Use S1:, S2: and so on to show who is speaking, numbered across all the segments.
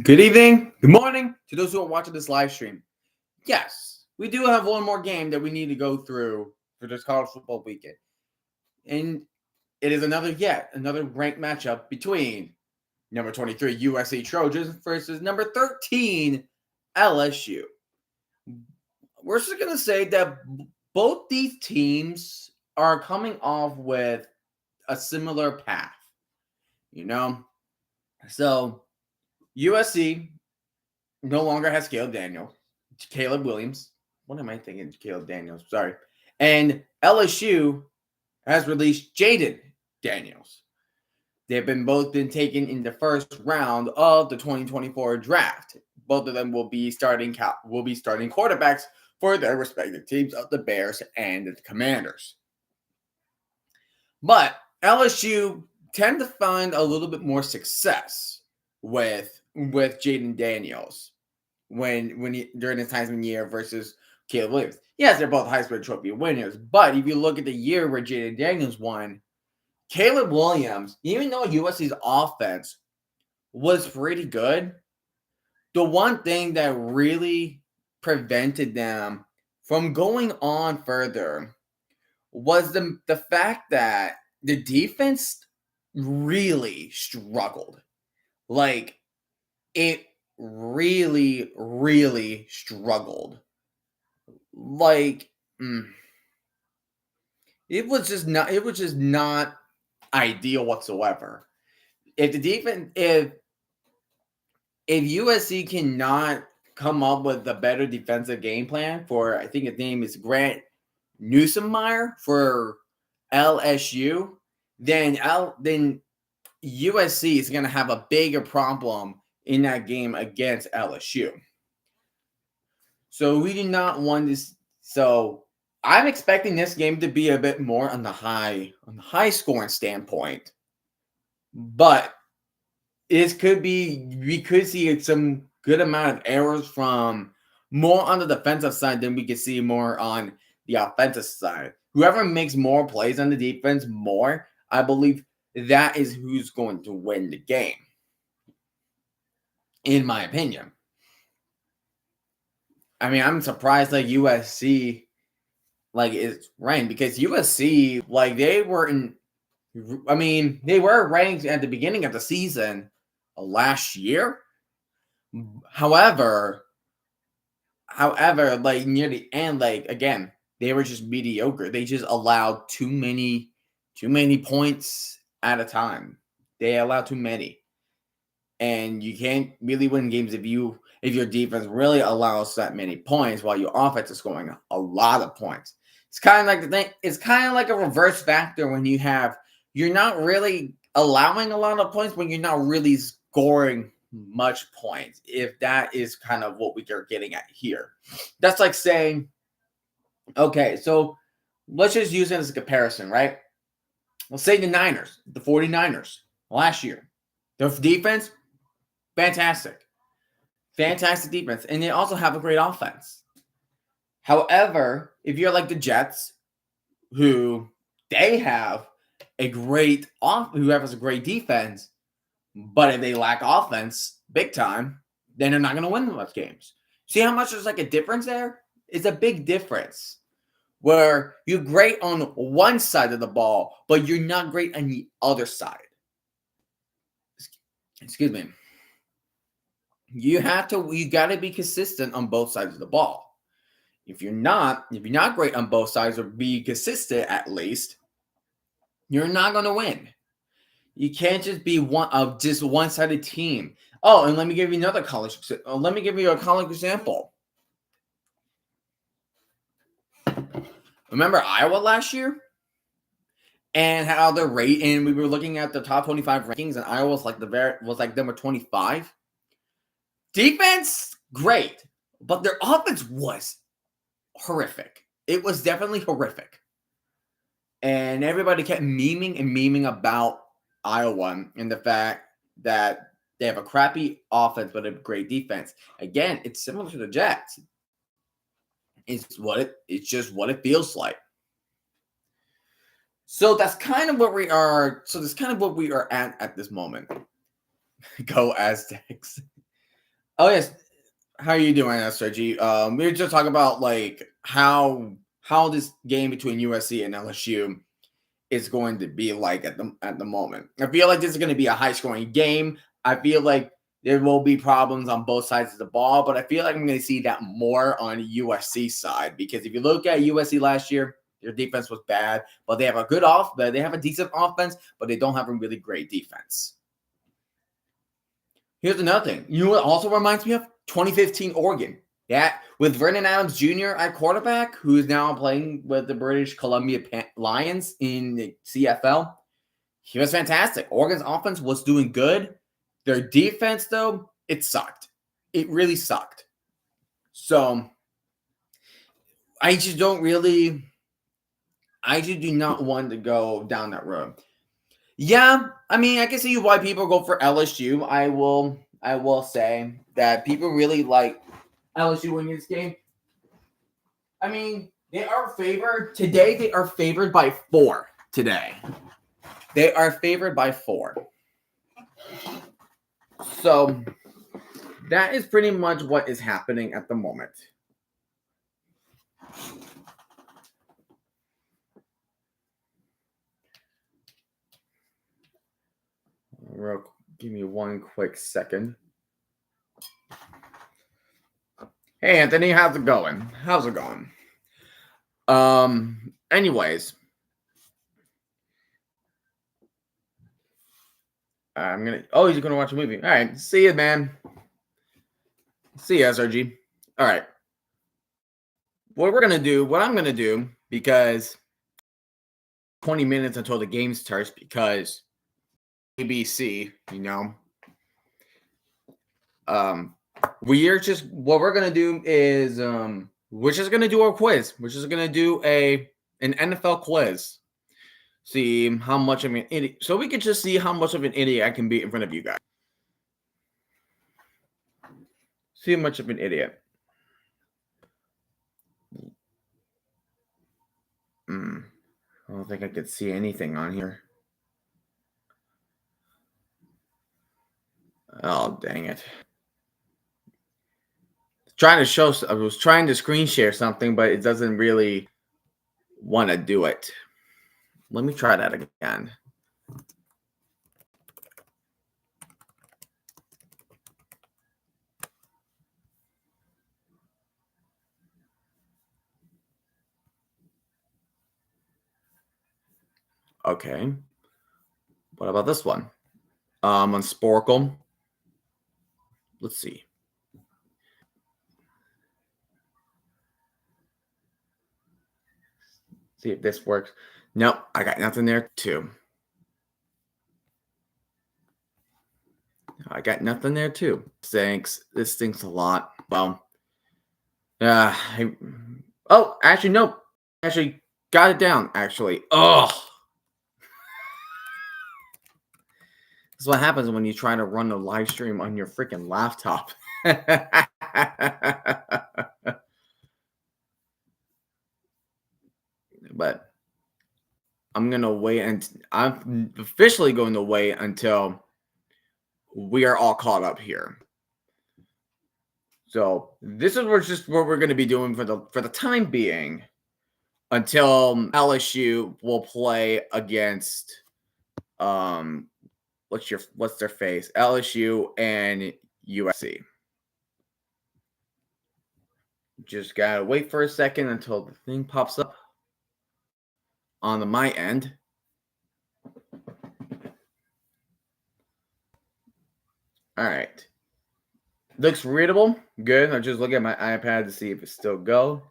S1: Good evening, good morning to those who are watching this live stream. Yes, we do have one more game that we need to go through for this college football weekend. And it is another ranked matchup between number 23 USC Trojans versus number 13 LSU. We're just going to say that both these teams are coming off with a similar path, you know? So USC no longer has Caleb Williams. What am I thinking? Caleb Daniels. Sorry. And LSU has released Jaden Daniels. They've both been taken in the first round of the 2024 draft. Both of them will be starting quarterbacks for their respective teams of the Bears and the Commanders. But LSU tend to find a little bit more success with Jaden Daniels during his Heisman year versus Caleb Williams. Yes, they're both Heisman Trophy winners, but if you look at the year where Jaden Daniels won, Caleb Williams, even though USC's offense was pretty good, the one thing that really prevented them from going on further was the fact that the defense really struggled. Like, it really, really struggled. Like, it was just not ideal whatsoever. If USC cannot come up with a better defensive game plan for, I think his name is Grant Newsomeyer for LSU, then USC is going to have a bigger problem in that game against LSU. So we do not want this. So I'm expecting this game to be a bit more on the high scoring standpoint. But we could see some good amount of errors from more on the defensive side than we could see more on the offensive side. Whoever makes more plays on the defense more, I believe that is who's going to win the game, in my opinion. I mean, I'm surprised that USC is ranked, because USC they were ranked at the beginning of the season last year. However, near the end, again, they were just mediocre. They just allowed too many points at a time. They allowed too many. And you can't really win games if your defense really allows that many points while your offense is scoring a lot of points. It's kind of like a reverse factor when you're not really allowing a lot of points when you're not really scoring much points. If that is kind of what we are getting at here. That's like saying, okay, so let's just use it as a comparison, right? Let's say the 49ers last year. Their defense, fantastic defense, and they also have a great offense. However, if you're like the Jets, who have a great defense, but if they lack offense big time, then they're not going to win those games. See how much there's a difference there? It's a big difference where you're great on one side of the ball, but you're not great on the other side. Excuse me. You got to be consistent on both sides of the ball. If you're not great on both sides, or be consistent at least, you're not going to win. You can't just be one-sided team. Oh, and let me give you another college. Let me give you a college example. Remember Iowa last year? And how their rate, and we were looking at the top 25 rankings, and Iowa was number 25. Defense, great, but their offense was horrific. It was definitely horrific. And everybody kept memeing about Iowa and the fact that they have a crappy offense but a great defense. Again, it's similar to the Jets. It's just what it feels like. So that's kind of what we are. So that's kind of what we are at this moment. Go Aztecs. Oh yes, how are you doing, SRG? We were just talking about like how this game between USC and LSU is going to be like at the moment. I feel like this is going to be a high scoring game. I feel like there will be problems on both sides of the ball, but I feel like I'm going to see that more on USC side because if you look at USC last year, their defense was bad, but they have a they have a decent offense, but they don't have a really great defense. Here's another thing. You know what also reminds me of? 2015 Oregon. Yeah, with Vernon Adams Jr. at quarterback, who is now playing with the British Columbia Lions in the CFL. He was fantastic. Oregon's offense was doing good. Their defense, though, it sucked. It really sucked. So I just don't really, I just do not want to go down that road. Yeah, I mean, I can see why people go for LSU. I will say that people really like LSU winning this game. I mean, they are favored today. They are favored by 4 today. They are favored by 4. So that is pretty much what is happening at the moment. Give me one quick second. Hey Anthony, how's it going? How's it going? Anyways, he's gonna watch a movie. All right, see you, man. See you, SRG. All right. What I'm gonna do, because 20 minutes until the game starts, because ABC, what we're gonna do is we're just gonna do a quiz. We're just gonna do an NFL quiz. See how much of an idiot. So we can just see how much of an idiot I can be in front of you guys. See how much of an idiot. I don't think I could see anything on here. Oh, dang it. I was trying to screen share something, but it doesn't really want to do it. Let me try that again. Okay. What about this one? On Sporkle. Let's see. See if this works. Nope, I got nothing there too. I got nothing there too. Thanks. This stinks a lot. Well, actually, nope. Actually, got it down. Actually, this is what happens when you try to run a live stream on your freaking laptop. But I'm gonna wait, and I'm officially going to wait until we are all caught up here. So this is just what we're going to be doing for the time being until LSU will play against what's their face, LSU and USC. Just gotta wait for a second until the thing pops up on my end. All right. Looks readable. Good. I'll just look at my iPad to see if it still go.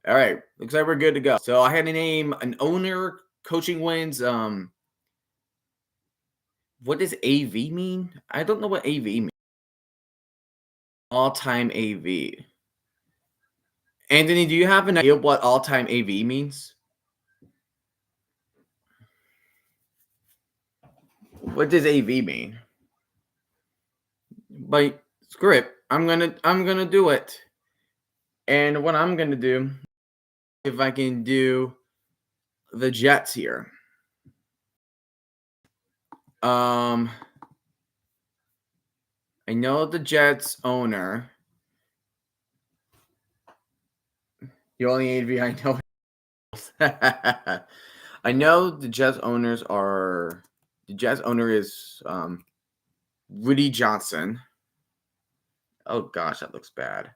S1: All right. Looks like we're good to go. So I had to name an owner, coaching wins. What does AV mean? I don't know what AV means. All-time AV. Anthony, do you have an idea what all-time AV means? What does AV mean? But screw it. I'm gonna do it. And what I'm gonna do, if I can do the Jets here. I know the Jets owner. The only AV I know. I know the Jets owners are. The Jets owner is Rudy Johnson. Oh gosh, that looks bad.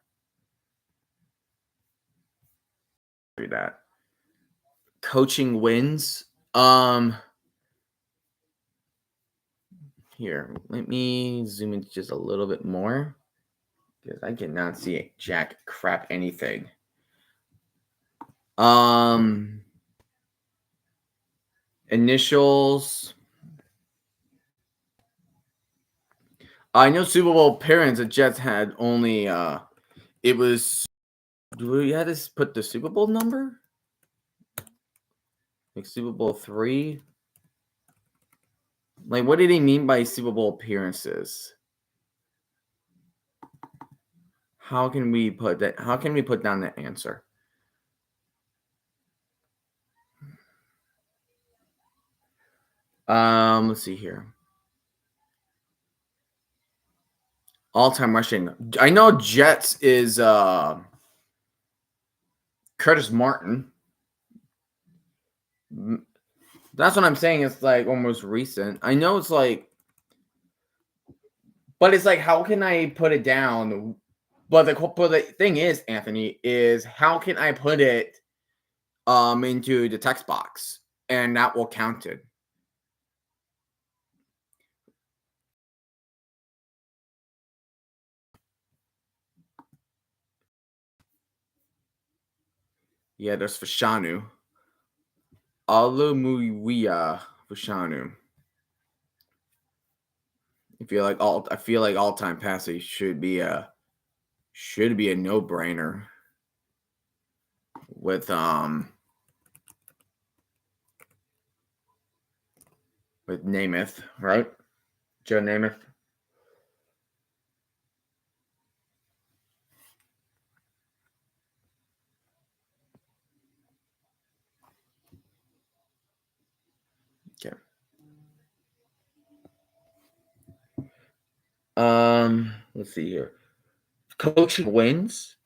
S1: Read that. Coaching wins. Here, let me zoom in just a little bit more because I cannot see jack crap anything. Initials. I know Super Bowl appearance. The Jets had only. It was. Do we have to put the Super Bowl number? Like Super Bowl 3. Like, what did he mean by Super Bowl appearances? How can we put that? How can we put down the answer? Let's see here. All-time rushing. I know Jets is Curtis Martin. That's what I'm saying. It's like almost recent. I know it's like, but it's like, how can I put it down? But the thing is, Anthony, is how can I put it into the text box and that will count it? Yeah, there's Fashanu. Alumuia Fashanu. I feel like all-time passing should be a no-brainer with Namath, right? Joe Namath. Okay. Let's see here. Coaching wins.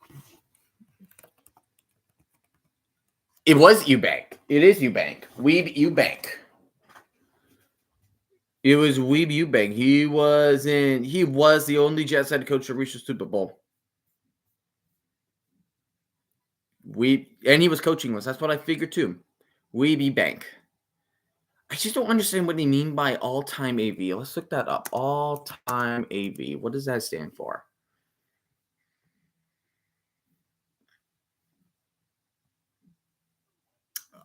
S1: It was Eubank. It is Eubank. Weeb Eubank. It was Weeb Eubank. He was the only Jets head coach to reach the Super Bowl. And he was coaching us. That's what I figured too. Weeb Eubank. I just don't understand what they mean by all-time AV. Let's look that up. All-time AV. What does that stand for?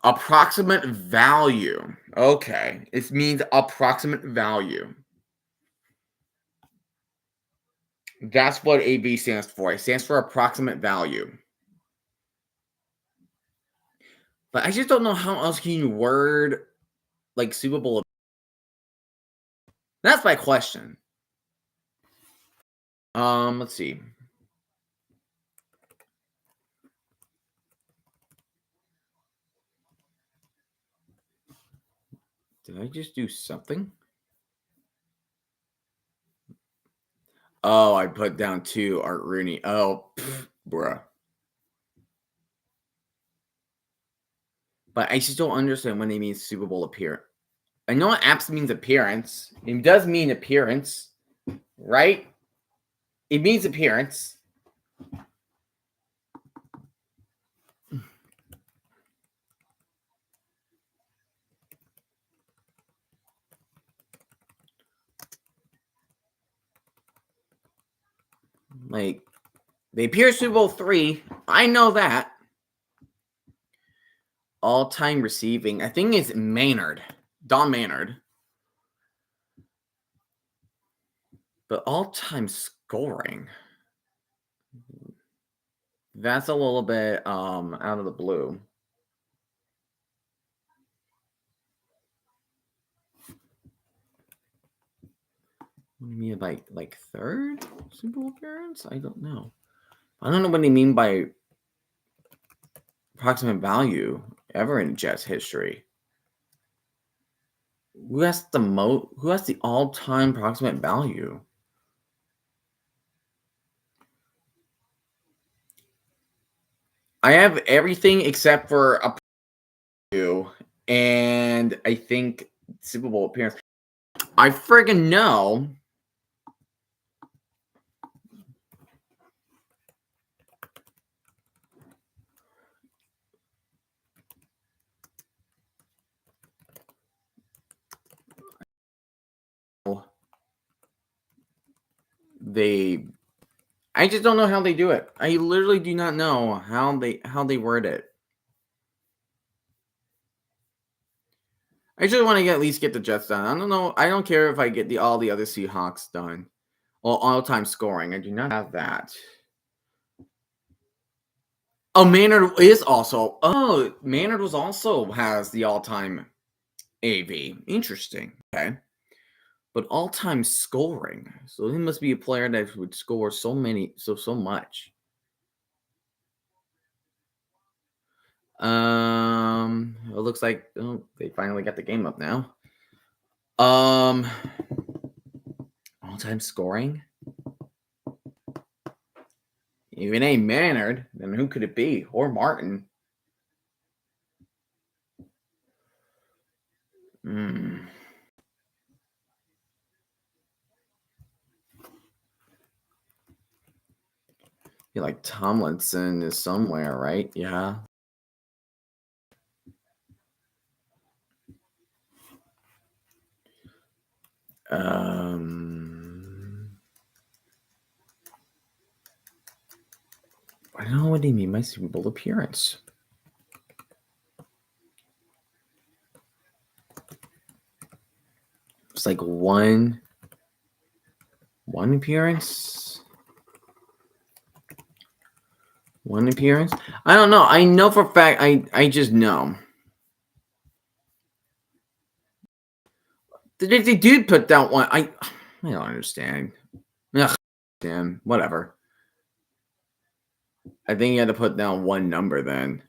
S1: Approximate value. Okay. It means approximate value. That's what AV stands for. It stands for approximate value. But I just don't know how else can you word like Super Bowl. That's my question. Let's see. Did I just do something? Oh, I put down 2 Art Rooney. Oh, bruh. But I just don't understand when they mean Super Bowl appearance. I know what apps means appearance. It does mean appearance, right? It means appearance. Like, they appear Super Bowl 3. I know that. All-time receiving. I think it's Maynard. Don Maynard. But all-time scoring. That's a little bit out of the blue. What do you mean by like third Super Bowl appearance? I don't know. I don't know what they mean by approximate value ever in Jets history. Who has the all-time approximate value? I have everything except for a two, and I think Super Bowl appearance. I friggin' know. I just don't know how they do it. I literally do not know how they word it. I just want to at least get the Jets done. I don't know. I don't care if I get all the other Seahawks done. Or all-time scoring. I do not have that. Oh, Maynard is also. Oh, Maynard has the all-time AV. Interesting. Okay. But all-time scoring. So he must be a player that would score so much. It looks like they finally got the game up now. All-time scoring. If it ain't Maynard, then who could it be? Or Martin? You like Tomlinson is somewhere, right? Yeah. I don't know what do you mean by Super Bowl appearance. It's like one appearance. One appearance? I don't know. I know for a fact. I just know. They did put down one. I don't understand. Ugh, damn, whatever. I think you had to put down one number then.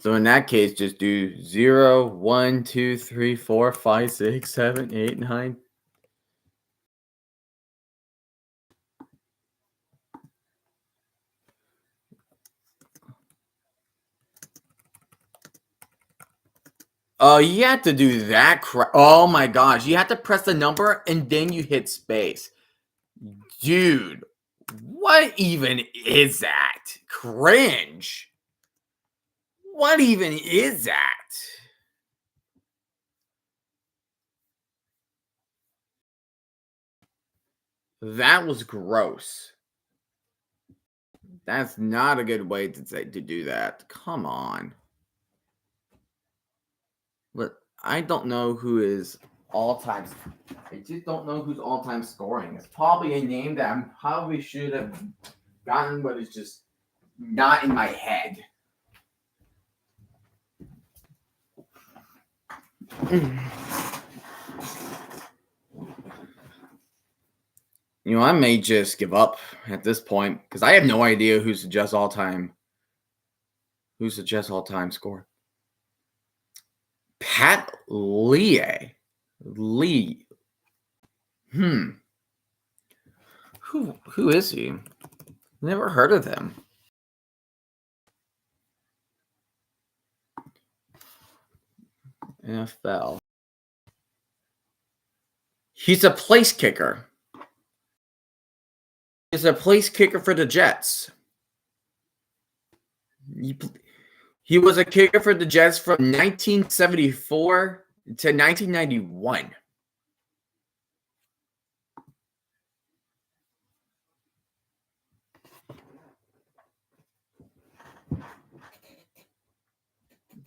S1: So in that case, just do 0, 1, 2, 3, 4, 5, 6, 7, 8, 9. Oh, you have to do that crap. Oh my gosh. You have to press the number and then you hit space. Dude, what even is that? Cringe. What even is that? That was gross. That's not a good way to do that. Come on. But I don't know who is all-time. I just don't know who's all-time scoring. It's probably a name that I probably should have gotten, but it's just not in my head. I may just give up at this point because I have no idea who's the Jets all-time score. Pat Lee. Who is he? Never heard of him. NFL. He's a place kicker. He's a place kicker for the Jets. He was a kicker for the Jets from 1974 to 1991.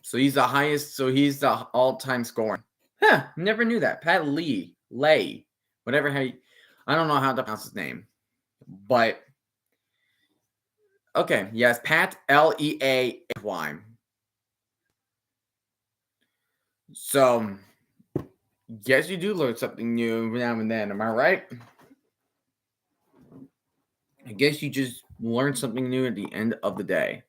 S1: So he's the highest. So he's the all-time scoring. Huh? Never knew that. Pat Lay, whatever. I don't know how to pronounce his name, but okay. Yes, Pat Leay. So, guess you do learn something new now and then. Am I right? I guess you just learn something new at the end of the day.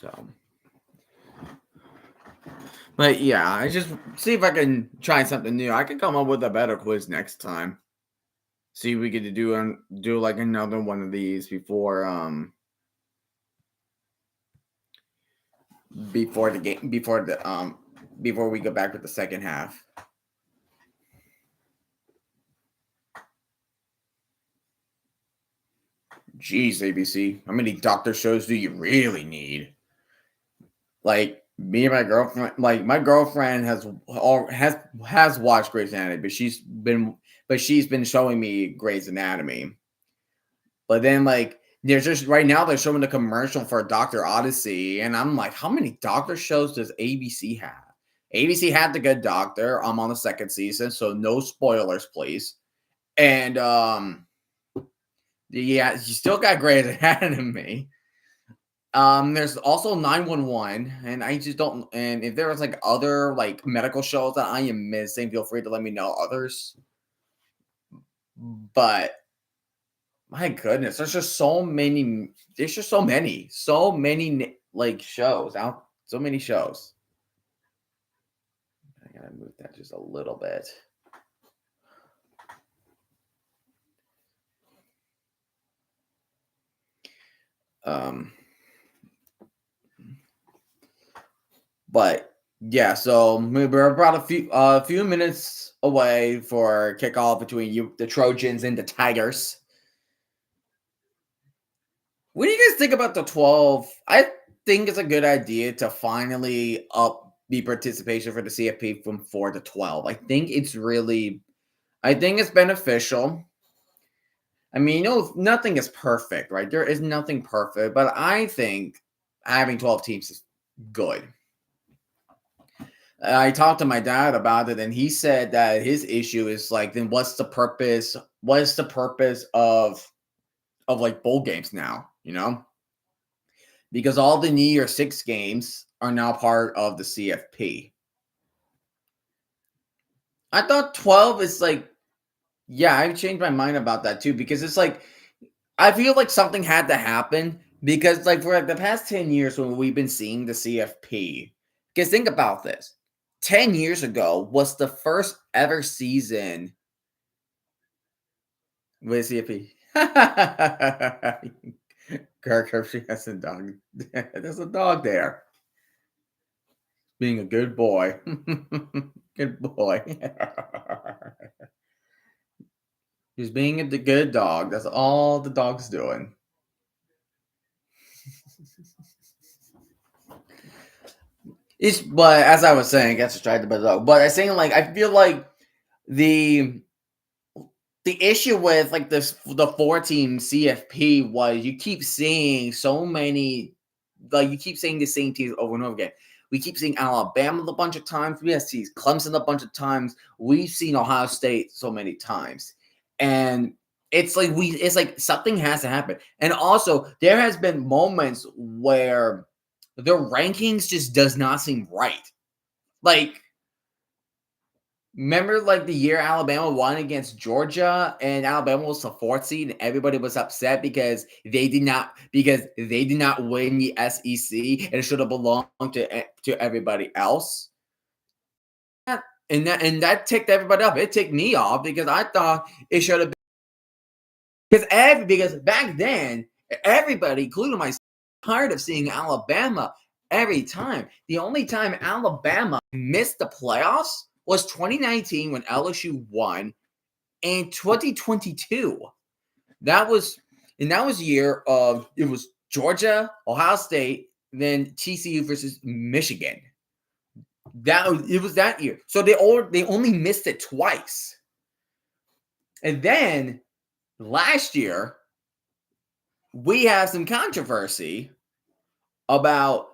S1: So, but yeah, I just see if I can try something new. I can come up with a better quiz next time. See if we get to do like another one of these before the game before we go back with the second half. Jeez, ABC, how many doctor shows do you really need? Like me and my girlfriend, like my girlfriend has watched Grey's Anatomy, but she's been showing me Grey's Anatomy. But then like there's just right now they're showing the commercial for Doctor Odyssey, and I'm like, how many doctor shows does ABC have? ABC had The Good Doctor. I'm on the second season, so no spoilers, please. And yeah, you still got Grey's Anatomy. There's also 911, and I just don't. And if there was like other like medical shows that I am missing, feel free to let me know others. But my goodness, there's just so many. There's just so many like shows out. So many shows. I gotta move that just a little bit. But yeah, so we're about a few minutes away for kickoff between the Trojans and the Tigers. What do you guys think about the 12? I think it's a good idea to finally up the participation for the CFP from 4 to 12. I think it's beneficial. I mean, nothing is perfect, right? There is nothing perfect, but I think having 12 teams is good. I talked to my dad about it, and he said that his issue is like, then what's the purpose? What is the purpose of like bowl games now? Because all the New Year's Six games are now part of the CFP. I thought 12 is like, yeah, I've changed my mind about that too, because it's like, I feel like something had to happen because, like, for like the past 10 years when we've been seeing the CFP, because think about this 10 years ago was the first ever season with CFP. Kirk Hershey has a dog. There's a dog there. Being a good boy. Good boy. He's being a good dog. That's all the dog's doing. But as I was saying, I got distracted by the dog. But I was saying, like, I feel like the issue with like the 4-team CFP was you keep seeing so many, like you keep seeing the same teams over and over again. We keep seeing Alabama a bunch of times. We have seen Clemson a bunch of times. We've seen Ohio State so many times, and it's like something has to happen. And also, there has been moments where the rankings just does not seem right. Like, remember, like the year Alabama won against Georgia, and Alabama was the 4th seed, and everybody was upset because they did not win the SEC, and it should have belonged to everybody else. And that ticked everybody up. It ticked me off because I thought it should have been because back then everybody, including myself, tired of seeing Alabama every time. The only time Alabama missed the playoffs was 2019 when LSU won, and 2022. That was a year of it was Georgia, Ohio State, then TCU versus Michigan. It was that year. So they only missed it twice. And then last year, we have some controversy about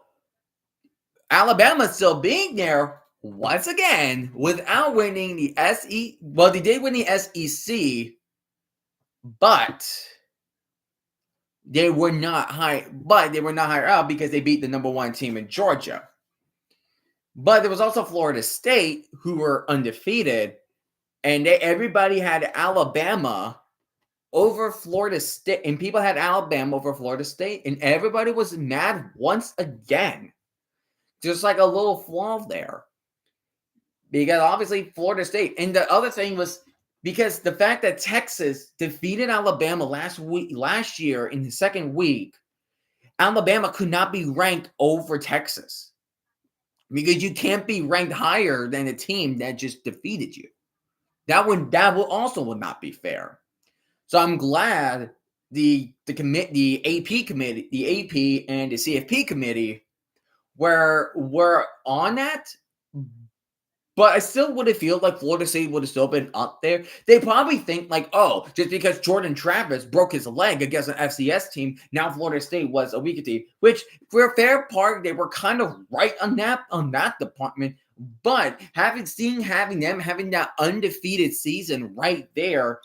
S1: Alabama still being there once again without winning the SEC. Well, they did win the SEC, but they were not high. But they were not higher up because they beat the number 1 team in Georgia. But there was also Florida State, who were undefeated, and everybody had Alabama over Florida State, and people had Alabama over Florida State, and everybody was mad once again. Just like a little flaw there. Because obviously Florida State, and the other thing was because the fact that Texas defeated Alabama last year in the second week, Alabama could not be ranked over Texas because you can't be ranked higher than a team that just defeated you. That would also would not be fair. So I'm glad the AP committee, the AP and the CFP committee were on that. But I still would have felt like Florida State would have still been up there. They probably think like, oh, just because Jordan Travis broke his leg against an FCS team, now Florida State was a weaker team. Which, for a fair part, they were kind of right on that department. But having that undefeated season right there,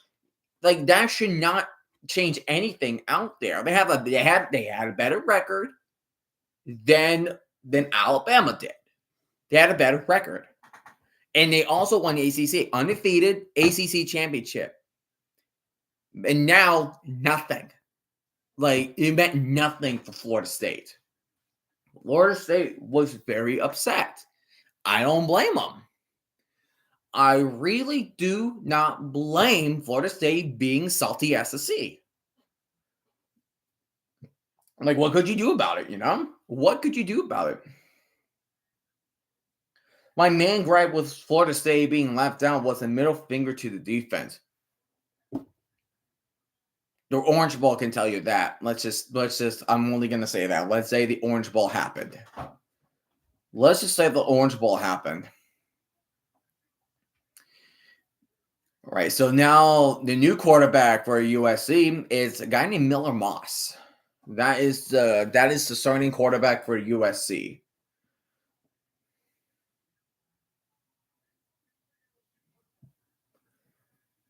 S1: like that should not change anything out there. They had a better record than Alabama did. They had a better record. And they also won the ACC, undefeated ACC championship. And now, nothing. Like, it meant nothing for Florida State. Florida State was very upset. I don't blame them. I really do not blame Florida State being salty as a sea. Like, what could you do about it, you know? What could you do about it? My main gripe with Florida State being left out was a middle finger to the defense. The Orange Bowl can tell you that. Let's just. I'm only gonna say that. Let's say the Orange Bowl happened. Let's just say the Orange Bowl happened. All right. So now the new quarterback for USC is a guy named Miller Moss. That is the starting quarterback for USC.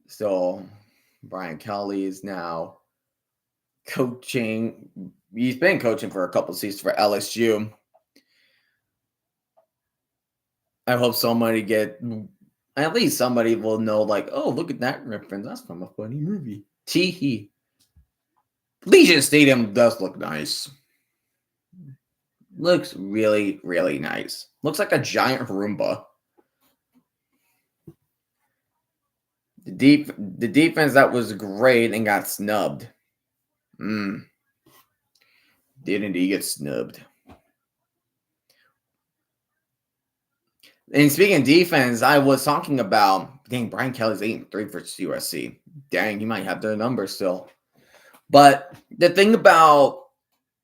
S1: So Brian Kelly is now coaching. He's been coaching for a couple seasons for LSU. I hope at least somebody will know, like, oh, look at that reference. That's from a funny movie. Tee-hee. Legion Stadium does look nice. Looks really, really nice. Looks like a giant Roomba. The defense that was great and got snubbed. Didn't he get snubbed? And speaking of defense, I was talking about, dang, Brian Kelly's 8-3 versus USC. Dang, he might have their number still. But the thing about,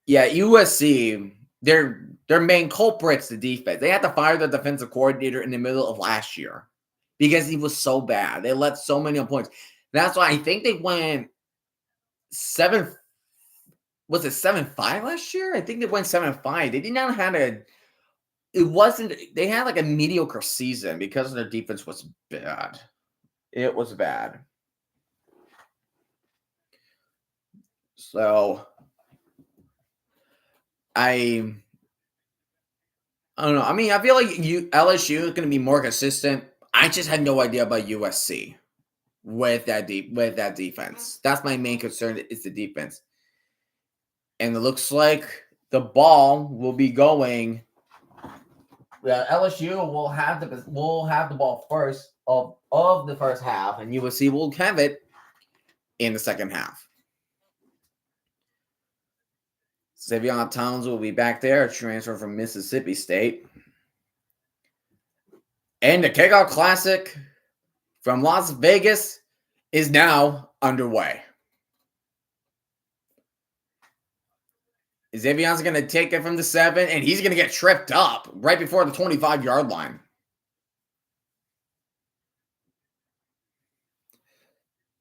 S1: USC, their main culprit's the defense. They had to fire the defensive coordinator in the middle of last year because he was so bad. They let so many points. That's why I think they went 7. Was it 7-5 last year? I think they went 7-5. They did not have they had like a mediocre season because their defense was bad. It was bad. So I don't know. I mean, I feel like LSU is going to be more consistent. I just had no idea about USC with that defense. That's my main concern is the defense. And it looks like the ball will be going. LSU will have the ball first of the first half, and USC will have it in the second half. Savion Towns will be back there, a transfer from Mississippi State. And the Kickoff Classic from Las Vegas is now underway. Xavier's going to take it from the 7, and he's going to get tripped up right before the 25-yard line.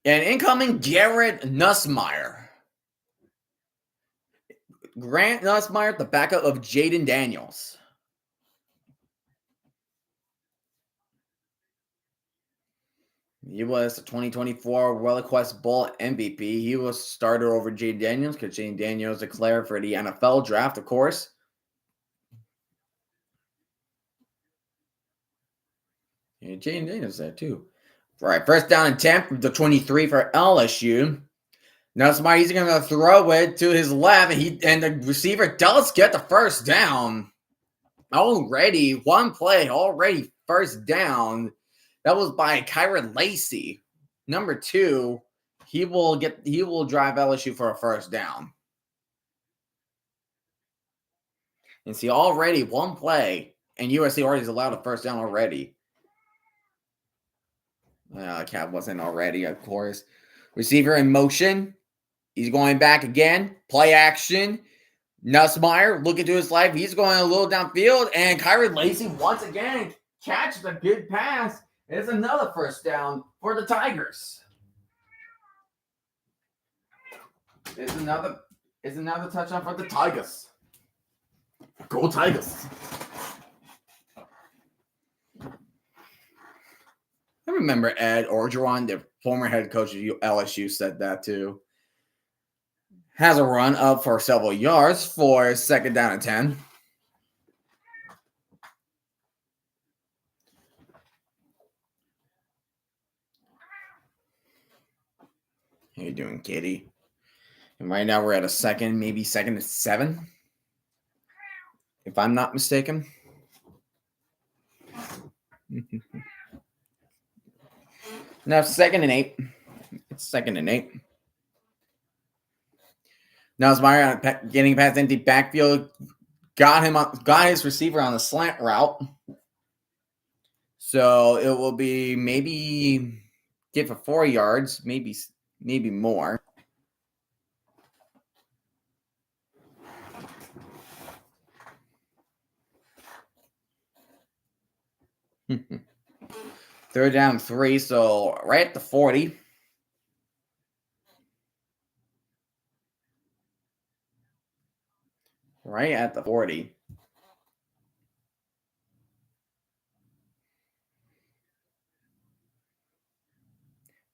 S1: And incoming, Garrett Nussmeier. Grant Nussmeier, the backup of Jaden Daniels. He was the 2024 WellQuest Bowl MVP. He was starter over Jaden Daniels because Jaden Daniels declared for the NFL draft, of course. Yeah, Jaden Daniels there too. All right, first down and 10 from the 23 for LSU. Nussmeier, he's going to throw it to his left, and the receiver does get the first down. Already, one play, already first down. That was by Kyron Lacey. Number 2, he will drive LSU for a first down. And see, already one play, and USC already is allowed a first down already. Cat wasn't already, of course. Receiver in motion. He's going back again. Play action. Nussmeier looking to his life. He's going a little downfield. And Kyron Lacey once again catches a good pass. It's another first down for the Tigers. It's another touchdown for the Tigers. Go Tigers. I remember Ed Orgeron, the former head coach of LSU, said that too. Has a run up for several yards for second down and 10. How you doing, Kitty? And right now we're at a second, maybe second and 7, if I'm not mistaken. Now second and 8. It's second and 8. Now Nussmeier getting past empty backfield, got his receiver on the slant route. So it will be maybe get for 4 yards, maybe more. Third down 3, so right at the 40. Right at the 40.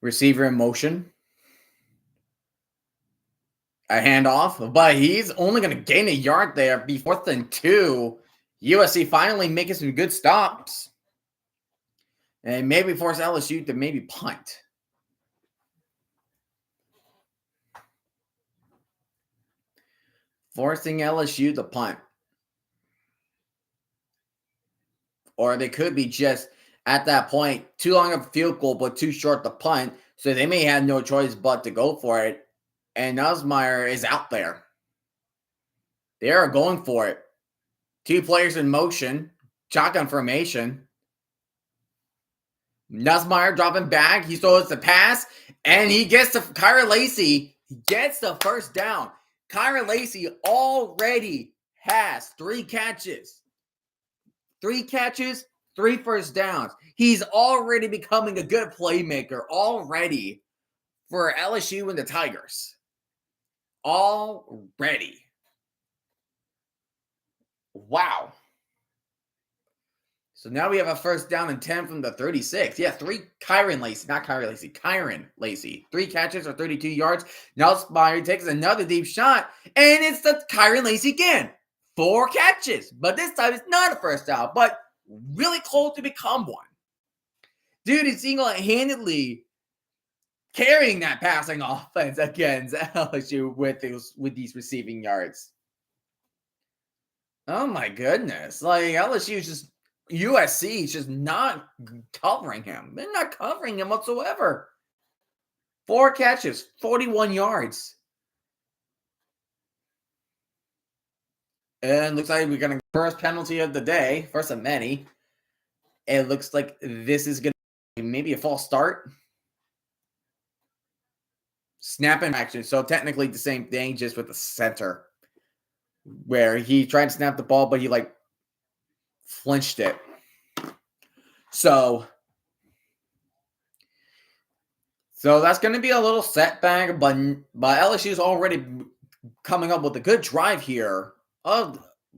S1: Receiver in motion. A handoff, but he's only going to gain a yard there. Be 4th and 2. USC finally making some good stops. And maybe force LSU to maybe punt. Forcing LSU to punt. Or they could be just, at that point, too long of a field goal, but too short to punt. So they may have no choice but to go for it. And Nussmeier is out there. They are going for it. 2 players in motion. Shotgun formation. Nussmeier dropping back. He throws the pass. And he gets to Kyron Lacey. He gets the first down. Kyron Lacey already has 3 catches. 3 catches, 3 first downs. He's already becoming a good playmaker already for LSU and the Tigers. Already. Wow. So now we have a first down and 10 from the 36. Yeah, 3 Kyron Lacey, not Kyron Lacey, Kyron Lacey. 3 catches for 32 yards. Nussmeier takes another deep shot, and it's the Kyron Lacey again. 4 catches, but this time it's not a first down, but really close to become one. Dude is single-handedly carrying that passing offense against LSU with these receiving yards. Oh my goodness. Like LSU is just, USC is just not covering him. They're not covering him whatsoever. 4 catches, 41 yards. And looks like we're going to first penalty of the day, first of many. It looks like this is going to be maybe a false start. Snap and action. So technically the same thing, just with the center. Where he tried to snap the ball, but he flinched it. So that's going to be a little setback, but LSU is already coming up with a good drive here.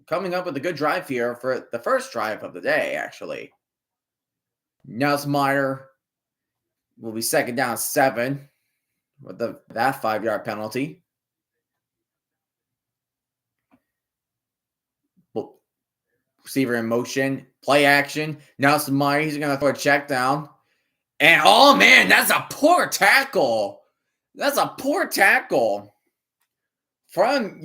S1: Coming up with a good drive here for the first drive of the day, actually. Nussmeier will be second down 7 with that 5-yard penalty. Receiver in motion, play action. Nussmeier, he's going to throw a check down. And, oh, man, that's a poor tackle. That's a poor tackle from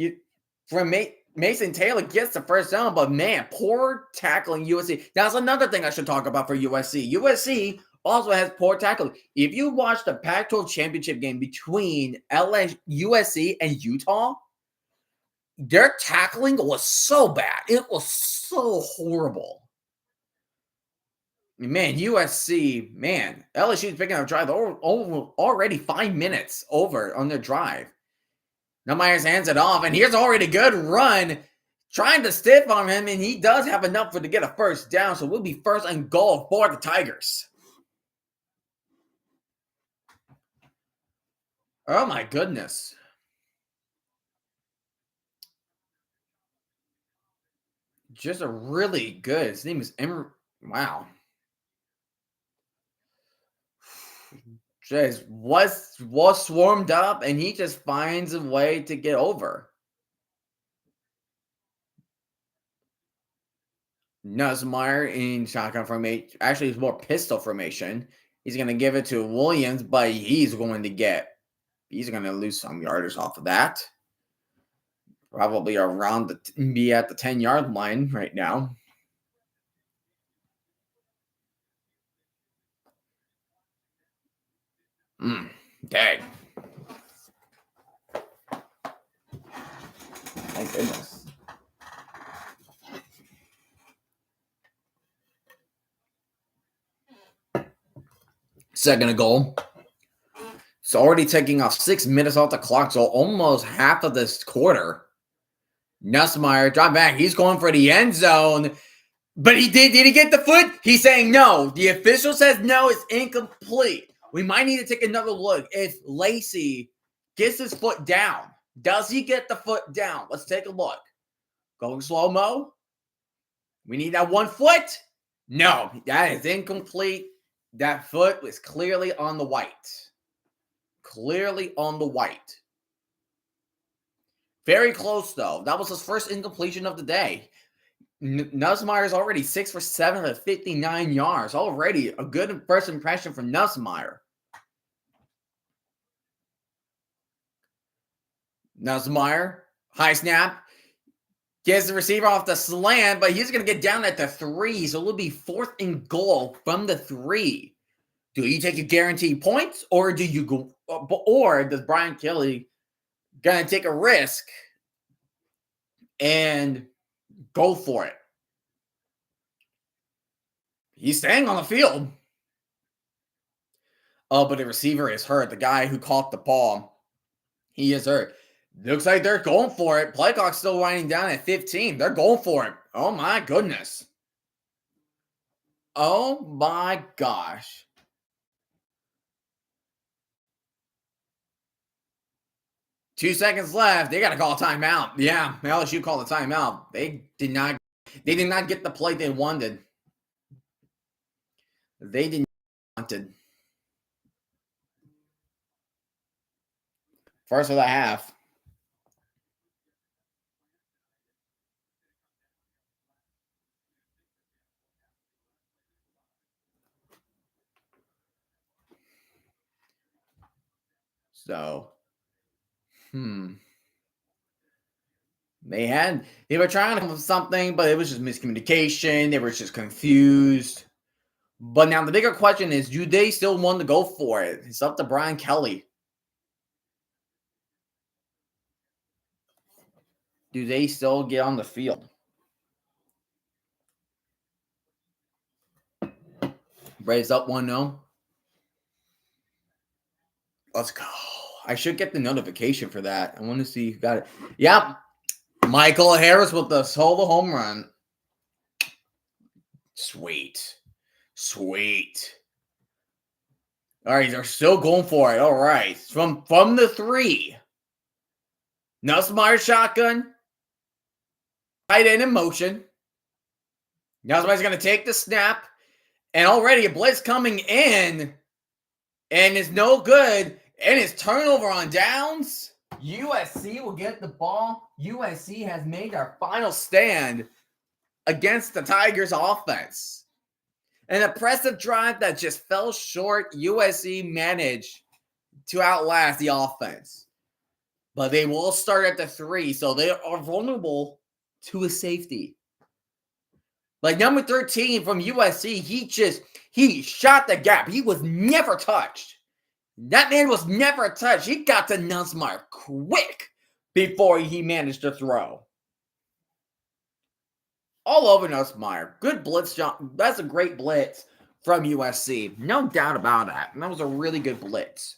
S1: Mason Taylor gets the first down, but man, poor tackling USC. That's another thing I should talk about for USC. USC also has poor tackling. If you watch the Pac-12 championship game between USC and Utah, their tackling was so bad. It was so horrible. Man, USC, man, LSU is picking up a drive already 5 minutes over on their drive. Now Myers hands it off, and here's already a good run, trying to stiff arm him, and he does have enough to get a first down, so we'll be first and goal for the Tigers. Oh my goodness. Just a really good. His name is Emery. Wow. Just was swarmed up, and he just finds a way to get over. Nussmeier in shotgun formation. Actually, it's more pistol formation. He's going to give it to Williams, but he's going to lose some yardage off of that. Probably around be at the 10-yard line right now. Dang. Thank goodness. Second and goal. It's already taking off 6 minutes off the clock, so almost half of this quarter. Nussmeier, drop back. He's going for the end zone. But did he get the foot? He's saying no. The official says no, it's incomplete. We might need to take another look. If Lacey gets his foot down, does he get the foot down? Let's take a look. Going slow-mo. We need that 1 foot. No, that is incomplete. That foot was clearly on the white. Clearly on the white. Very close, though. That was his first incompletion of the day. Nussmeier is already 6 for 7 at 59 yards. Already a good first impression from Nussmeier. Nussmeier, high snap. Gets the receiver off the slant, but he's going to get down at the 3. So it'll be 4th and goal from the 3. Do you take a guaranteed points, or do you go, or does Brian Kelly going to take a risk and go for it? He's staying on the field. Oh, but the receiver is hurt. The guy who caught the ball, he is hurt. Looks like they're going for it. Play clock's still winding down at 15. They're going for it. Oh, my goodness. Oh, my gosh. Two seconds left. They got to call a timeout. Yeah, LSU called a timeout. They did not get the play they wanted. They did not wanted. First of the half. So, they were trying to come up with something, but it was just miscommunication. They were just confused. But now the bigger question is, do they still want to go for it? It's up to Brian Kelly. Do they still get on the field? Braves up 1-0. Let's go. I should get the notification for that. I want to see who got it. Yep. Michael Harris with the solo home run. Sweet. Sweet. All right, they're still going for it. All right. From the 3. Nussmeier shotgun. Tight end in motion. Nussmeier's going to take the snap. And already a blitz coming in. And it's no good. And it's turnover on downs. USC will get the ball. USC has made their final stand against the Tigers offense. An impressive drive that just fell short. USC managed to outlast the offense. But they will start at the 3, so they are vulnerable to a safety. Like number 13 from USC, he shot the gap. He was never touched. That man was never touched. He got to Nussmeier quick before he managed to throw. All over Nussmeier. Good blitz, John. That's a great blitz from USC. No doubt about that. And that was a really good blitz.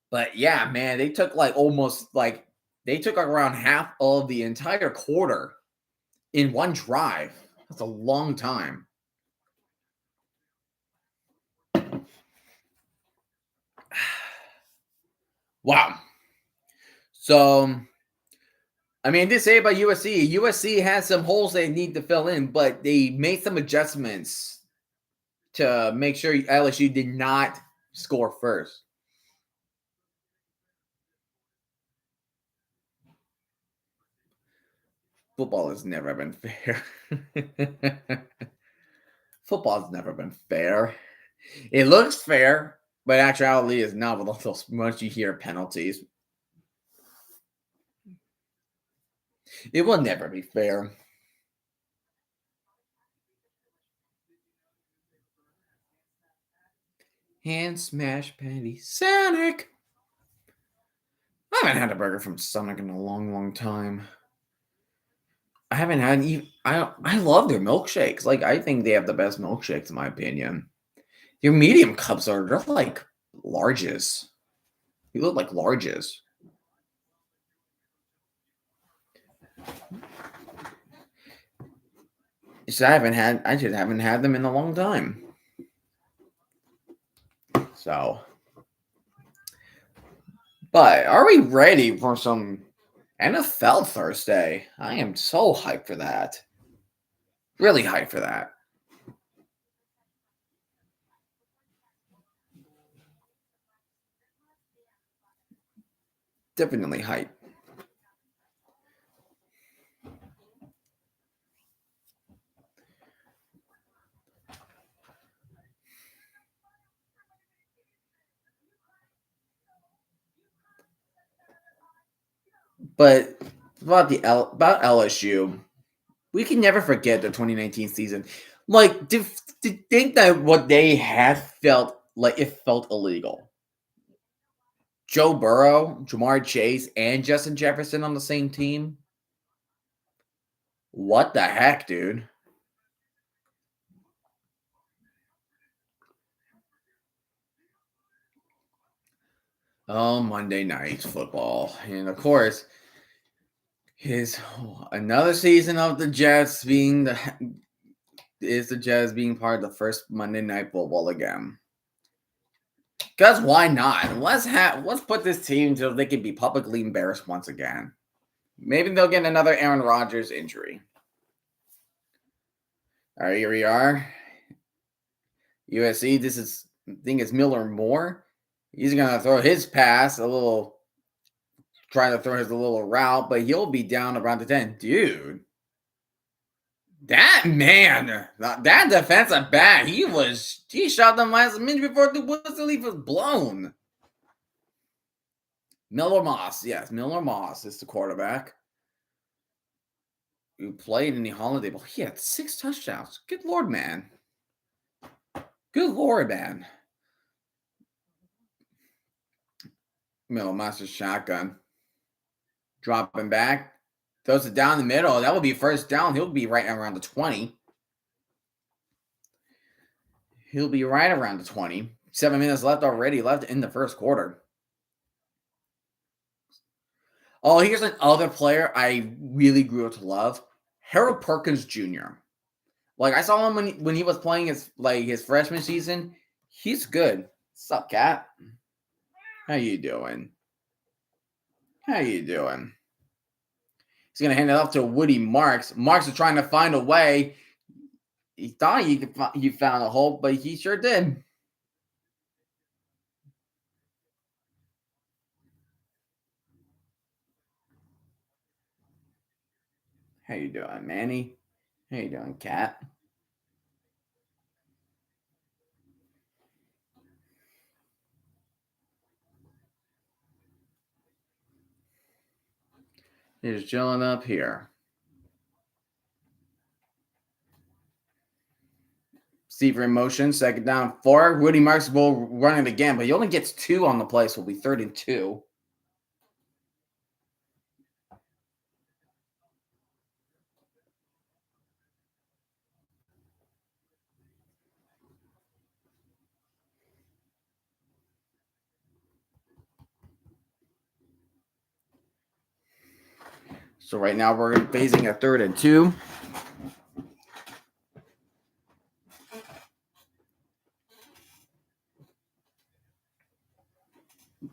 S1: But yeah, man, they took around half of the entire quarter in one drive. That's a long time. Wow. So, I mean, to say about USC, USC has some holes they need to fill in, but they made some adjustments to make sure LSU did not score first. Football has never been fair. Football's never been fair. It looks fair, but actuality is not with all those once you hear penalties. It will never be fair. Hand smash patty Sonic. I haven't had a burger from Sonic in a long, long time. I haven't had even. I love their milkshakes. Like I think they have the best milkshakes in my opinion. Your medium cups they're like larges. You look like larges. I just haven't had them in a long time. So, but are we ready for some NFL Thursday? I am so hyped for that. Really hyped for that. Definitely hyped. But about LSU, we can never forget the 2019 season. Like to think that what they had felt like it felt illegal. Joe Burrow, Jamar Chase, and Justin Jefferson on the same team. What the heck, dude? Oh, Monday Night Football, and of course, another season of the Jets being the Jets being part of the first Monday Night Football again. Because why not? Let's put this team so they can be publicly embarrassed once again. Maybe they'll get another Aaron Rodgers injury. All right, here we are. USC. I think it's Miller Moore. He's gonna throw his pass trying to throw his little route, but he'll be down around the 10. Dude, that man, that defensive back, he shot them last minute before the whistle was blown. Miller Moss, yes, Miller Moss is the quarterback who played in the Holiday Bowl. He had 6 touchdowns. Good Lord, man. Good Lord, man. Miller Moss's shotgun. Dropping back. Throws it down the middle. That will be first down. He'll be right around the 20. He'll be right around the 20. 7 minutes left in the first quarter. Oh, here's another player I really grew to love. Harold Perkins Jr. Like I saw him when he was playing his freshman season. He's good. What's up, Cat? How you doing? How you doing? He's gonna hand it off to Woody Marks. Marks is trying to find a way. He thought he found a hole, but he sure did. How you doing, Manny? How you doing, Cat? He's chilling up here. Receiver in motion, second down, 4. Woody Marks will run it again, but he only gets 2 on the play, so it'll be 3rd and 2. So right now we're facing a 3rd and 2.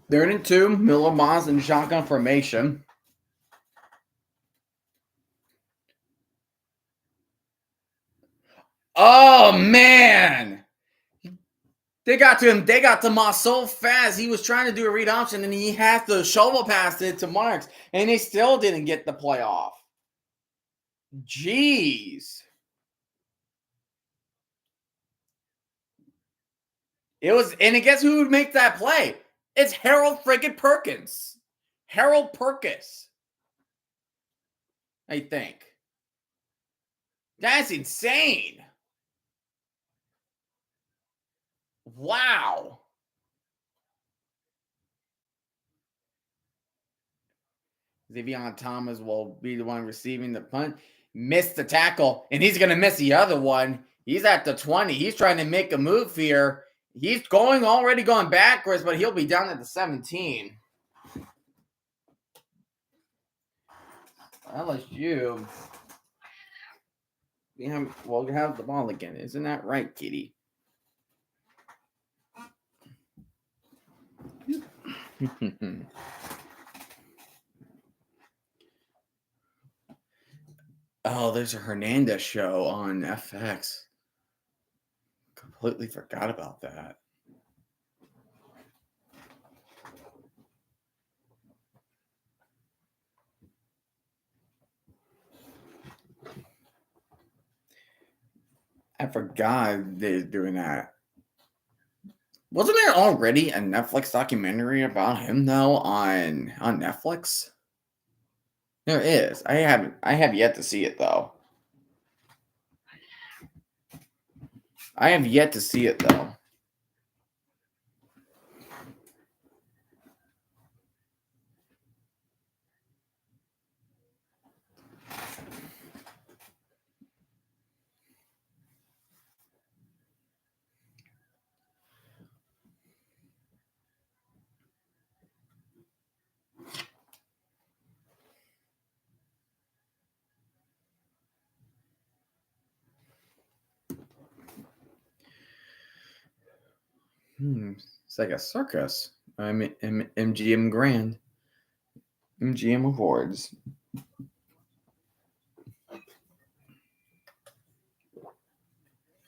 S1: Third and 2, Miller Moss in shotgun formation. Oh, man. They got to him. They got to Moss so fast. He was trying to do a read option, and he had to shovel pass it to Marks, and they still didn't get the play off. Jeez. It was, and guess who would make that play? It's Harold friggin' Perkins. Harold Perkins. I think. That's insane. Wow. Xavier Thomas will be the one receiving the punt. Missed the tackle, and he's going to miss the other one. He's at the 20. He's trying to make a move here. He's already going backwards, but he'll be down at the 17. LSU. We'll have the ball again. Isn't that right, Kitty? Oh, there's a Hernandez show on FX. Completely forgot about that. I forgot they're doing that. Wasn't there already a Netflix documentary about him though on Netflix? There is. I have yet to see it though. I have yet to see it though. It's like a circus. I'm MGM Grand. MGM Awards.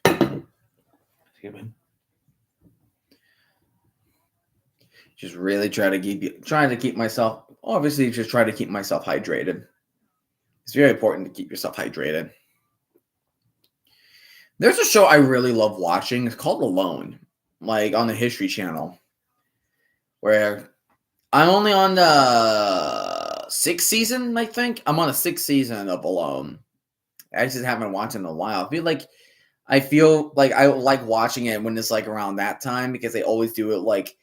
S1: Excuse me. Just really trying to keep myself hydrated. It's very important to keep yourself hydrated. There's a show I really love watching. It's called Alone, like on the History Channel, where I'm only on the 6th season, I think. I'm on the 6th season of Alone. I just haven't watched it in a while. I feel like I like watching it when it's like around that time because they always do it like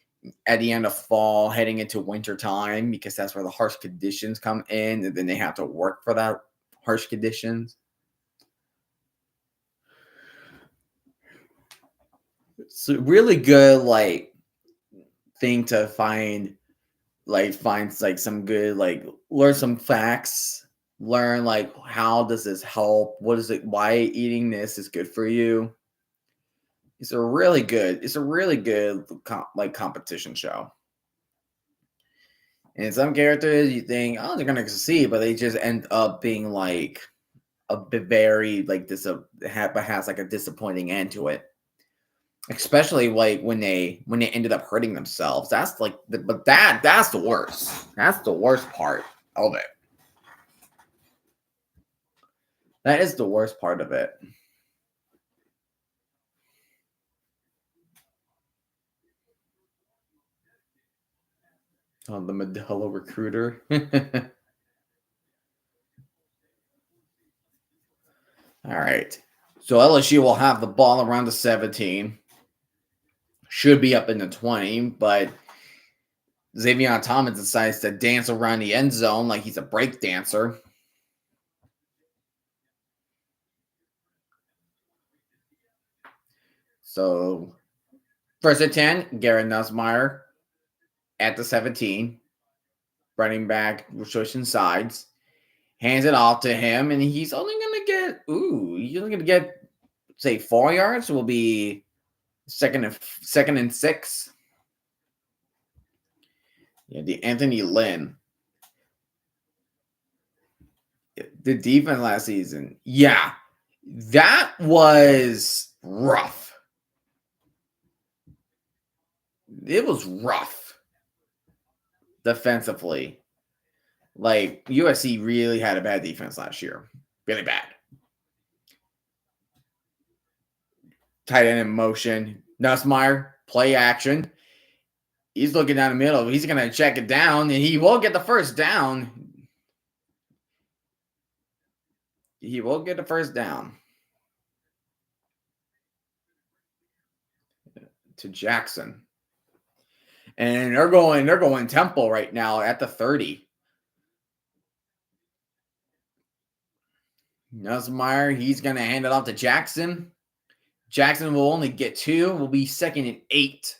S1: at the end of fall, heading into winter time, because that's where the harsh conditions come in, and then they have to work for that harsh conditions. It's a really good like thing to find like some good like learn some facts, learn like how does this help, what is it, why eating this is good for you. It's a really good like competition show. And some characters you think, oh, they're gonna succeed, but they just end up being like a bit very like has like a disappointing end to it. Especially like when they ended up hurting themselves. That's like that's the worst. That's the worst part of it. That is the worst part of it. Oh, the Modelo recruiter. All right. So LSU will have the ball around the 17. Should be up in the 20, but Xavier Thomas decides to dance around the end zone like he's a break dancer. So, first and 10, Garrett Nussmeier at the 17. Running back, switching sides. Hands it off to him, and he's only going to get, say, 4 yards. Will be second and 6. Yeah, the Anthony Lynn. The defense last season. Yeah, that was rough. It was rough defensively. Like, USC really had a bad defense last year. Really bad. Tight end in motion. Nussmeier, play action. He's looking down the middle. He's going to check it down, and he will get the first down. He will get the first down. To Jackson. And they're going tempo right now at the 30. Nussmeier, he's going to hand it off to Jackson. Jackson will only get 2. Will be second and 8.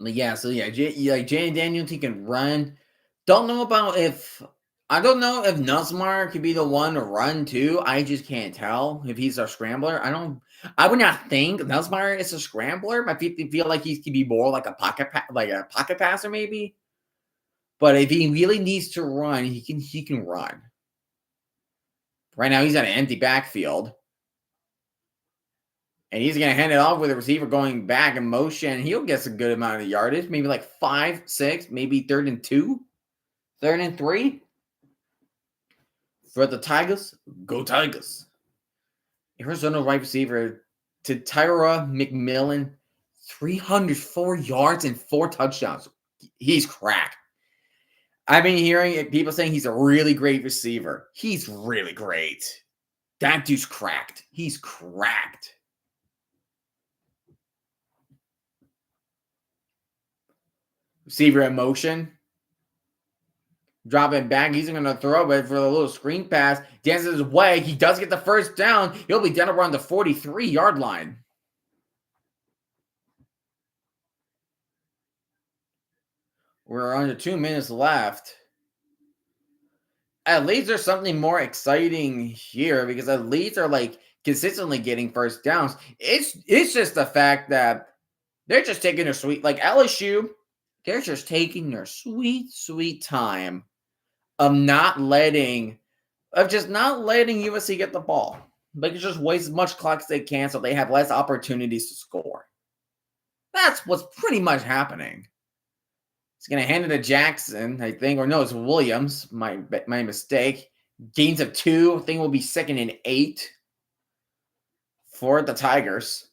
S1: Jay Daniels, he can run. I don't know if Nussmeier could be the one to run too. I just can't tell if he's a scrambler. I would not think Nussmeier is a scrambler. I feel like he could be more like a pocket passer maybe. But if he really needs to run, he can run. Right now he's at an empty backfield. And he's going to hand it off with a receiver going back in motion. He'll get a good amount of yardage, maybe like 5, 6, maybe 3rd and 2, 3rd and 3. For the Tigers, go Tigers. Arizona wide receiver to Tyra McMillan, 304 yards and 4 touchdowns. He's cracked. I've been hearing people saying he's a really great receiver. He's really great. That dude's cracked. He's cracked. Receiver in motion. Dropping back. He's going to throw it for a little screen pass. Dances his way. He does get the first down. He'll be down around the 43-yard line. We're under 2 minutes left. At least there's something more exciting here because at least they're like consistently getting first downs. It's just the fact that they're just taking their sweet, like LSU, they're just taking their sweet time of just not letting USC get the ball. Like, just waste as much clock as they can so they have less opportunities to score. That's what's pretty much happening. He's going to hand it to Jackson, I think. Or no, it's Williams. My mistake. Gains of 2. I think will be 2nd and 8 for the Tigers.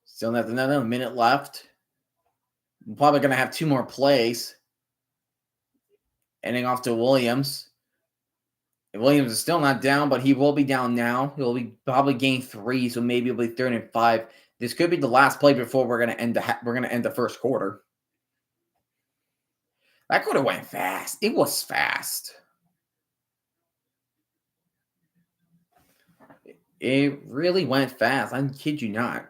S1: Still have another minute left. We're probably going to have 2 more plays. Ending off to Williams. Williams is still not down, but he will be down now. He'll be probably gain 3, so maybe it'll be 3rd and 5. This could be the last play before we're going to end the first quarter. That quarter went fast. It was fast. It really went fast. I kid you not.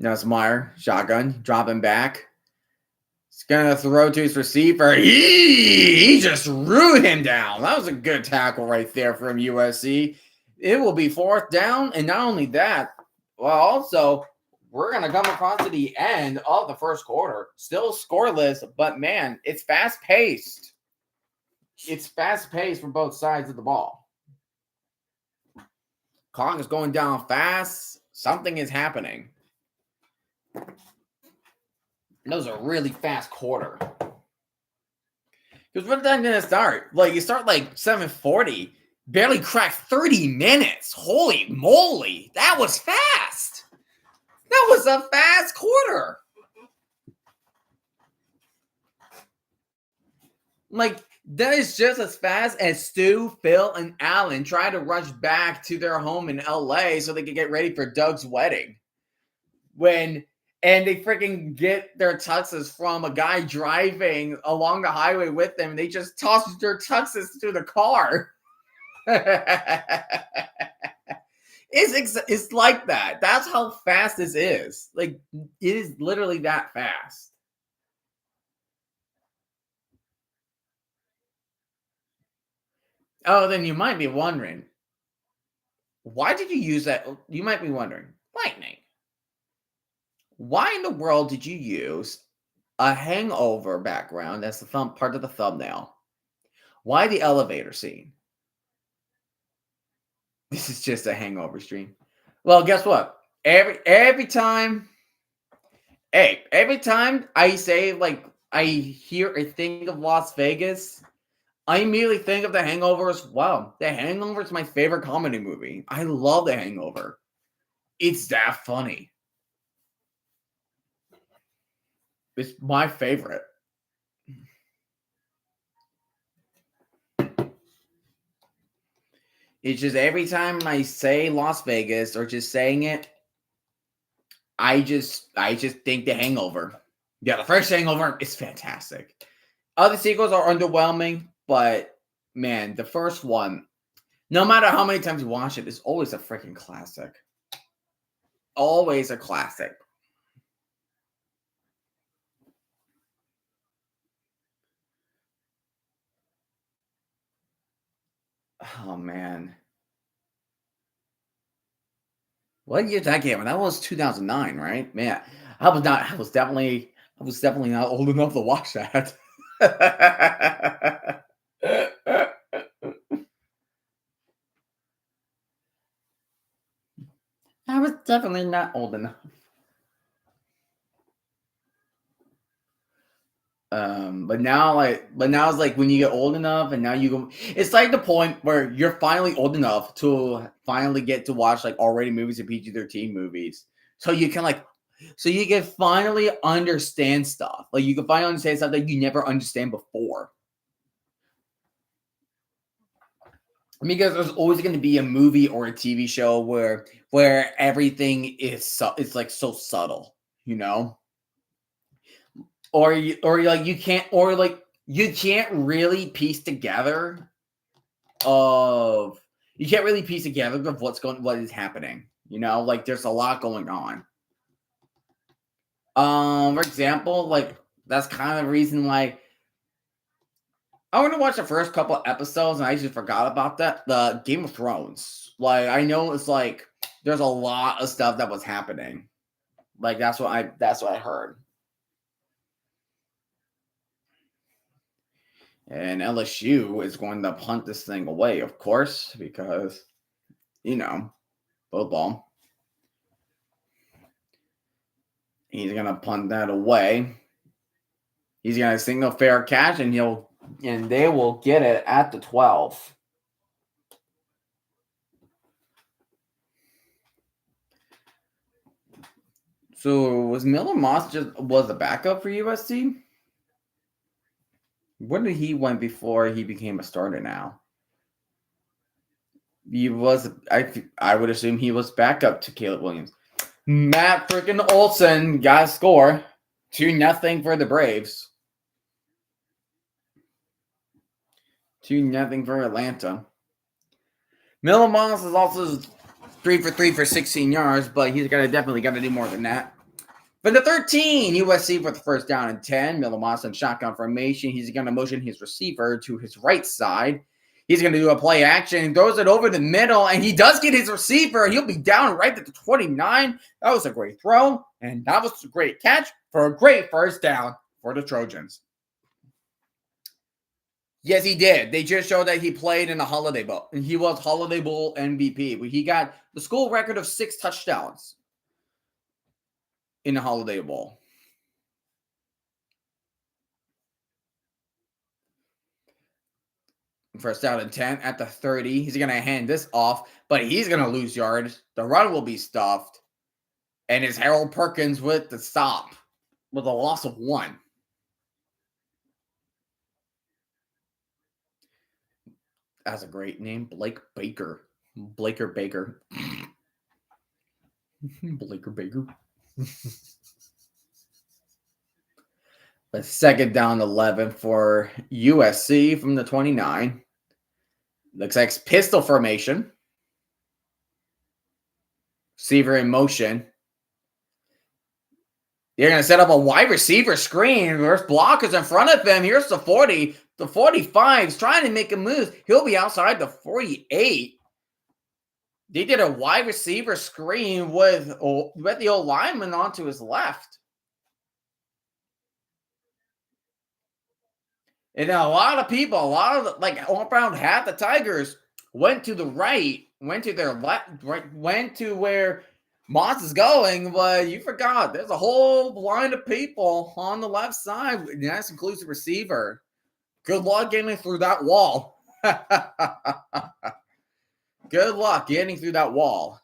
S1: Nussmeier, shotgun, dropping back. He's going to throw to his receiver. He just threw him down. That was a good tackle right there from USC. It will be 4th down. And not only that, well, also, we're going to come across to the end of the first quarter. Still scoreless, but man, it's fast-paced. It's fast-paced from both sides of the ball. Clock is going down fast. Something is happening. That was a really fast quarter. Because when did that gonna start? Like you start like 7:40, barely cracked 30 minutes. Holy moly, that was fast. That was a fast quarter. Like that is just as fast as Stu, Phil, and Alan try to rush back to their home in LA so they could get ready for Doug's wedding. And they freaking get their tuxes from a guy driving along the highway with them. And they just toss their tuxes to the car. It's like that. That's how fast this is. Like, it is literally that fast. Oh, then you might be wondering, why did you use that? You might be wondering, lightning. Why in the world did you use a hangover background as the part of the thumbnail? Why the elevator scene? This is just a hangover stream. Well, guess what? Every time I say like I hear or think of Las Vegas, I immediately think of The Hangover as well. The Hangover is my favorite comedy movie. I love The Hangover. It's that funny. It's my favorite. It's just every time I say Las Vegas or just saying it, I just think The Hangover. Yeah, the first Hangover is fantastic. Other sequels are underwhelming, but man, the first one, no matter how many times you watch it, is always a freaking classic. Always a classic. Oh man. What year did that game? That was 2009, right? Man, I was definitely not old enough to watch that. I was definitely not old enough. But now it's like when you get old enough and now you go, it's like the point where you're finally old enough to finally get to watch like already movies and PG-13 movies. So you can finally understand stuff. Like you can finally understand stuff that you never understand before. Because there's always going to be a movie or a TV show where everything is it's like so subtle, you know? Or you can't really piece together of what is happening. You know, like there's a lot going on. For example, like that's kind of the reason like I want to watch the first couple of episodes and I just forgot about that. The Game of Thrones. Like I know it's like there's a lot of stuff that was happening. Like that's what I heard. And LSU is going to punt this thing away, of course, because, you know, football. He's going to punt that away. He's going to single fair catch, and they will get it at the 12. So was Miller Moss was a backup for USC? Where did he went before he became a starter now? I would assume he was backup to Caleb Williams. Matt freaking Olson got a score. 2-0 for the Braves. 2-0 for Atlanta. Miller Moss is also 3 for 3 for 16 yards, but he's definitely got to do more than that. For the 13, USC for the first down and 10. Miller Moss in shotgun formation. He's going to motion his receiver to his right side. He's going to do a play action and throws it over the middle, and he does get his receiver. He'll be down right at the 29. That was a great throw, and that was a great catch for a great first down for the Trojans. Yes, he did. They just showed that he played in the Holiday Bowl, and he was Holiday Bowl MVP. He got the school record of 6 touchdowns in the Holiday Bowl. First down and 10 at the 30. He's going to hand this off, but he's going to lose yards. The run will be stuffed, and it's Harold Perkins with the stop with a loss of 1. That's a great name, Blake Baker. Blaker Baker. Blaker Baker. A second down 11 for USC from the 29. Looks like pistol formation. Receiver in motion. You're going to set up a wide receiver screen. There's blockers in front of him. Here's the 40. The 45 is trying to make a move. He'll be outside the 48. They did a wide receiver screen with the old lineman onto his left. And a lot of people, like around half the Tigers went to the right, went to their left, went to where Moss is going, but you forgot there's a whole line of people on the left side. That includes the receiver. Good luck getting through that wall. Good luck getting through that wall.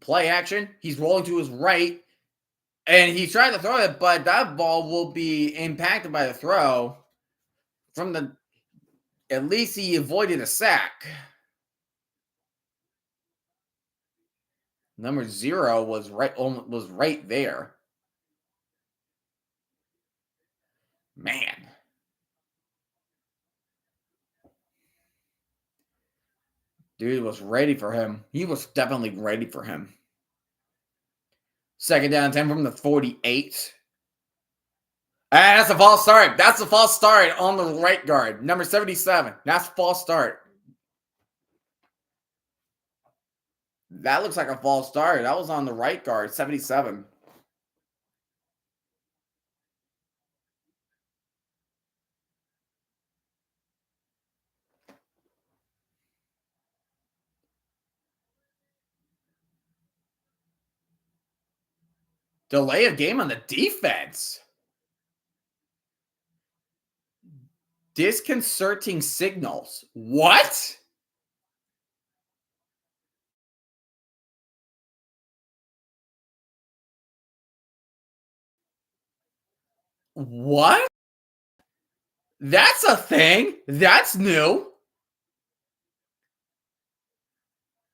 S1: Play action. He's rolling to his right. And he's trying to throw it, but that ball will be impacted by the throw. At least he avoided a sack. Number 0 was right there. Man. Dude was ready for him. He was definitely ready for him. Second down 10 from the 48. That's a false start. That's a false start on the right guard. Number 77. That's a false start. That looks like a false start. That was on the right guard, 77. Delay of game on the defense. Disconcerting signals. What? What? That's a thing. That's new.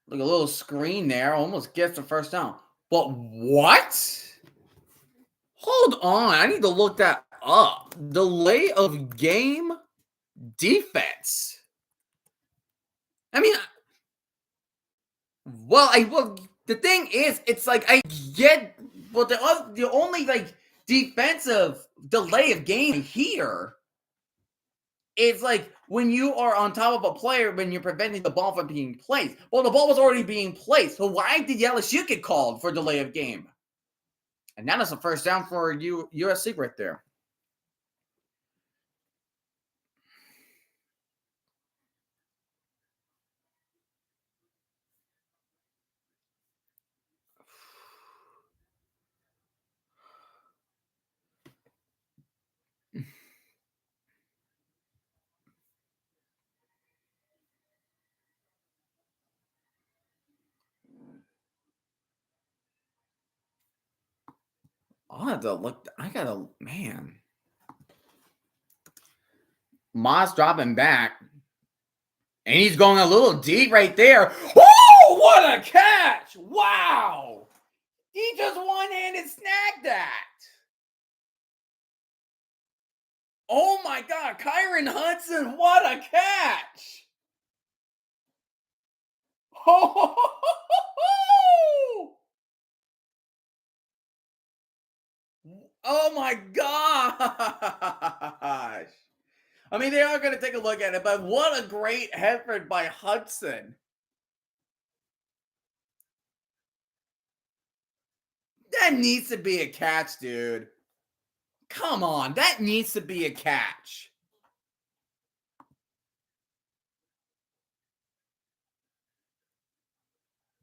S1: Look, a little screen there. Almost gets the first down. But what? Hold on. I need to look that up. Delay of game defense. I mean, the thing is, it's like I get, but the only like defensive delay of game here is like when you are on top of a player when you're preventing the ball from being placed. Well, the ball was already being placed, so why did LSU get called for delay of game? And that is a first down for USC right there. I'll have to look. Man. Moss dropping back. And he's going a little deep right there. Oh, what a catch! Wow! He just one-handed snagged that. Oh my God, Kyron Hudson, what a catch! Oh my gosh! I mean, they are going to take a look at it, but what a great effort by Hudson. That needs to be a catch, dude. Come on, that needs to be a catch.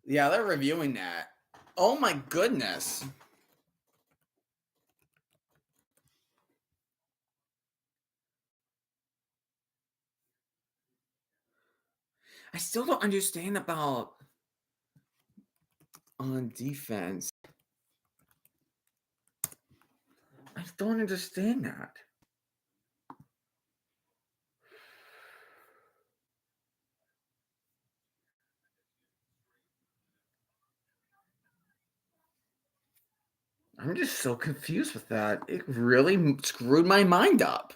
S1: Yeah, they're reviewing that. Oh my goodness. I still don't understand about on defense. I don't understand that. I'm just so confused with that. It really screwed my mind up.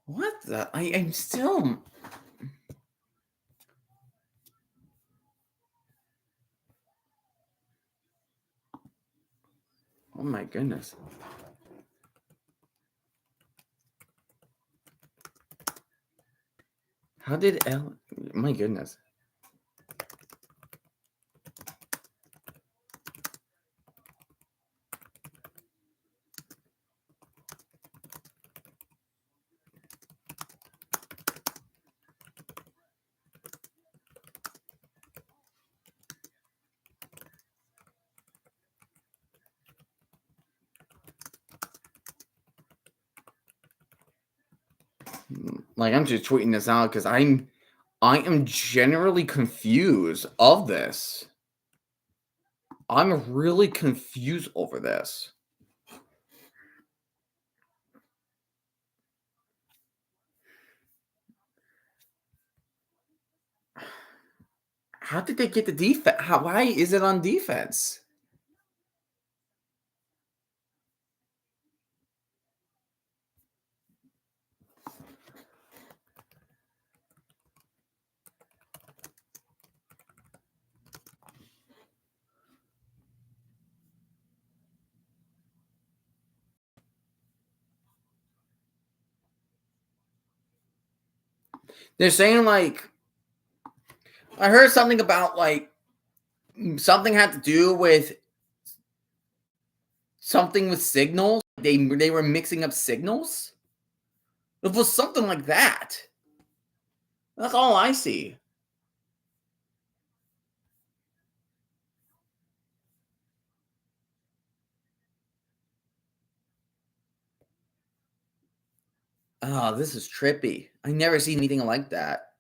S1: What the? I'm still. Oh my goodness. How did L? My goodness. Like I'm just tweeting this out because I am generally confused of this. I'm really confused over this. How did they get the defense? Why is it on defense? They're saying like I heard something about like something had to do with something with signals. They were mixing up signals. It was something like that. That's all I see. Oh, this is trippy. I never seen anything like that.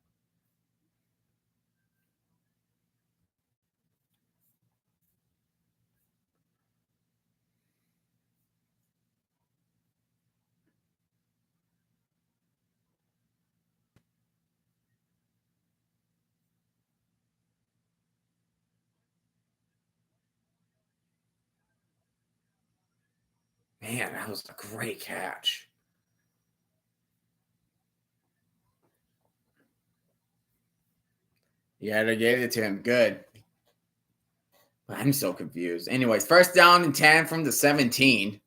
S1: Man, that was a great catch. Yeah, they gave it to him. Good. I'm so confused. Anyways, first down and 10 from the 17.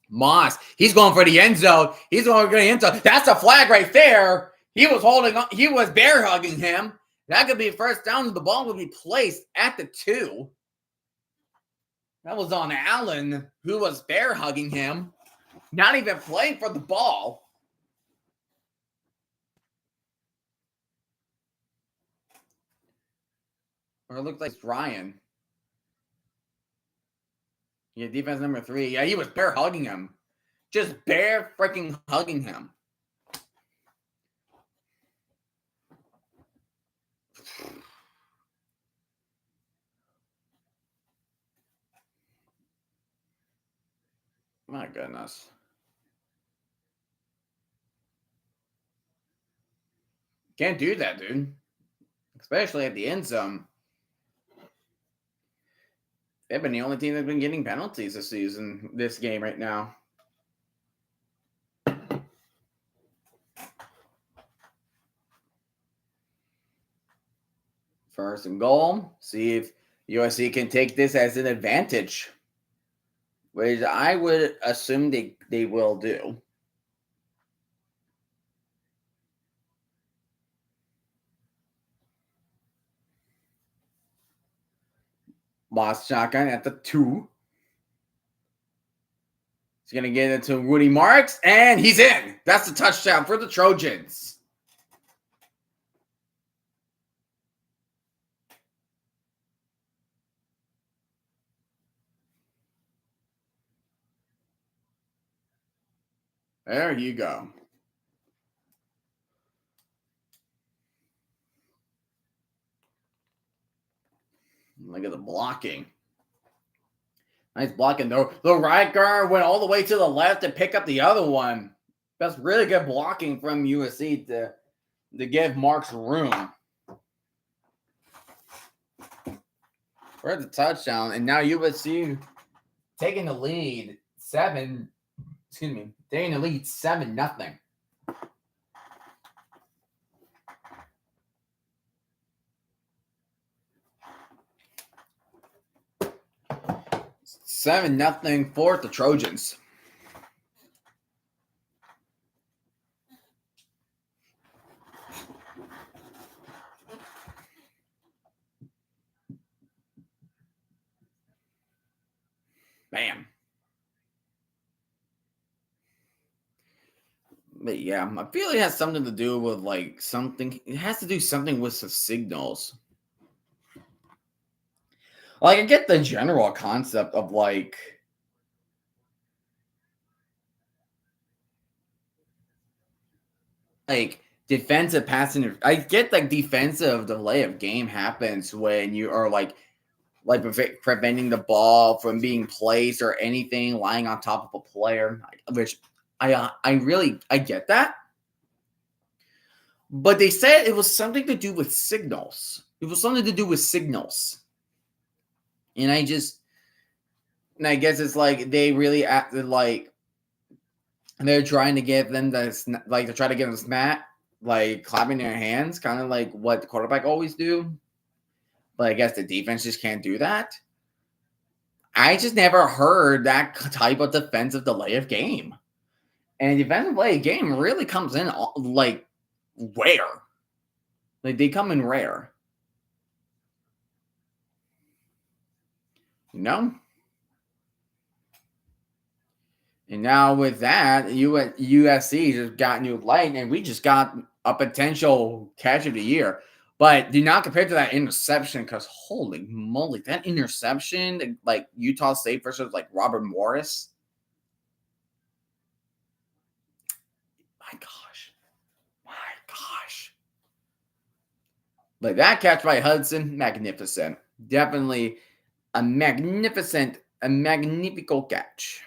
S1: Moss, he's going for the end zone. He's going for the end zone. That's a flag right there. He was holding on. He was bear hugging him. That could be first down. The ball would be placed at the 2. That was on Allen, who was bear hugging him. Not even playing for the ball. Or it looked like it's Ryan. Yeah, defense number 3. Yeah, he was bear hugging him. Just bear freaking hugging him. My goodness. Can't do that, dude. Especially at the end zone. They've been the only team that's been getting penalties this season, this game right now. First and goal. See if USC can take this as an advantage, which I would assume they will do. Lost shotgun at the 2. He's going to get it to Woody Marks, and he's in. That's the touchdown for the Trojans. There you go. Look at the blocking. Nice blocking. The right guard went all the way to the left to pick up the other one. That's really good blocking from USC to give Marks room for the touchdown. And now USC taking the lead 7. Excuse me, taking the lead 7-0. 7-0 for the Trojans. Bam. But yeah, I feel it has something to do with like something. It has to do something with the signals. Like I get the general concept of like defensive passing. I get like defensive delay of game happens when you are like preventing the ball from being placed or anything lying on top of a player, which I get that. But they said it was something to do with signals. It was something to do with signals. And I guess it's like they really acted like they're trying to get them to like to try to get them snap, like clapping their hands, kind of like what the quarterback always do. But I guess the defense just can't do that. I just never heard that type of defensive delay of game. And defensive delay of game really comes in like rare. Like they come in rare. You know? And now with that, USC just got new light, and we just got a potential catch of the year. But do not compare to that interception, because holy moly, that interception, like Utah State versus like Robert Morris. My gosh. Like that catch by Hudson, magnificent. Definitely a magnificent, a magnifico catch.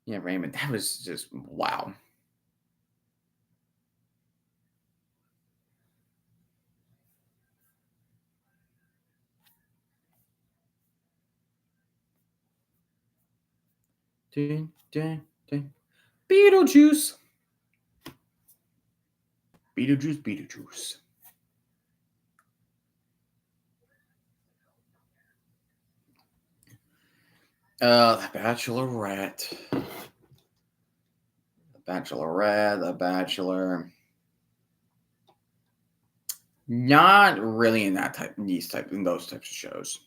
S1: Yeah, Raymond, that was just wow. Dun, dun, dun. Beetlejuice. Beetlejuice. The Bachelorette. The Bachelor. Not really in those types of shows.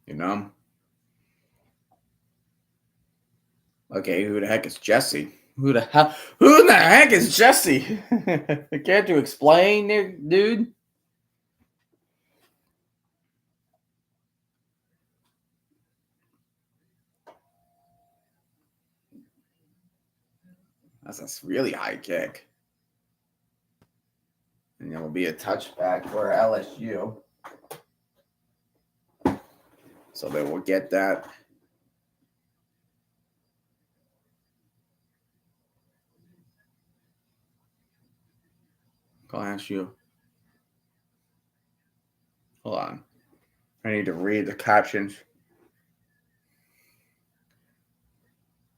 S1: You know? Okay, who the heck is Jesse? Who the heck is Jesse? Can't you explain, dude? That's a really high kick. And it will be a touchback for LSU. So they will get that. I'll ask you. Hold on. I need to read the captions.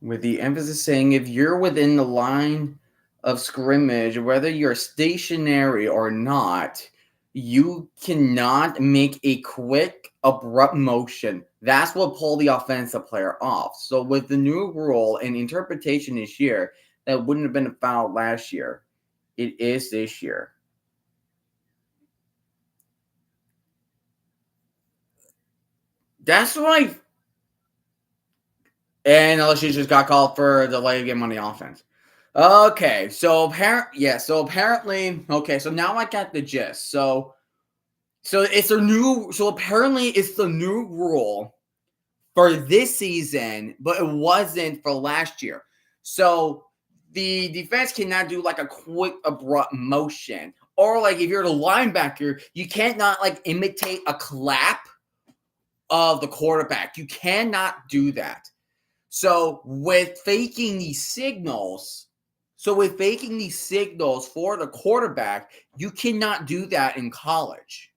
S1: With the emphasis saying, if you're within the line of scrimmage, whether you're stationary or not, you cannot make a quick, abrupt motion. That's what pulled the offensive player off. So with the new rule and interpretation this year, that wouldn't have been a foul last year. It is this year. That's right. And LSU just got called for a delay of game on the offense. Okay, so apparently, okay, so now I got the gist. So it's a new, so apparently it's the new rule for this season, but it wasn't for last year. So the defense cannot do like a quick abrupt motion, or like if you're the linebacker, you can't not like imitate a clap of the quarterback. You cannot do that. So with faking these signals for the quarterback, you cannot do that in college.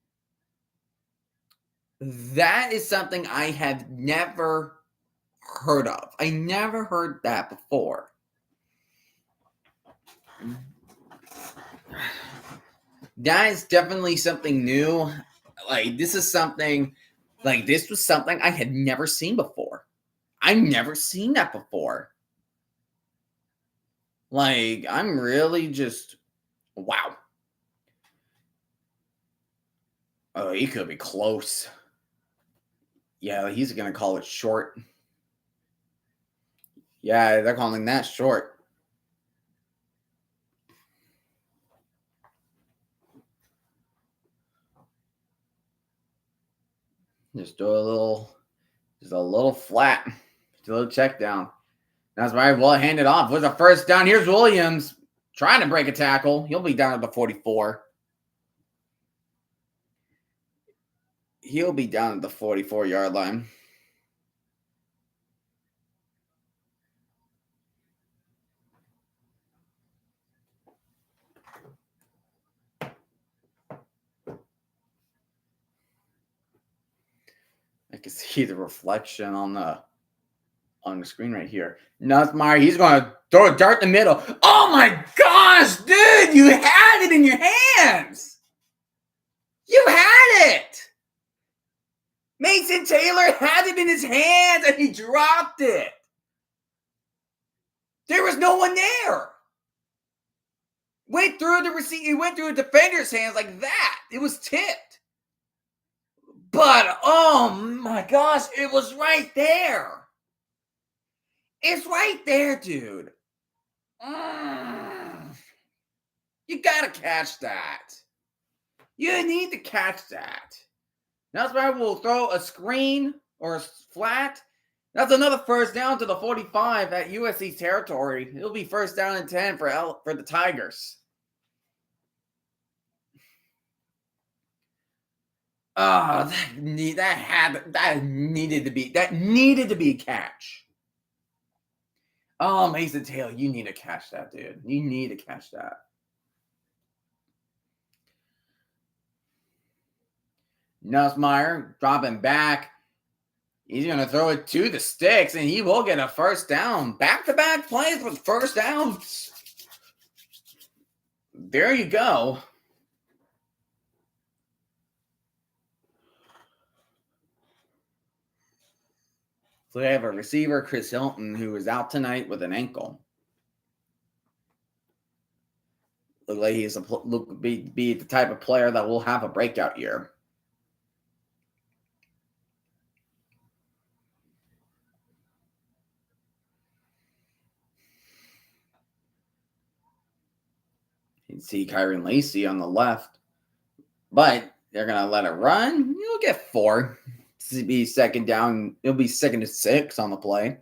S1: That is something I have never heard of. I never heard that before. That is definitely something new. Like this was something I had never seen before. I've never seen that before. Like, I'm really just wow. Oh, he could be close. Yeah, he's gonna call it short. Yeah, they're calling that short. Just do a little flat. Just a little check down. That's right. Well, hand it off. Was a first down. Here's Williams trying to break a tackle. He'll be down at the 44. He'll be down at the 44-yard line. I can see the reflection on the screen right here. Nussmeier, he's going to throw a dart in the middle. Oh my gosh, dude, you had it in your hands. You had it. Mason Taylor had it in his hands and he dropped it. There was no one there. Went through the receipt. He went through a defender's hands like that. It was tipped. But, oh my gosh, it was right there. It's right there, dude. You got to catch that. You need to catch that. That's why we'll throw a screen or a flat. That's another first down to the 45 at USC territory. It'll be first down and 10 for the Tigers. Oh, that needed to be a catch. Oh, Mason Taylor, you need to catch that, dude. You need to catch that. Nussmeier dropping back. He's going to throw it to the sticks, and he will get a first down. Back-to-back plays with first downs. There you go. So we have a receiver, Chris Hilton, who is out tonight with an ankle. Look like he's be the type of player that will have a breakout year. You can see Kyron Lacey on the left, but they're going to let it run. You'll get 4. This will be second down. It'll be 2nd and 6 on the play.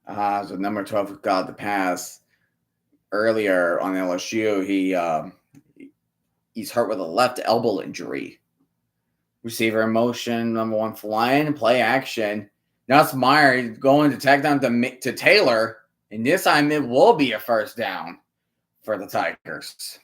S1: So number 12 who got the pass earlier on LSU. He's hurt with a left elbow injury. Receiver in motion, number 1 flying, play action. Nussmeier going to tag down to Taylor, and this time it will be a first down for the Tigers.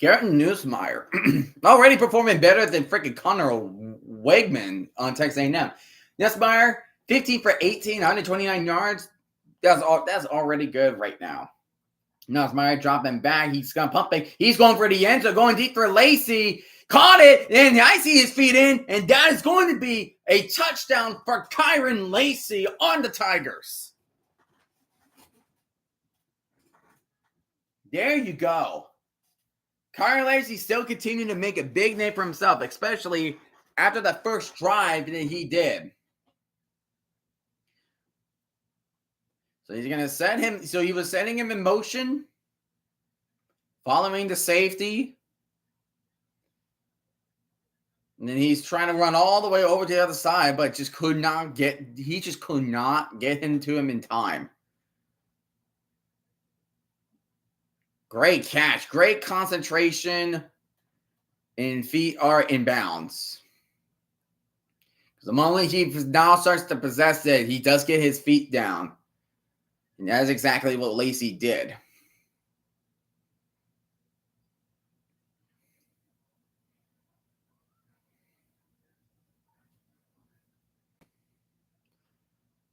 S1: Garrett Nussmeier already performing better than freaking Connor Wegman on Texas A&M. Nussmeier, 15 for 18, 129 yards. That's already good right now. Nussmeier dropping back. He's going to pump it. He's going for the end zone, going deep for Lacey. Caught it, and I see his feet in, and that is going to be a touchdown for Kyron Lacey on the Tigers. There you go. Kyron Lacey still continuing to make a big name for himself, especially after the first drive that he did. So he's going to set him. So he was setting him in motion, following the safety. And then he's trying to run all the way over to the other side, but just could not get into him in time. Great catch, great concentration, and feet are in bounds. The moment he now starts to possess it, he does get his feet down. And that is exactly what Lacey did.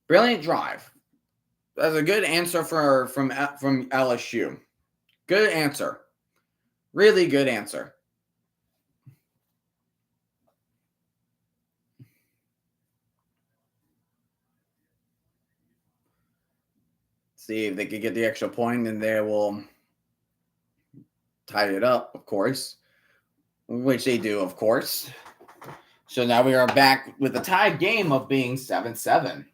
S1: Brilliant drive. That's a good answer from LSU. Good answer. Really good answer. See if they could get the extra point, and they will tie it up, of course. Which they do, of course. So now we are back with a tied game of being 7-7.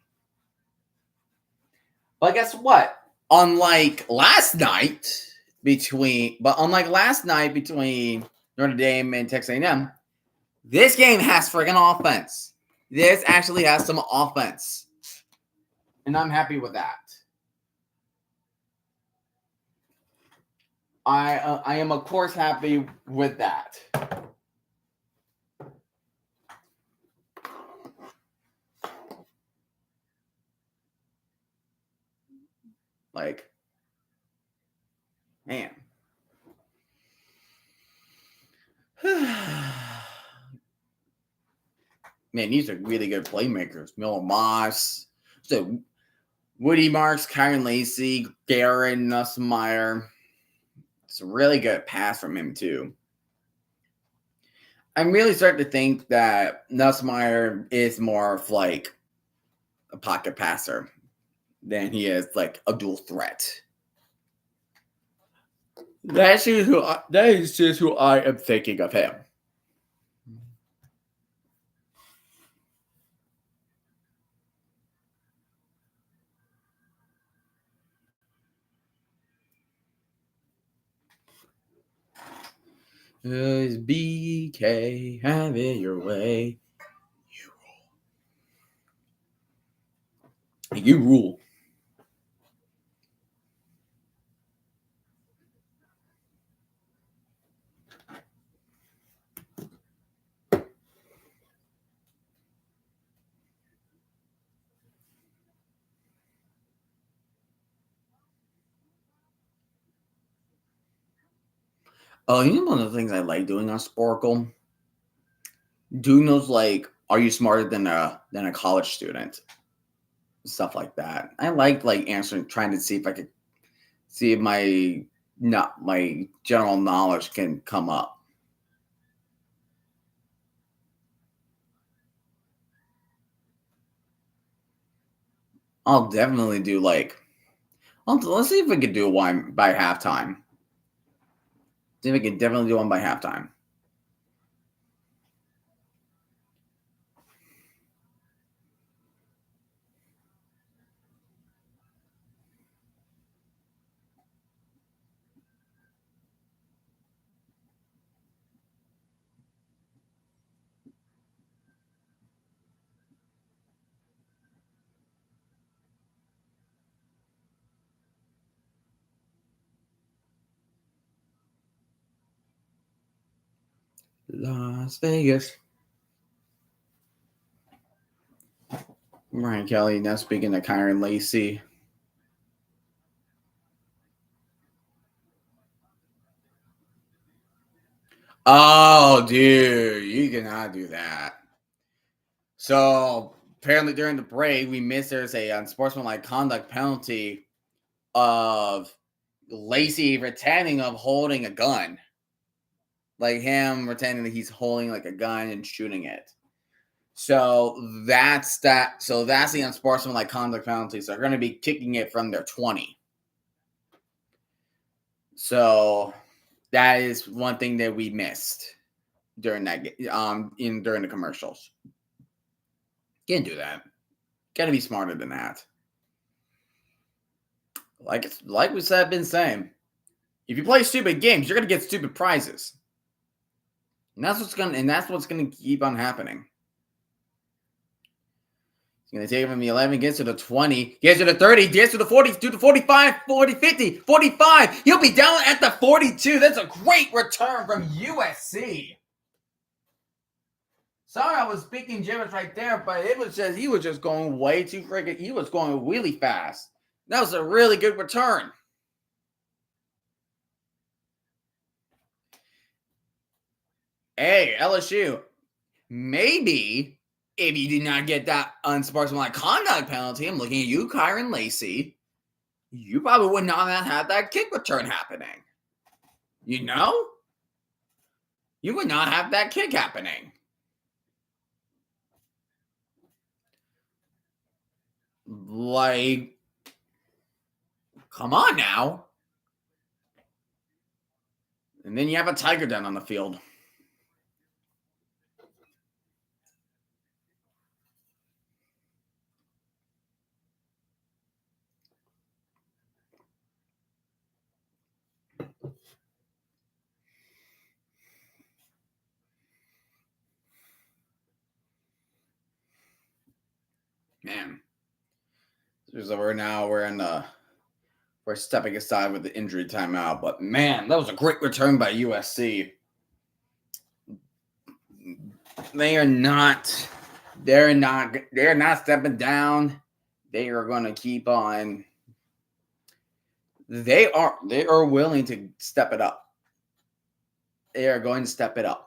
S1: But guess what? Unlike last night between Notre Dame and Texas A&M, this game has friggin' offense. This actually has some offense. And I'm happy with that. I am, of course, happy with that. Like, man. Man, these are really good playmakers. Miller Moss. So, Woody Marks, Kyron Lacey, Garrett Nussmeier. It's a really good pass from him, too. I'm really starting to think that Nussmeier is more of like a pocket passer than he is like a dual threat. That is just who I am thinking of him. Is BK, have it your way. You rule. Oh, you know one of the things I like doing on Sporkle? Doing those like, are you smarter than a college student? Stuff like that. I like answering, trying to see if I could see if my general knowledge can come up. I'll definitely do let's see if we can do one by halftime. See if we can definitely do one by halftime. Las Vegas. Ryan Kelly now speaking to Kyron Lacey. Oh, dude, you cannot do that. So apparently during the break, we missed there's a unsportsmanlike conduct penalty of Lacey pretending of holding a gun. Like him pretending that he's holding like a gun and shooting it. So that's that. So that's the unsportsmanlike conduct penalty. So they're going to be kicking it from their 20. So that is one thing that we missed during that during the commercials. Can't do that. Got to be smarter than that. Like we said, been saying, if you play stupid games, you're gonna get stupid prizes, and that's what's gonna keep on happening. He's gonna take it from the 11, gets to the 20, gets to the 30, gets to the 40, to the 45, 40, 50, 45. He'll be down at the 42. That's a great return from USC. Sorry, I was speaking gibberish right there, but it was just he was just going way too freaking. He was going really fast. That was a really good return. Hey, LSU, maybe if you did not get that unsportsmanlike conduct penalty, I'm looking at you, Kyron Lacey, you probably would not have had that kick return happening. You know? You would not have that kick happening. Like, come on now. And then you have a Tiger down on the field. Man. So we're stepping aside with the injury timeout, but man, that was a great return by USC. They're not stepping down. They are going to keep on. They are willing to step it up. They are going to step it up.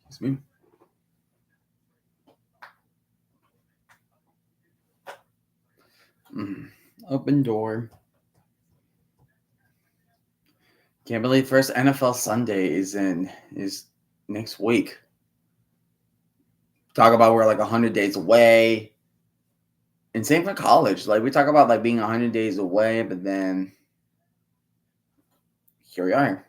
S1: Excuse me. Open door. Can't believe first NFL Sunday is next week. Talk about we're like 100 days away. And same for college. Like we talk about like being 100 days away, but then here we are.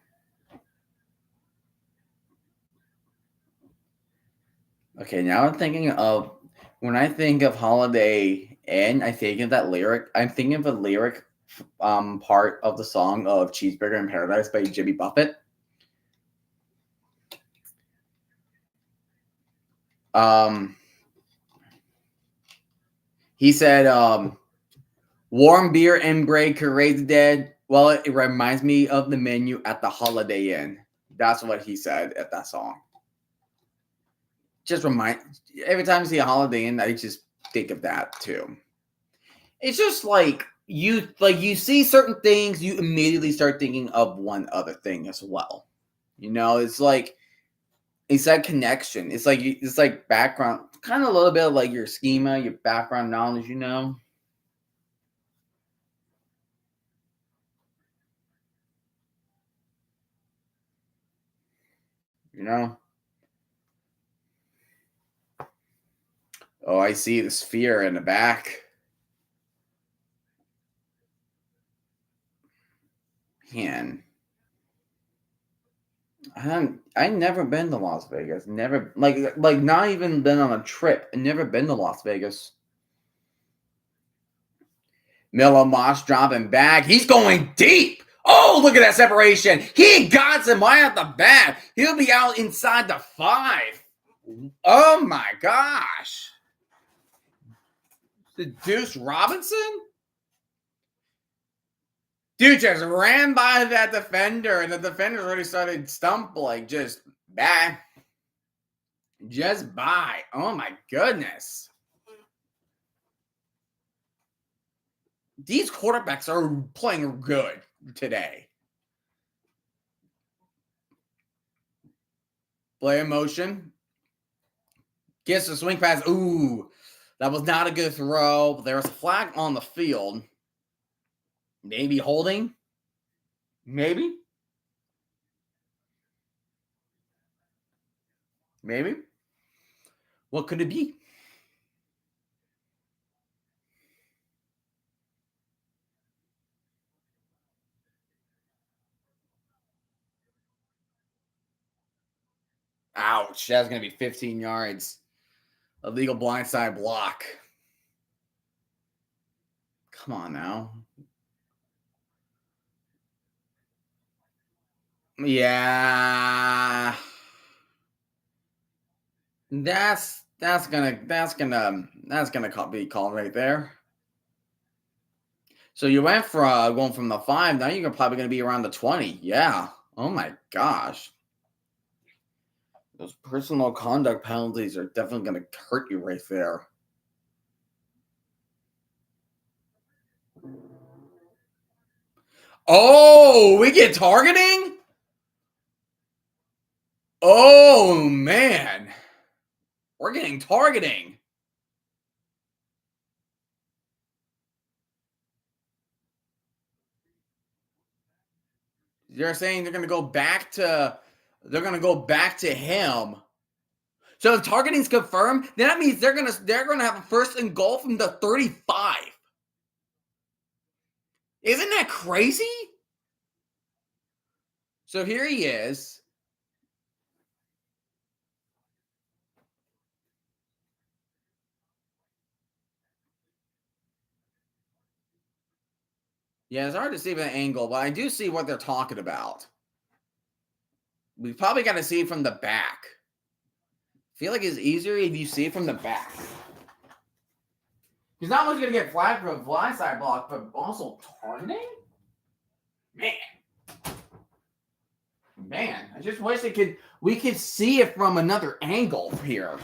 S1: Okay, now I'm thinking of when I think of Holiday Inn, I think of that lyric. I'm thinking of a lyric part of the song of Cheeseburger in Paradise by Jimmy Buffett. He said, warm beer and bread could raise the dead. Well, it reminds me of the menu at the Holiday Inn. That's what he said at that song. Just every time I see a Holiday Inn, I just think of that too. It's just like you see certain things, you immediately start thinking of one other thing as well. You know, it's like connection. It's like background, kind of a little bit of like your schema, your background knowledge. You know. You know. Oh, I see the sphere in the back. Man. I never been to Las Vegas. Never like not even been on a trip. I never been to Las Vegas. Miller Moss dropping back. He's going deep. Oh, look at that separation. He got him right at the bat. He'll be out inside the 5. Oh my gosh. The Deuce Robinson? Dude just ran by that defender, and the defender already started stumbling. Just back. Just by. Oh my goodness. These quarterbacks are playing good today. Play in motion. Gets the swing pass. Ooh, that was not a good throw. There was a flag on the field. Maybe holding. Maybe. Maybe. What could it be? Ouch. That's going to be 15 yards. Illegal blindside block. Come on now. Yeah. That's gonna be called right there. So you went from going from the 5, now you're probably gonna be around the 20. Yeah. Oh my gosh. Those personal conduct penalties are definitely gonna hurt you right there. Oh, we get targeting? Oh man. We're getting targeting. You're saying they're gonna go back to him. So if targeting's confirmed, then that means they're gonna have a first and goal from the 35. Isn't that crazy? So here he is. Yeah, it's hard to see the angle, but I do see what they're talking about. We probably got to see it from the back. I feel like it's easier if you see it from the back. He's not only going to get flagged for a blindside block, but also targeting? Man, I just wish we could see it from another angle here.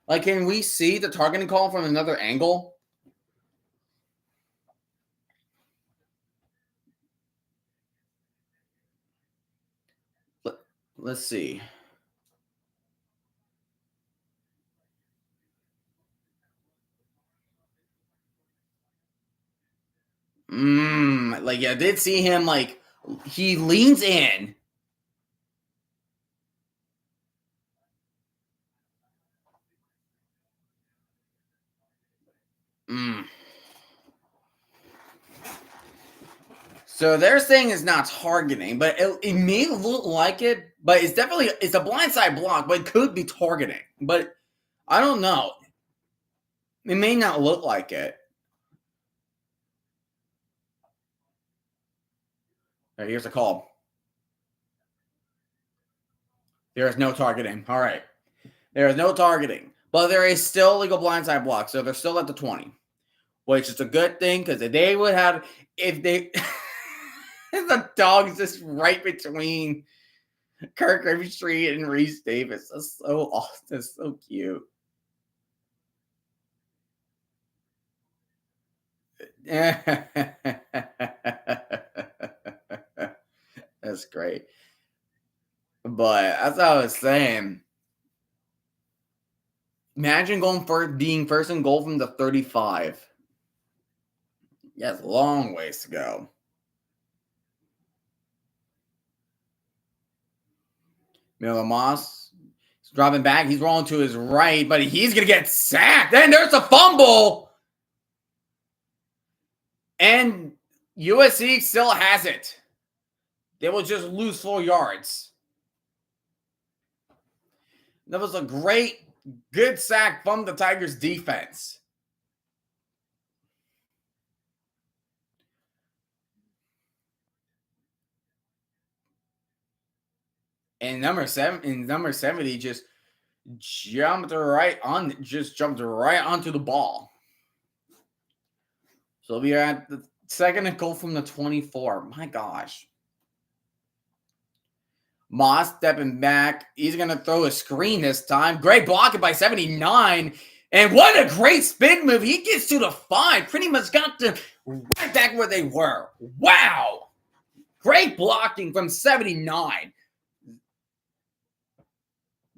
S1: Like, can we see the targeting call from another angle? Let's see. Like I did see him, like, he leans in. So they're saying it's not targeting, but it may look like it, but it's a blindside block, but it could be targeting. But I don't know. It may not look like it. All right, here's a call. There is no targeting. All right. There is no targeting. But there is still legal blindside block, so they're still at the 20. Which is a good thing, because if the dog's just right between Kirk Street and Reese Davis. That's so awesome. That's so cute. That's great. But as I was saying, imagine being first and goal from the 35. Yes, long ways to go. Miller Moss is dropping back. He's rolling to his right, but he's going to get sacked. Then there's a fumble. And USC still has it. They will just lose 4 yards. That was a good sack from the Tigers defense. And number 70 jumped right onto the ball. So we are at the second and goal from the 24. My gosh. Moss stepping back. He's going to throw a screen this time. Great blocking by 79. And what a great spin move. He gets to the 5. Pretty much got them right back where they were. Wow. Great blocking from 79.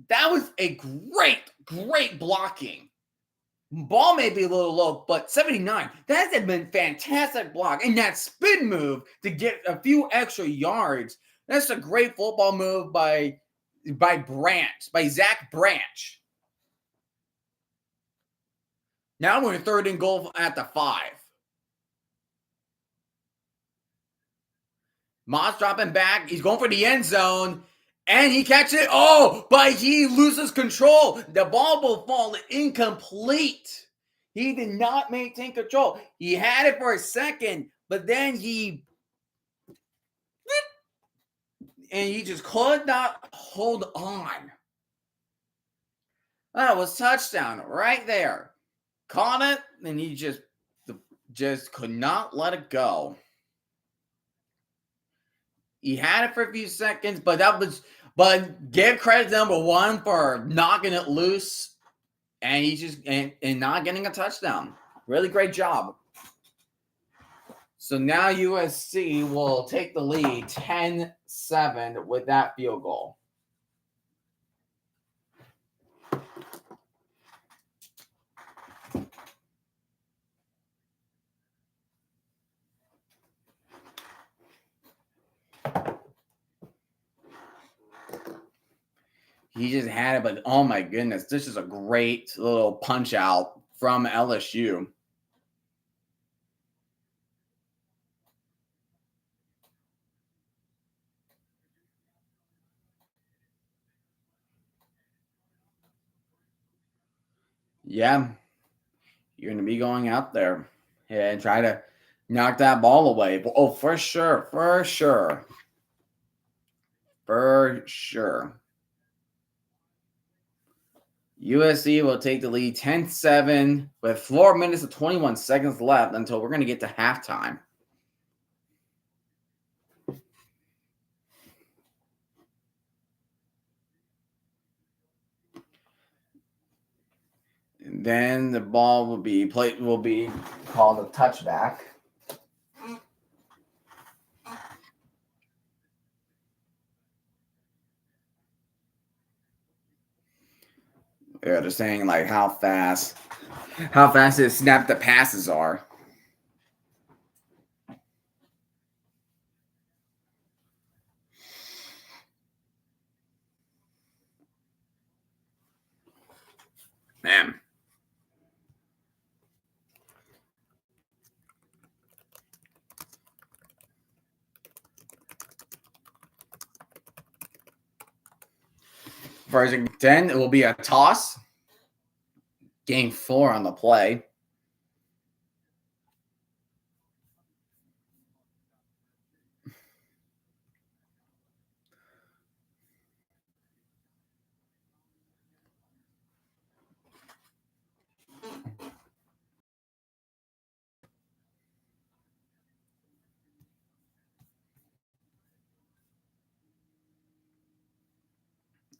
S1: That was a great blocking. Ball may be a little low, but 79, that has been fantastic block. And that spin move to get a few extra yards, that's a great football move by Zach Branch. Now we're in third and goal at the 5. Moss dropping back. He's going for the end zone. And he catches it. Oh, but he loses control. The ball will fall incomplete. He did not maintain control. He had it for a second, but then he just could not hold on. That was touchdown right there. Caught it, and he just could not let it go. He had it for a few seconds, but give credit to number 1 for knocking it loose, and and not getting a touchdown. Really great job. So now USC will take the lead 10-7 with that field goal. He just had it, but oh my goodness, this is a great little punch out from LSU. Yeah, you're going to be going out there and try to knock that ball away. Oh, for sure. USC will take the lead 10-7 with 4 minutes and 21 seconds left until we're going to get to halftime. And then the ball will be called a touchback. Yeah, they're saying like how fast it snap the passes are. Man. First and 10, it will be a toss. Game 4 on the play.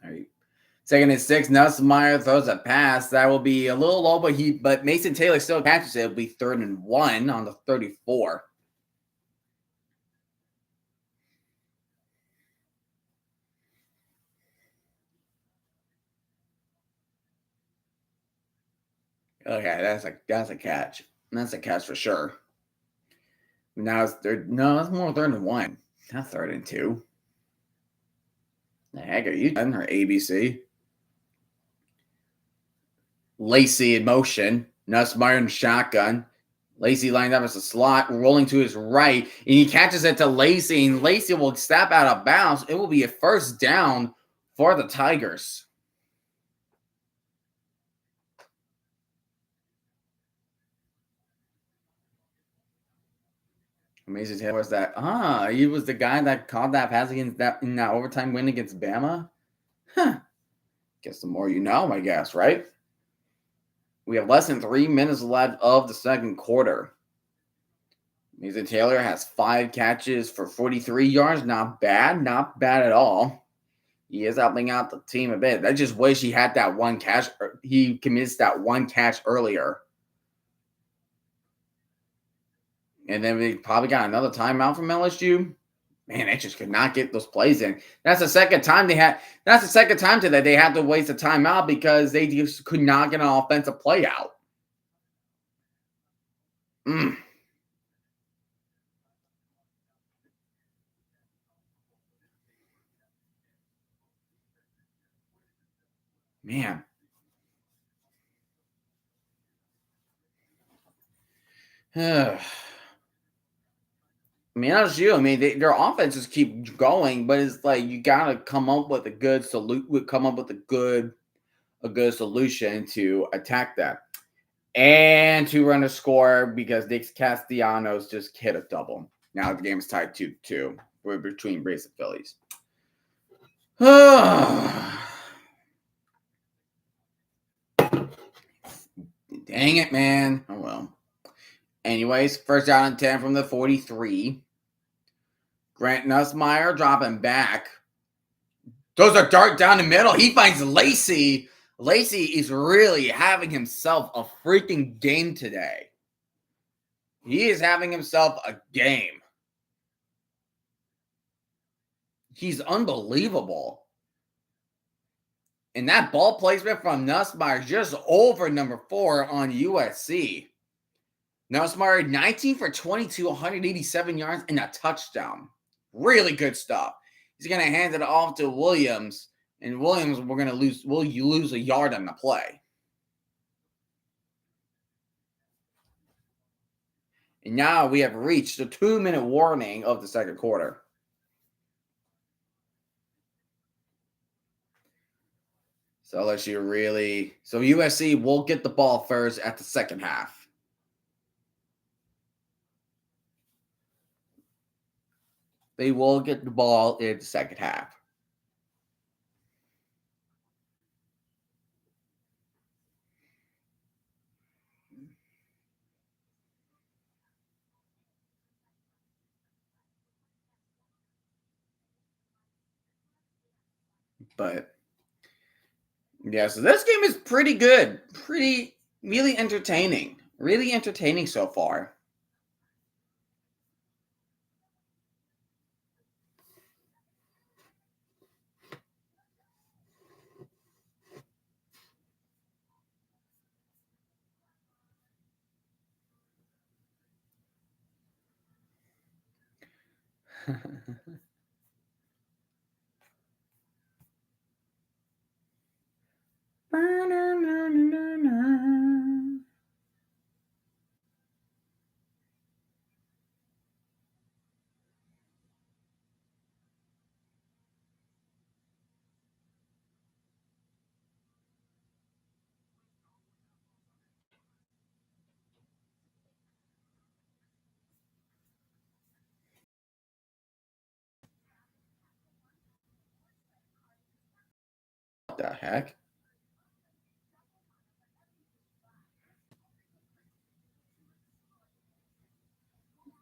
S1: All right. Second and 6, Nussmeier throws a pass. That will be a little low, but Mason Taylor still catches it. It'll be 3rd and 1 on the 34. Okay, that's a catch. That's a catch for sure. Now it's third. No, it's more 3rd and 1. Not 3rd and 2. The heck are you doing, or ABC? Lacey in motion. Nussmeier in shotgun. Lacey lined up as a slot, rolling to his right, and he catches it to Lacey, and Lacey will step out of bounds. It will be a first down for the Tigers. Amazing Taylor was that. He was the guy that caught that pass against that in that overtime win against Bama. Huh. Guess the more you know, I guess, right? We have less than 3 minutes left of the second quarter. Amazing Taylor has 5 catches for 43 yards. Not bad at all. He is helping out the team a bit. I just wish he had that one catch. He commits that one catch earlier. And then we probably got another timeout from LSU. Man, they just could not get those plays in. That's the second time That's the second time today they had to waste a timeout because they just could not get an offensive play out. Man. I mean, LSU. I mean, their offenses keep going, but it's like you gotta come up with a good solution to attack that. And 2-run score because Nick Castellanos just hit a double. Now the game is tied 2-2. We're between Braves and Phillies. Dang it, man. Oh, well. Anyways, first down and 10 from the 43. Grant Nussmeier dropping back. Throws a dart down the middle. He finds Lacey. Lacey is really having himself a freaking game today. He is having himself a game. He's unbelievable. And that ball placement from Nussmeier just over number 4 on USC. Nussmeier 19 for 22, 187 yards and a touchdown. Really good stuff. He's going to hand it off to Williams. And Williams, will you lose a yard on the play? And now we have reached the 2-minute warning of the second quarter. So USC will get the ball first at the second half. They will get the ball in the second half. But yeah, so this game is pretty good. Really entertaining. Really entertaining so far. What the heck?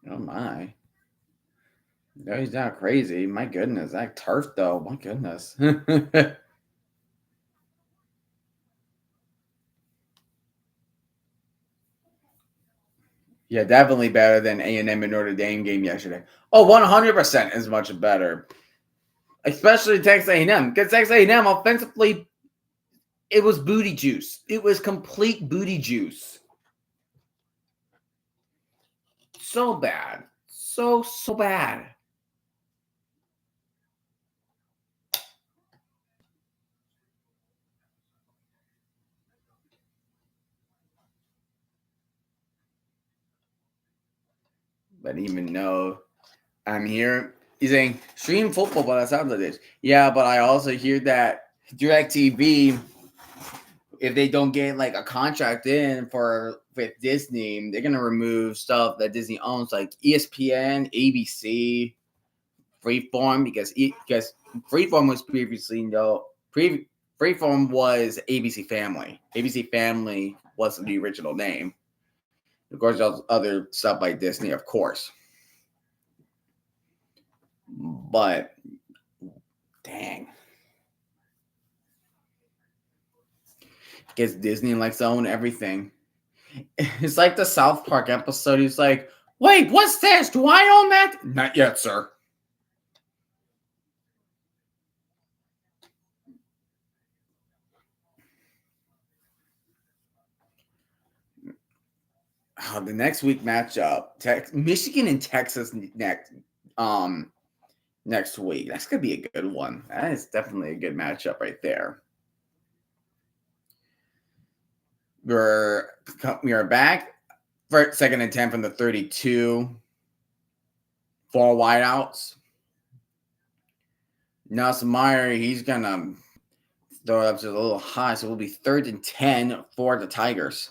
S1: Oh my. No, he's not crazy. My goodness. That turf though. My goodness. Yeah, definitely better than A&M and Notre Dame game yesterday. Oh, 100% is much better. Especially Texas A&M. Because Texas A&M offensively, it was booty juice. It was complete booty juice. So bad. So bad. But even though I'm here, he's saying stream football, but that sounds like this. Yeah, but I also hear that DirecTV, if they don't get like a contract in for with Disney, they're gonna remove stuff that Disney owns, like ESPN, ABC, Freeform, because Freeform was previously Freeform was ABC Family. ABC Family was the original name. Of course, there's other stuff like Disney, of course. But dang, because Disney likes to own everything. It's like the South Park episode. He's like, "Wait, what's this? Do I own that?" Not yet, sir. The next week matchup, Michigan and Texas next week. That's gonna be a good one. That is definitely a good matchup right there. We are back for 2nd and 10 from the 32. 4 wideouts. Nelson Meyer, he's gonna throw it up to a little high, so it'll be 3rd and 10 for the Tigers.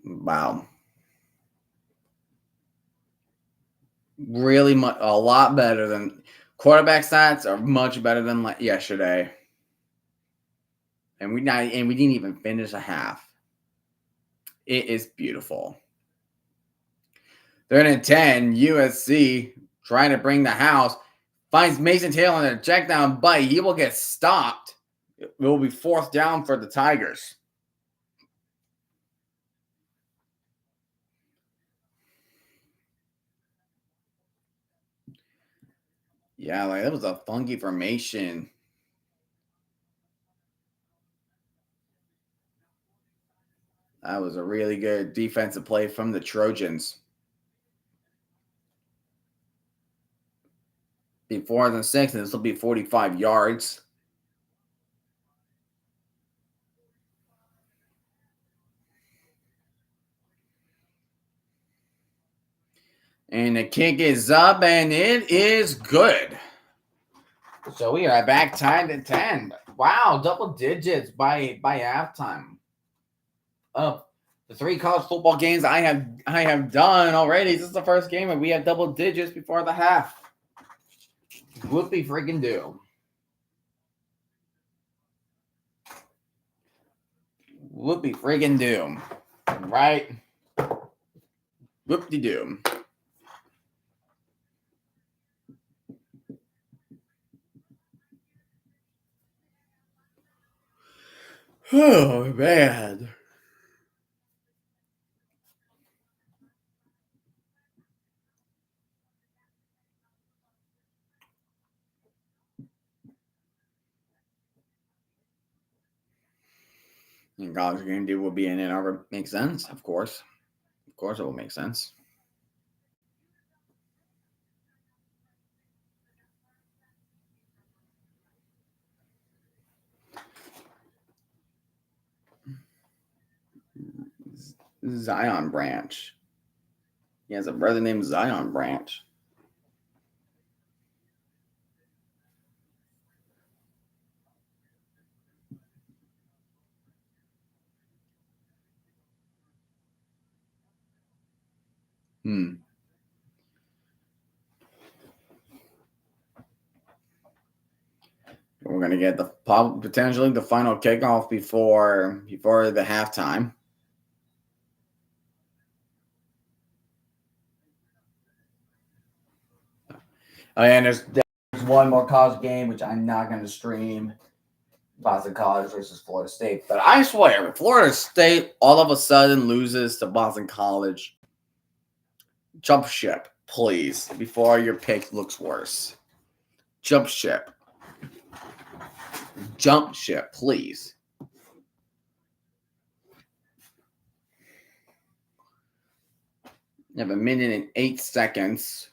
S1: Wow. Really a lot better than quarterback stats are much better than yesterday. And we didn't even finish a half. It is beautiful. 3rd and 10, USC trying to bring the house. Finds Mason Taylor on a check down, but he will get stopped. It will be 4th down for the Tigers. Yeah, like that was a funky formation. That was a really good defensive play from the Trojans. Be 4th and 6, and this will be 45 yards. And the kick is up, and it is good. So we are back tied at 10. Wow, double digits by halftime. Of the 3 college football games I have done already, this is the first game and we have double digits before the half. Whoopie freaking do. Whoopie freaking do. Right? Whoop-de-doo. Oh, man. And college game day will be in Ann Arbor. Makes sense, of course. Of course it will make sense. Zion Branch. He has a brother named Zion Branch. We're going to get potentially the final kickoff before the halftime. And there's one more college game, which I'm not going to stream. Boston College versus Florida State. But I swear, if Florida State all of a sudden loses to Boston College, jump ship, please, before your pick looks worse. Jump ship. Jump ship, please. You have 1 minute and 8 seconds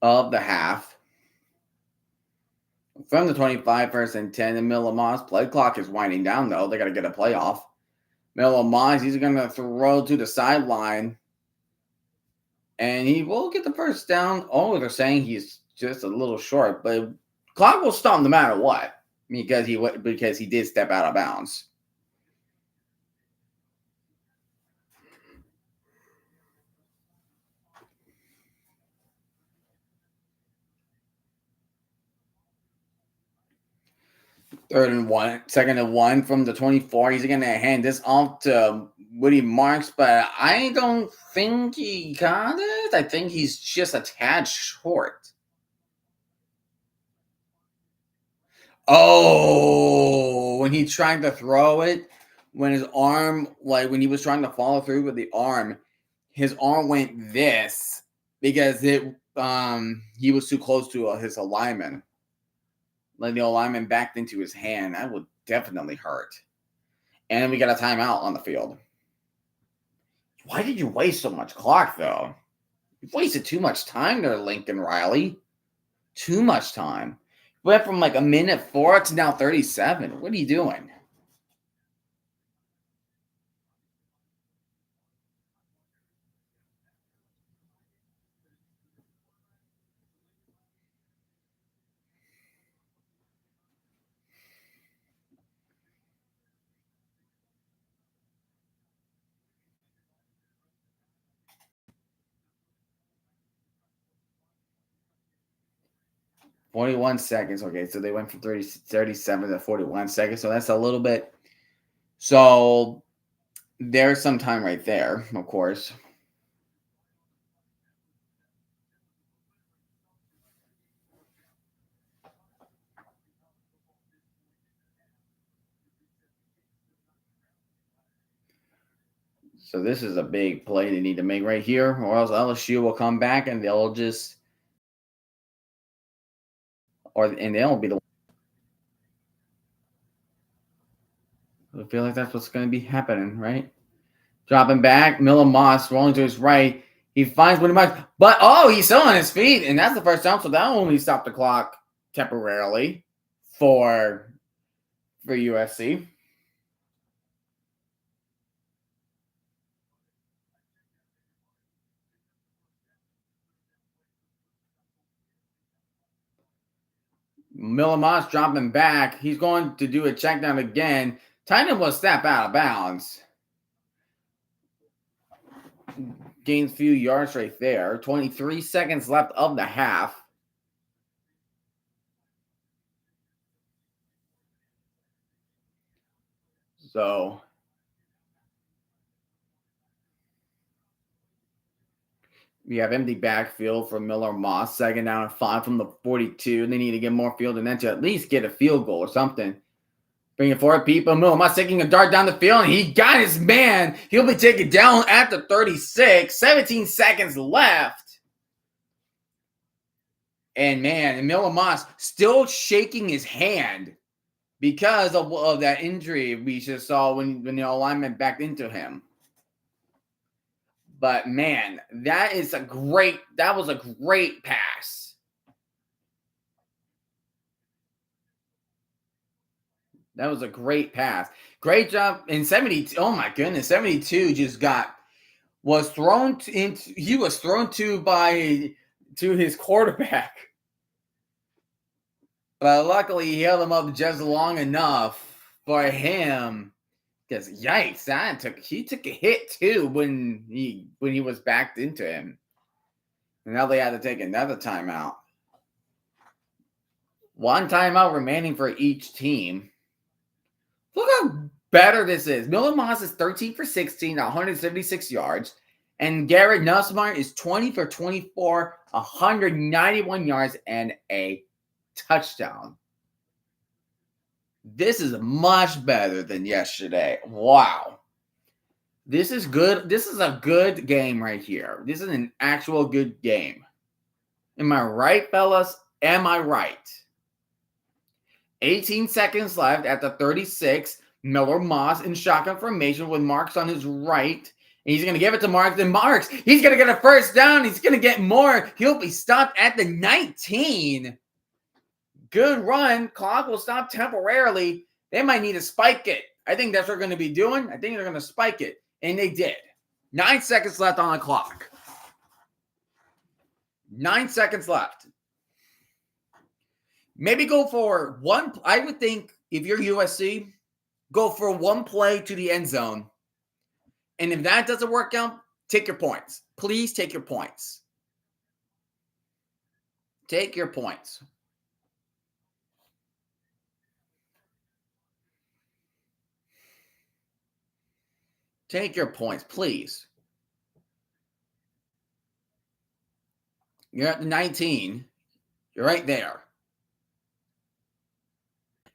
S1: of the half. From the 25, 1st and 10, and Miller Moss. Play clock is winding down, though. They got to get a playoff. Miller Moss, he's going to throw to the sideline. and he will get the first down. Oh, they're saying he's just a little short, but clock will stop no matter what because he did step out of bounds. Third and one, second and one from the 24. He's going to hand this off to Woody Marks, but I don't think he got it. I think he's just a tad short. Oh, when he tried to throw it, when his arm, like when he was trying to follow through with the arm, his arm went this because he was too close to his alignment. Like the alignment backed into his hand. That would definitely hurt. And then we got a timeout on the field. Why did you waste so much clock, though? You've wasted too much time there, Lincoln Riley. Too much time. Went from like a minute 4 to now 37. What are you doing? "41 seconds." Okay, so they went from 37 to 41 seconds. So that's a little bit. So there's some time right there, of course. So this is a big play they need to make right here, or else LSU will come back and they'll just, and they'll be the. I feel like that's what's going to be happening, right? Dropping back, Miller Moss rolling to his right. He finds Woody Marks, but he's still on his feet, and that's the first down. So that only stopped the clock temporarily for USC. Miller Moss dropping back. He's going to do a check down again. Titan will step out of bounds. Gains a few yards right there. 23 seconds left of the half. So we have empty backfield for Miller Moss. Second down and 5 from the 42. They need to get more field and then to at least get a field goal or something. Bring it forward, people. Miller Moss taking a dart down the field, and he got his man. He'll be taken down at the 36. 17 seconds left. And Miller Moss still shaking his hand because of that injury we just saw when the alignment backed into him. But man, that was a great pass. That was a great pass. Great job. And 72, oh my goodness, 72 just was thrown into, he was thrown to his quarterback. But luckily he held him up just long enough for him. Because yikes, he took a hit too when he was backed into him. And now they had to take another timeout. One timeout remaining for each team. Look how better this is. Miller Moss is 13 for 16, 176 yards. And Garrett Nussmeier is 20 for 24, 191 yards, and a touchdown. This is much better than yesterday. Wow. This is good. This is a good game right here. This is an actual good game. Am I right, fellas? Am I right? 18 seconds left at the 36. Miller Moss in shotgun formation with Marks on his right. And he's going to give it to Marks. And Marks, he's going to get a first down. He's going to get more. He'll be stopped at the 19. Good run. Clock will stop temporarily. They might need to spike it. I think that's what they're going to be doing. I think they're going to spike it. And they did. 9 seconds left on the clock. 9 seconds left. Maybe go for one. I would think if you're USC, go for one play to the end zone. And if that doesn't work out, take your points. Please take your points. Take your points. Take your points, please. You're at 19. You're right there.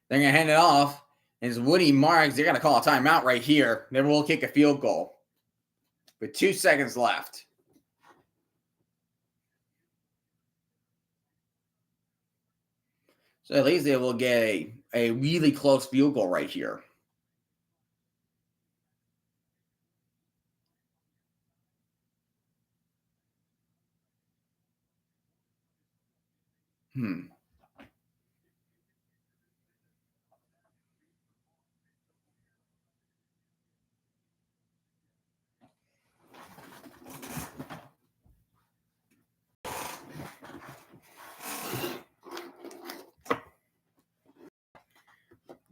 S1: They're going to hand it off. And it's Woody Marks. They're going to call a timeout right here. Then we'll kick a field goal with 2 seconds left. So at least they will get a really close field goal right here.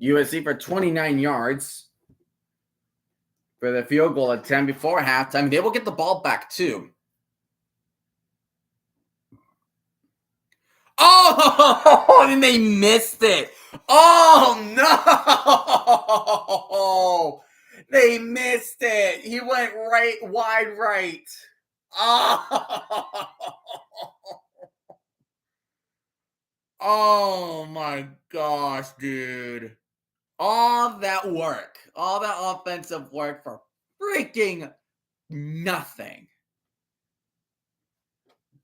S1: USC for 29 yards for the field goal attempt before halftime. They will get the ball back too. Oh, and they missed it. Oh, no. They missed it. He went wide right. Oh. Oh, my gosh, dude. All that work, all that offensive work for freaking nothing.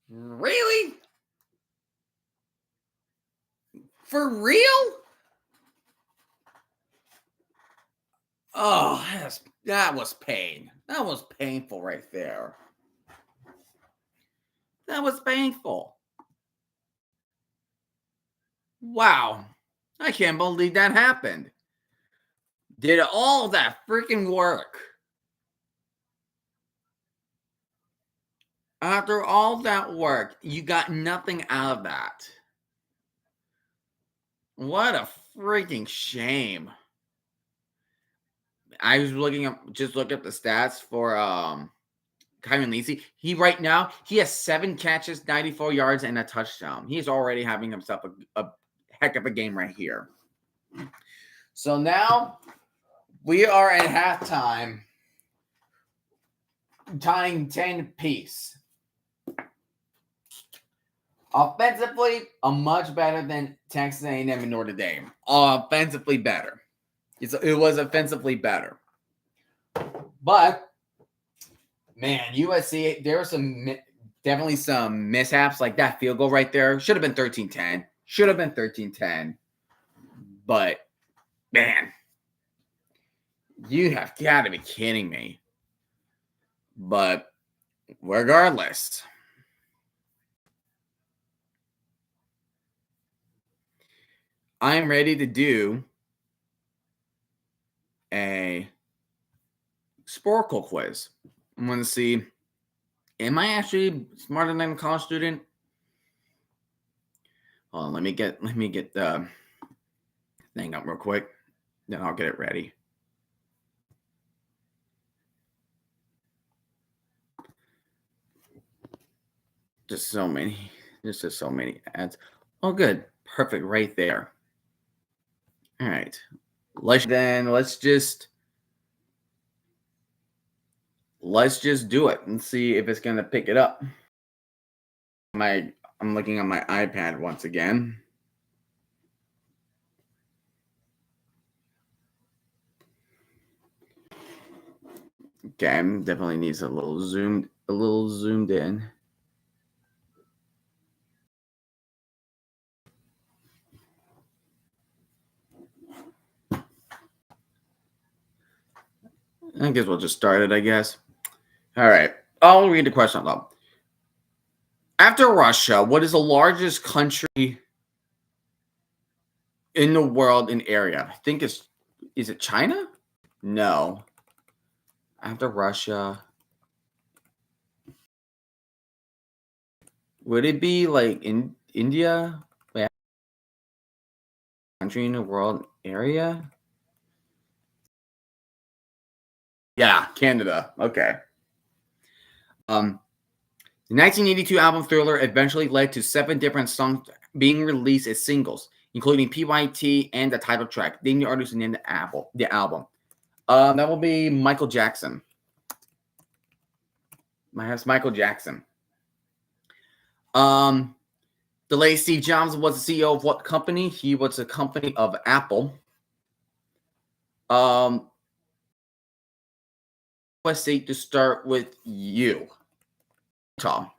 S1: Really? For real? Oh, that was pain. That was painful right there. That was painful. Wow. I can't believe that happened. Did all that freaking work. After all that work, you got nothing out of that. What a freaking shame. I was looking up the stats for Kyron Lacey. He has 7 catches, 94 yards, and a touchdown. He's already having himself a heck of a game right here. So now we are at halftime, tying 10 apiece. Offensively, much better than Texas A&M and Notre Dame. Offensively better. It was offensively better. But, man, USC, there were definitely some mishaps, like that field goal right there. Should have been 13-10. But, man, you have got to be kidding me. But, regardless, I am ready to do a Sporkle quiz. I'm going to see, am I actually smarter than a college student? Hold on, let me get the thing up real quick. Then I'll get it ready. Just so many ads. Oh, good. Perfect right there. All right. Let's just do it and see if it's going to pick it up. I'm looking on my iPad once again. Okay, definitely needs a little zoomed in. I guess we'll just start it, I guess. All right. I'll read the question aloud. After Russia, what is the largest country in the world in area? I think is it China? No. After Russia, Would it be like in India? Wait, country in the world area? Yeah, Canada. Okay. The 1982 album Thriller eventually led to 7 different songs being released as singles, including PYT and the title track. Name the artist and name the album. That will be Michael Jackson. That's Michael Jackson. The late Steve Jobs was the CEO of what company? He was a company of Apple. Let's say to start with you. Utah.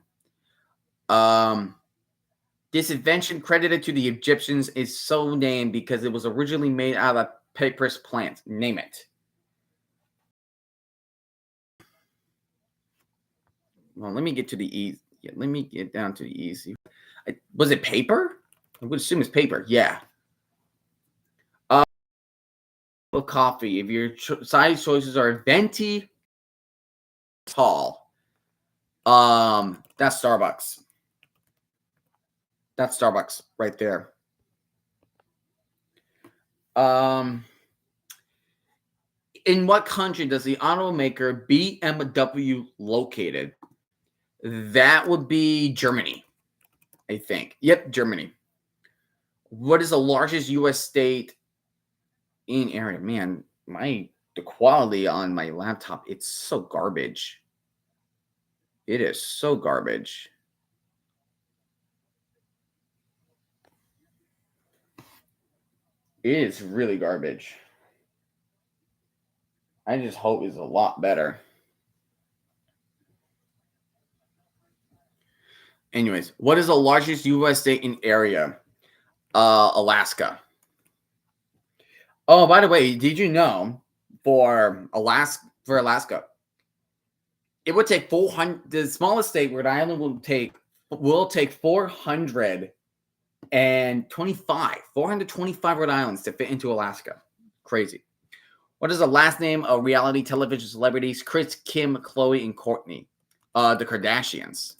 S1: This invention credited to the Egyptians is so named because it was originally made out of papyrus plant. Name it. Well, let me get to the easy. Yeah, let me get down to the easy. Was it paper? I would assume it's paper. Yeah. Of coffee. If your size choices are venti, tall. That's Starbucks. That's Starbucks right there. In what country does the automaker BMW located? That would be Germany, I think. Yep, Germany. What is the largest U.S. state in area? Man, the quality on my laptop, it's so garbage. It is so garbage. It is really garbage. I just hope it's a lot better. Anyways, what is the largest U.S. state in area? Alaska. Oh, by the way, did you know for Alaska, it would take 400. The smallest state, Rhode Island, will take 425 Rhode Islands to fit into Alaska. Crazy. What is the last name of reality television celebrities? Chris, Kim, Khloe, and Courtney. The Kardashians.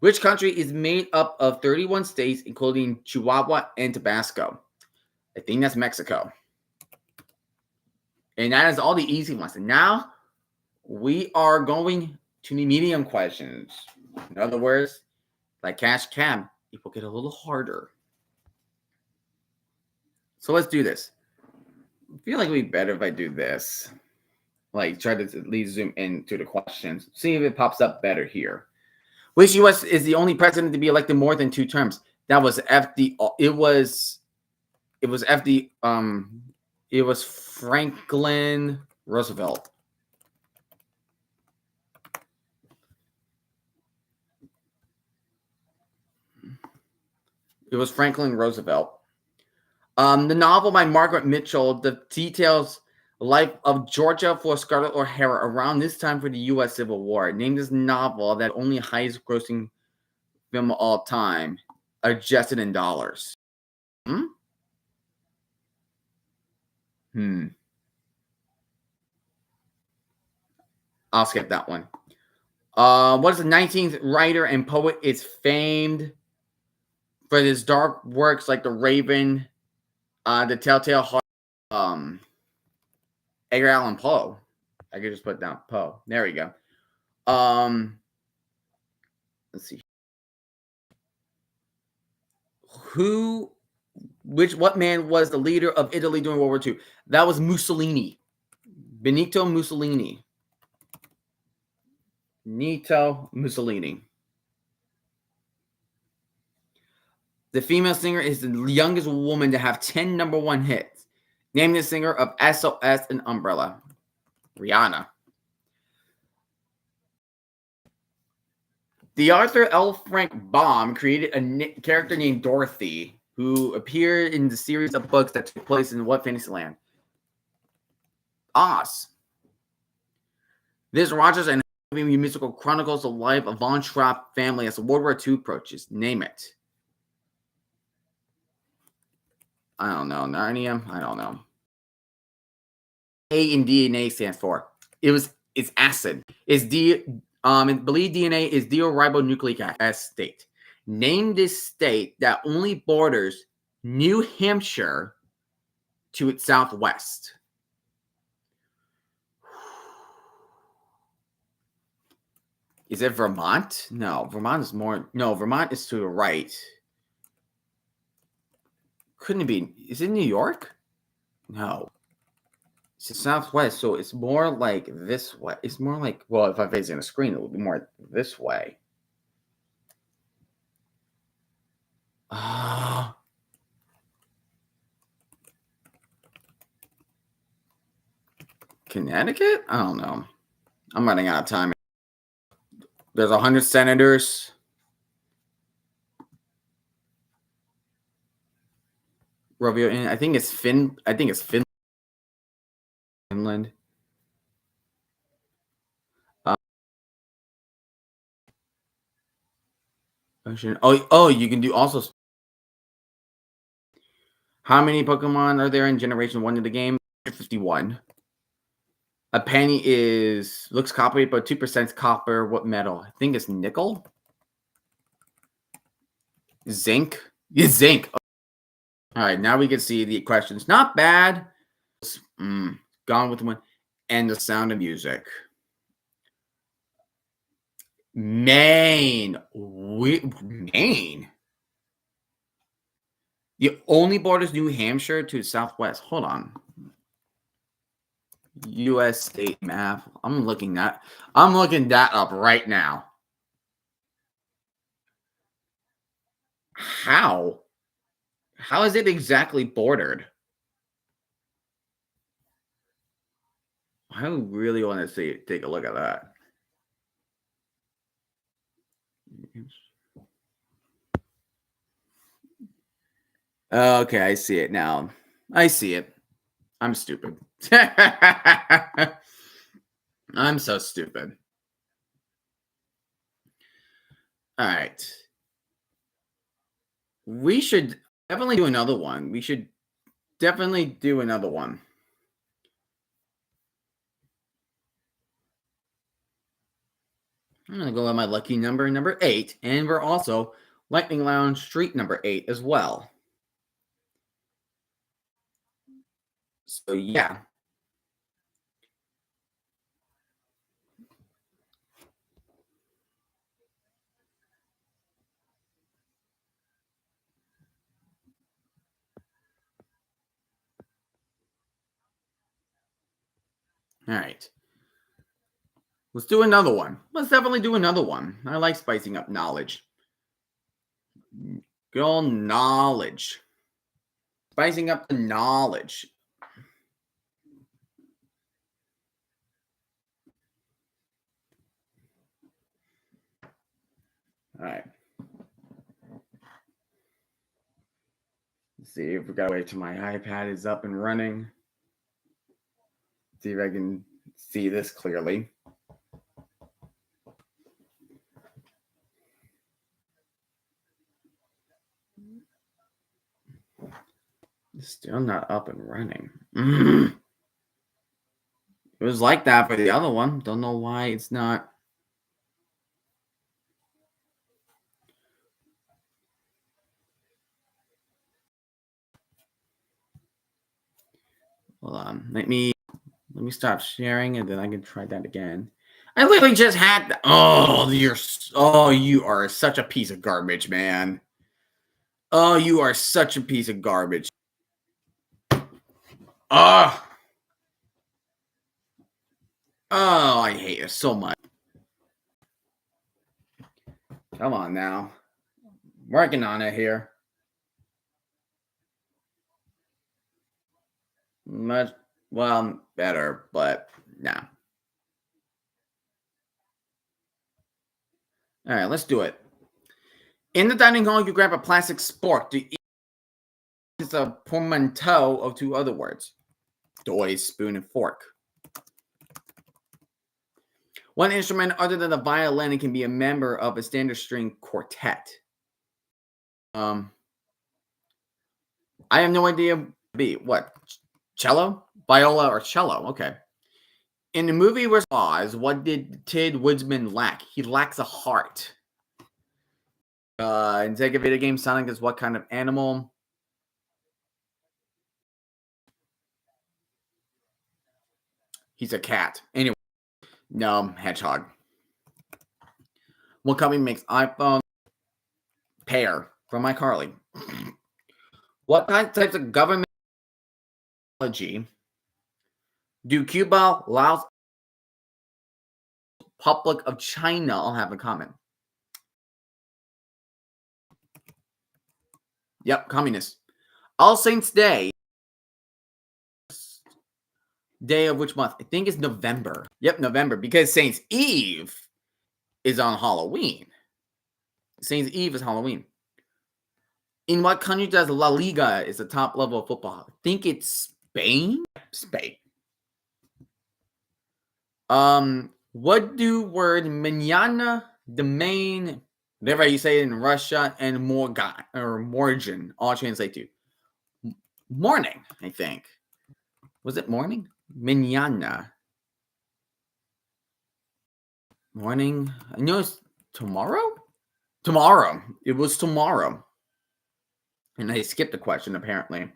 S1: Which country is made up of 31 states, including Chihuahua and Tabasco? I think that's Mexico. And that is all the easy ones. And now we are going to the medium questions. In other words, like Cash Cab, it will get a little harder. So let's do this. I feel like it would be better if I do this. Like try to at least zoom into the questions. See if it pops up better here. Which U.S. is the only president to be elected more than 2 terms? That was FD. It was FD. It was Franklin Roosevelt. It was Franklin Roosevelt. The novel by Margaret Mitchell, the details life of Georgia for Scarlett O'Hara around this time for the U.S. Civil War. Named this novel that only highest grossing film of all time, adjusted in dollars. I'll skip that one. What is the 19th writer and poet is famed for his dark works like The Raven, The Telltale Heart, Edgar Allan Poe. I could just put down Poe. There we go. Let's see. What man was the leader of Italy during World War II? That was Mussolini. Benito Mussolini. Benito Mussolini. The female singer is the youngest woman to have 10 number 1 hits. Name the singer of SOS and Umbrella. Rihanna. The author L. Frank Baum created a character named Dorothy who appeared in the series of books that took place in what fantasy land? Oz. This Rogers and musical chronicles the life of Von Trapp family as World War II approaches. Name it. I don't know. Narnia? I don't know. A in DNA stands for. It's acid. It's And believe DNA is deoxyribonucleic acid state. Name this state that only borders New Hampshire to its southwest. Is it Vermont? No, Vermont is more. No, Vermont is to the right. Couldn't it be? Is it New York? No. It's the southwest, so it's more like this way. It's more like, well, if I'm facing a screen, it would be more this way. Connecticut? I don't know. I'm running out of time. There's 100 senators. Rovio, I think it's Finland. Oh, you can do also. How many Pokemon are there in Generation 1 of the game? 51. A penny looks copper, but 2% copper. What metal? I think it's nickel. Zinc. It's zinc. All right, now we can see the questions. Not bad. Gone with one. And the Sound of Music. Maine. Maine. The only borders New Hampshire to the southwest. Hold on. U.S. state map. I'm looking that up right now. How? How is it exactly bordered? I really want to take a look at that. Okay, I see it now. I see it. I'm stupid. I'm so stupid. All right. We should definitely do another one. I'm going to go with my lucky number 8. And we're also Lightning Lounge Street number 8 as well. So, yeah. All right. Let's do another one. Let's definitely do another one. I like spicing up knowledge. Good old knowledge. Spicing up the knowledge. All right. Let's see if we got to wait till my iPad is up and running. See if I can see this clearly. It's still not up and running. It was like that for the other one. Don't know why it's not. Hold on. Let me stop sharing and then I can try that again. I literally just had. You are such a piece of garbage, man. Oh, you are such a piece of garbage. Oh, I hate it so much. Come on now. Working on it here. Much better, but nah. All right, let's do it. In the dining hall, you grab a plastic spork to eat. It's a portmanteau of two other words: toy, spoon, and fork. One instrument other than the violin can be a member of a standard string quartet. I have no idea. What? Cello, viola, or cello? Okay. In the movie Where's Oz, what did Tid Woodsman lack? He lacks a heart. In Sega video game, Sonic is what kind of animal? He's a cat. Anyway, no, hedgehog. What company makes iPhone? Pear from iCarly. What types of government technology do Cuba, Laos, Republic of China all have in common? Yep, communist. All Saints Day. Day of which month? I think it's November. Yep, November, because Saints Eve is on Halloween. Saints Eve is Halloween. In what country does La Liga is the top level of football? I think it's Spain. Spain. What do word mañana, domain, whatever you say it in Russia, and morgan or morgen all translate to? Morning, I think. Was it morning? Mañana. Morning. I know it's tomorrow? Tomorrow. It was tomorrow. And I skipped the question, apparently.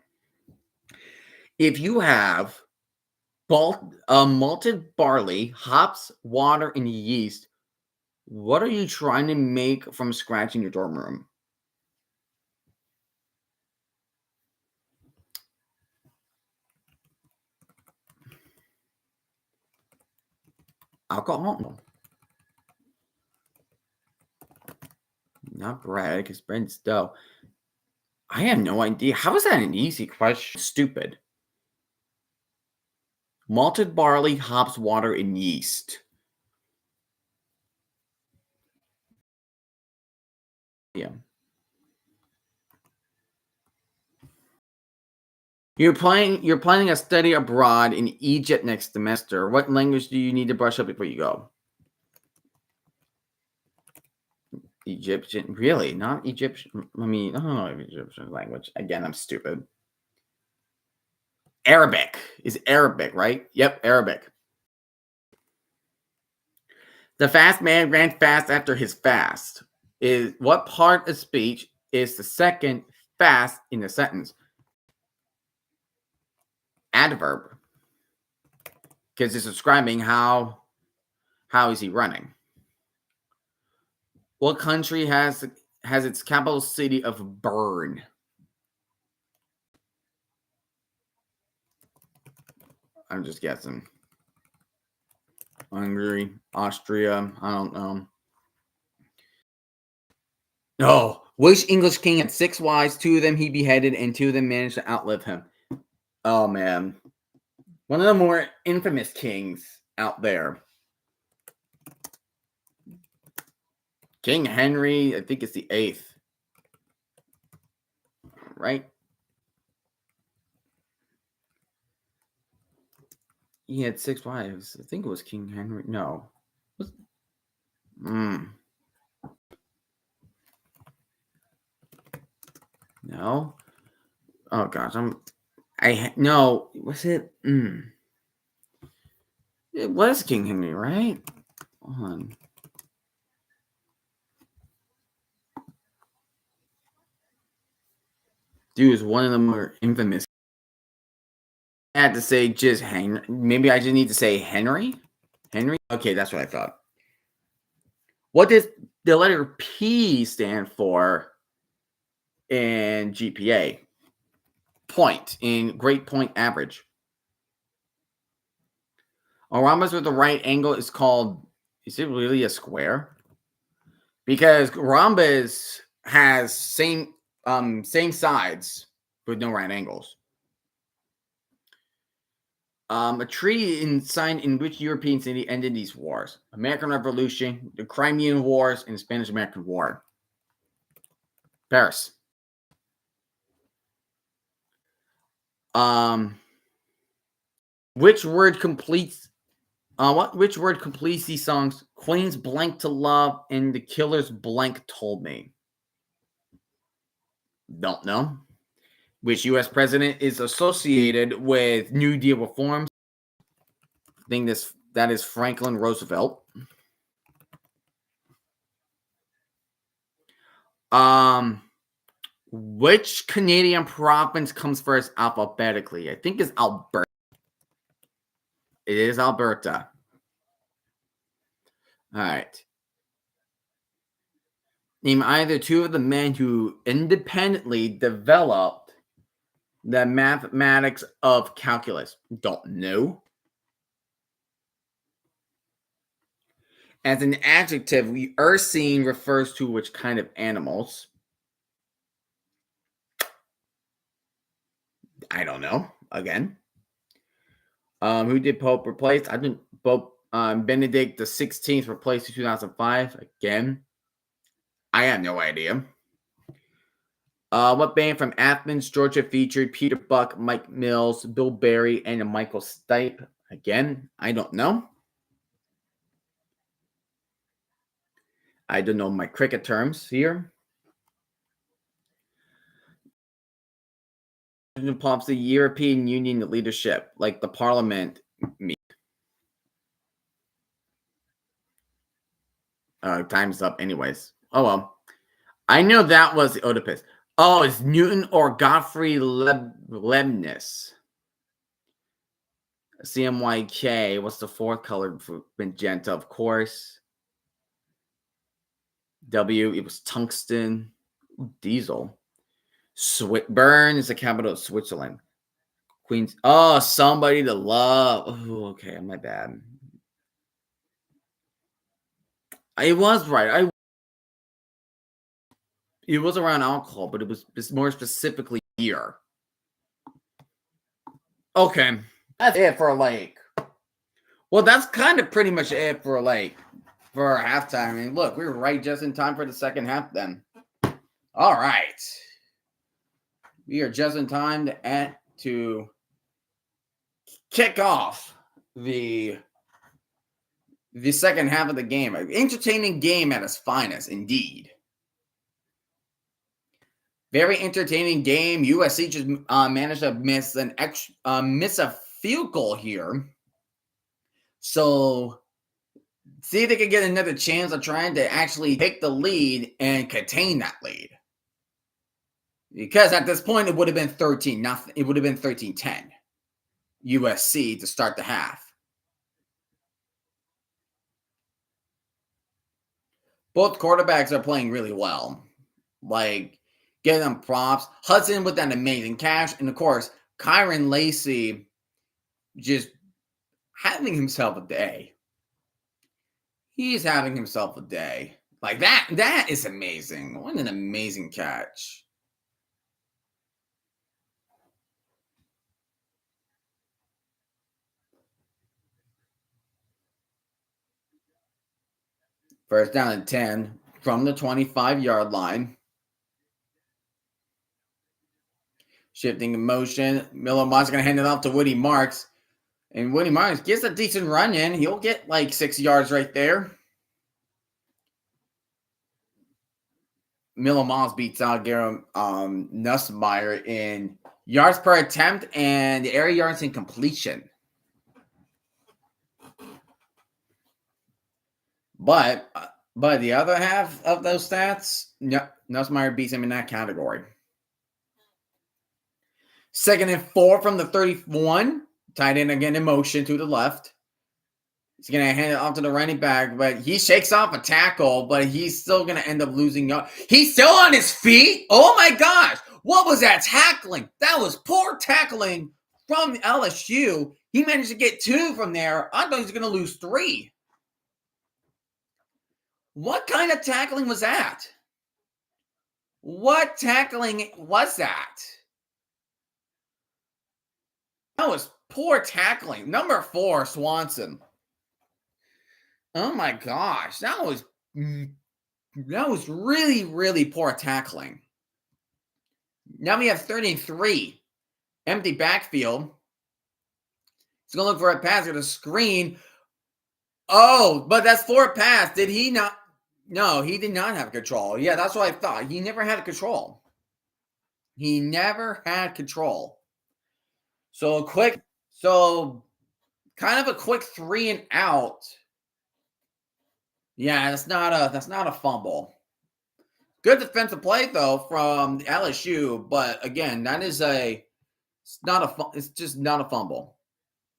S1: If you have malted barley, hops, water, and yeast, what are you trying to make from scratch in your dorm room? Alcohol? Not bread, because bread's dough. I have no idea. How is that an easy question? Stupid. Malted barley, hops, water, and yeast. Yeah. You're planning a study abroad in Egypt next semester. What language do you need to brush up before you go? Egyptian. Really? Not Egyptian. I mean, I don't know Egyptian language. Again, I'm stupid. Arabic. Is Arabic, right? Yep, Arabic. The fast man ran fast after his fast. Is what part of speech is the second fast in the sentence? Adverb. Because it's describing how is he running. What country has its capital city of Bern? I'm just guessing. Hungary, Austria, I don't know. No. Which English king had 6 wives? 2 of them he beheaded, and 2 of them managed to outlive him. Oh, man. One of the more infamous kings out there. King Henry, I think it's the 8th. Right? He had 6 wives. I think it was King Henry. No. No. Oh gosh, no. Was it? It was King Henry, right? Hold on. Dude is one of the more infamous. I had to say just Henry. Maybe I just need to say Henry. Henry. Okay, that's what I thought. What does the letter P stand for in GPA? Point in grade point average. A rhombus with the right angle is called. Is it really a square? Because rhombus has same sides with no right angles. A treaty signed in which European city ended these wars? American Revolution, the Crimean Wars, and the Spanish-American War. Paris. Which word completes these songs? Queen's Blank to Love and The Killer's Blank Told Me. Don't know. Which U.S. president is associated with New Deal reforms? I think this That is Franklin Roosevelt. Which Canadian province comes first alphabetically? I think it's Alberta. It is Alberta. All right. Name either two of the men who independently developed the mathematics of calculus. Don't know. As an adjective, the Ursine refers to which kind of animals? I don't know. Again. Who did Pope replace? I didn't. Pope Benedict the 16th replaced in 2005. Again. I have no idea. What band from Athens, Georgia featured Peter Buck, Mike Mills, Bill Berry, and Michael Stipe? Again, I don't know. I don't know my cricket terms here. Pops the European Union leadership, like the Parliament meet. Time's up, anyways. Oh well. I know that was Oedipus. Oh, it's Newton or Godfrey Leibniz. CMYK. What's the fourth color for magenta? Of course. W. It was tungsten. Diesel. Switburn is the capital of Switzerland. Queens. Oh, somebody to love. Oh, okay, my bad. It was right. It was around alcohol, but it was more specifically beer. Okay, that's it for like. Well, that's kind of pretty much it for like for halftime. I mean, look, we were right just in time for the second half. Then, all right, we are just in time to kick off the second half of the game. An entertaining game at its finest, indeed. Very entertaining game. USC just managed to miss a field goal here. So, see if they can get another chance of trying to actually take the lead and contain that lead. Because at this point, it would have been 13-0. It would have been 13-10. USC to start the half. Both quarterbacks are playing really well. Like, getting them props. Hudson with that amazing catch. And, of course, Kyron Lacey just having himself a day. He's having himself a day. Like, that is amazing. What an amazing catch. First down and 10 from the 25-yard line. Shifting in motion. Miller Mott's going to hand it off to Woody Marks. And Woody Marks gets a decent run in. He'll get like 6 yards right there. Miller Moss beats out Garrett Nussmeier in yards per attempt and the air yards in completion. But the other half of those stats, Nussmeier beats him in that category. 2nd and 4 from the 31. Tight end again in motion to the left. He's going to hand it off to the running back, but he shakes off a tackle, but he's still going to end up losing yards. He's still on his feet? Oh, my gosh. What was that tackling? That was poor tackling from LSU. He managed to get 2 from there. I thought he was going to lose 3. What kind of tackling was that? What tackling was that? That was poor tackling. Number 4, Swanson. Oh my gosh, that was really, really poor tackling. Now we have 33. Empty backfield. He's going to look for a pass at a screen. Oh, but that's 4 pass. Did he not? No, he did not have control. Yeah, that's what I thought. He never had control. He never had control. So kind of a quick 3-and-out. Yeah, that's not a fumble. Good defensive play though from LSU, but again, it's just not a fumble.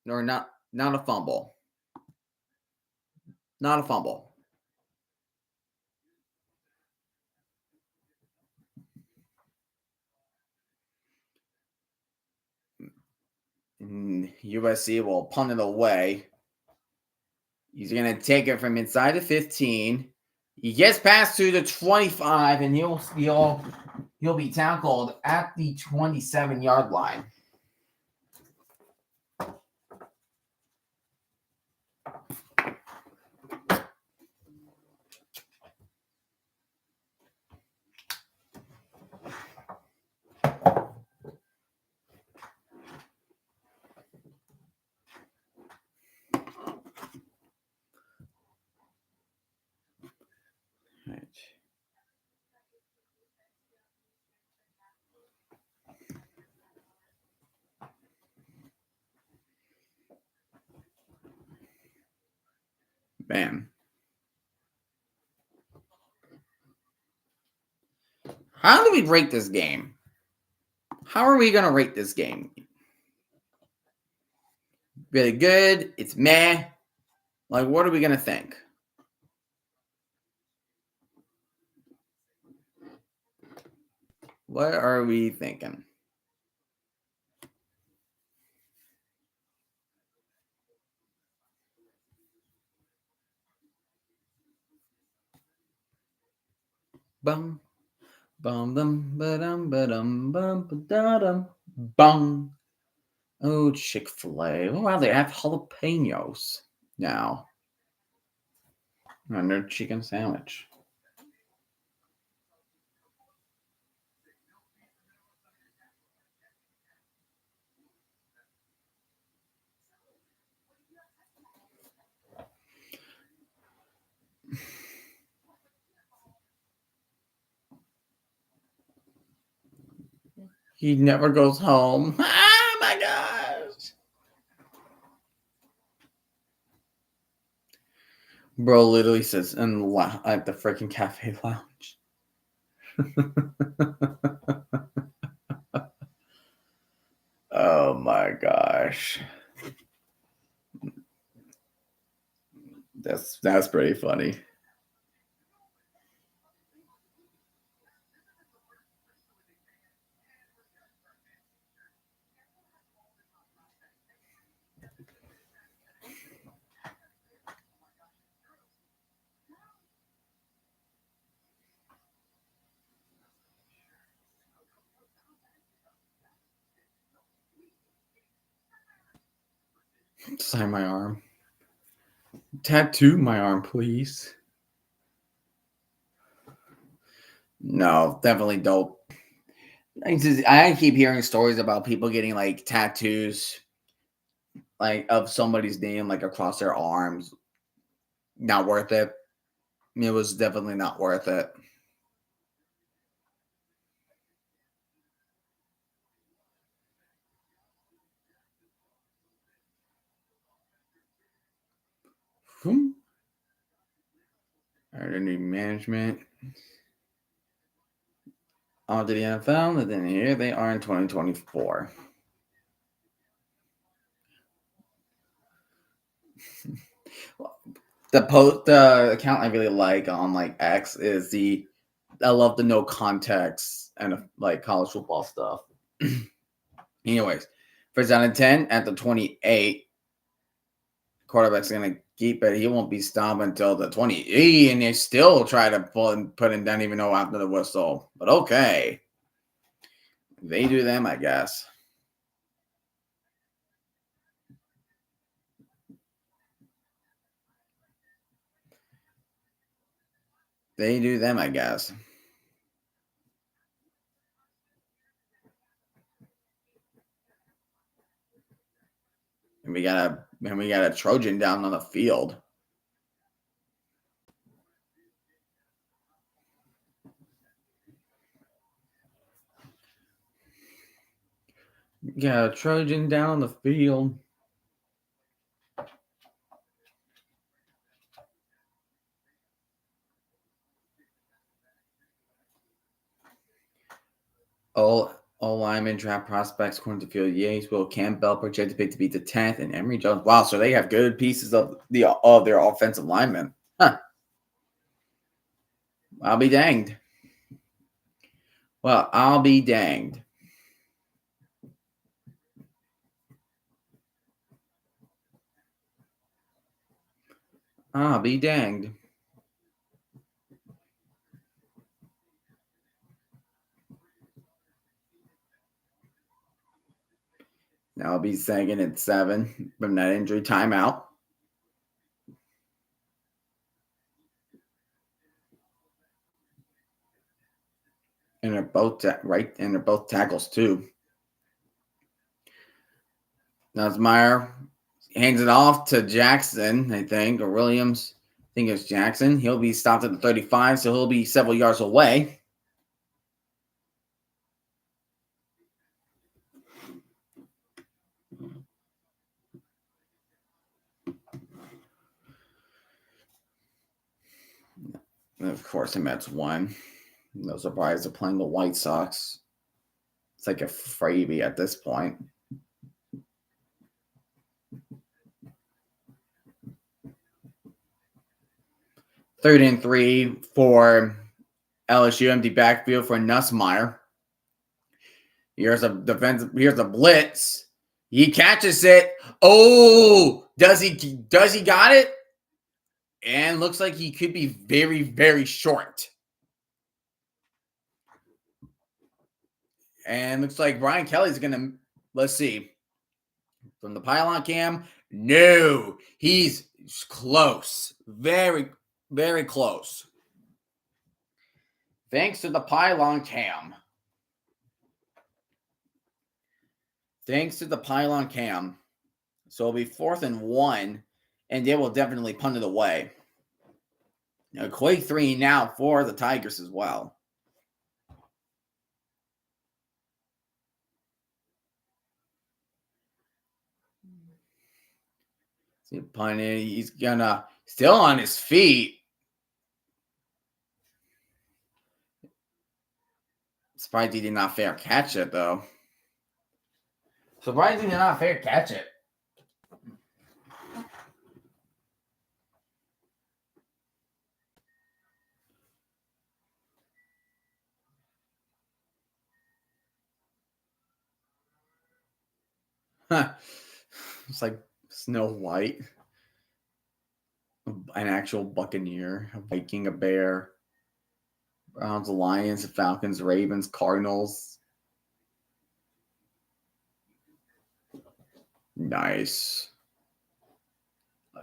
S1: Or not a fumble. Not a fumble. USC will punt it away. He's going to take it from inside the 15. He gets past to the 25, and he'll be tackled at the 27-yard line. Right. Man. How do we rate this game? How are we going to rate this game? Really good? It's meh? Like, what are we going to think? What are we thinking? Bum, bum, bum, ba-dum, ba-dum, bum, ba-da-dum, bum. Oh, Chick-fil-A. Oh, wow, they have jalapenos now on their chicken sandwich. He never goes home. Oh my gosh. Bro literally sits at the freaking cafe lounge. Oh my gosh. That's pretty funny. Sign my arm. Tattoo my arm, please. No, definitely dope. I keep hearing stories about people getting like tattoos, like of somebody's name, like across their arms. Not worth it. It was definitely not worth it. Identity management. On to the NFL, and then here they are in 2024. The account I really like on like X is I love the no context and like college football stuff. Anyways, first down and 10 at the 28. Quarterback's gonna keep it. He won't be stopped until the 20, and they still try to put him down even though after the whistle. But okay, they do them, I guess. They do them, I guess. And we got a Trojan down on the field. Got a Trojan down on the field. All lineman draft prospects according to Field Yates. Will Campbell projected pick to be the 10th, and Emory Jones. Wow, so they have good pieces of their offensive linemen. Huh. I'll be danged. Well, I'll be danged. I'll be danged. Now I'll be second at 7 from that injury timeout. And they're both right, and they're both tackles too. Nussmeier hands it off to Jackson, I think, or Williams. I think it's Jackson. He'll be stopped at the 35, so he'll be several yards away. And of course, the Mets won. No surprise they're playing the White Sox. It's like a freebie at this point. Third and 3 for LSU, empty backfield for Nussmeier. Here's a blitz. He catches it. Oh, does he got it? And looks like he could be very, very short. And looks like Brian Kelly's going to, let's see, from the pylon cam. No, he's close. Very, very close. Thanks to the pylon cam. So it'll be 4th and 1, and they will definitely punt it away. Now, Quake 3 now for the Tigers as well. See, punting. He's gonna still on his feet. Surprised he did not fair catch it, though. Surprised he did not fair catch it. It's like Snow White. An actual Buccaneer, a Viking, a Bear. Browns, Lions, Falcons, Ravens, Cardinals. Nice.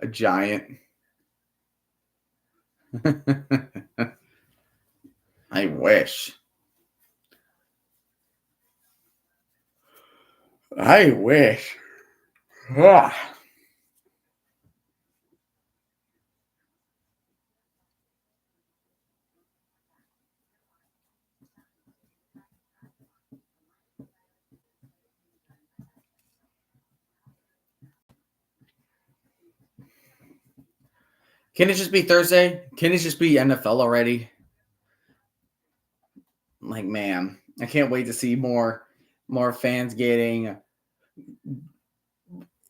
S1: A giant. I wish. I wish. Ugh. Can it just be Thursday? Can it just be NFL already? Like, man, I can't wait to see more fans getting.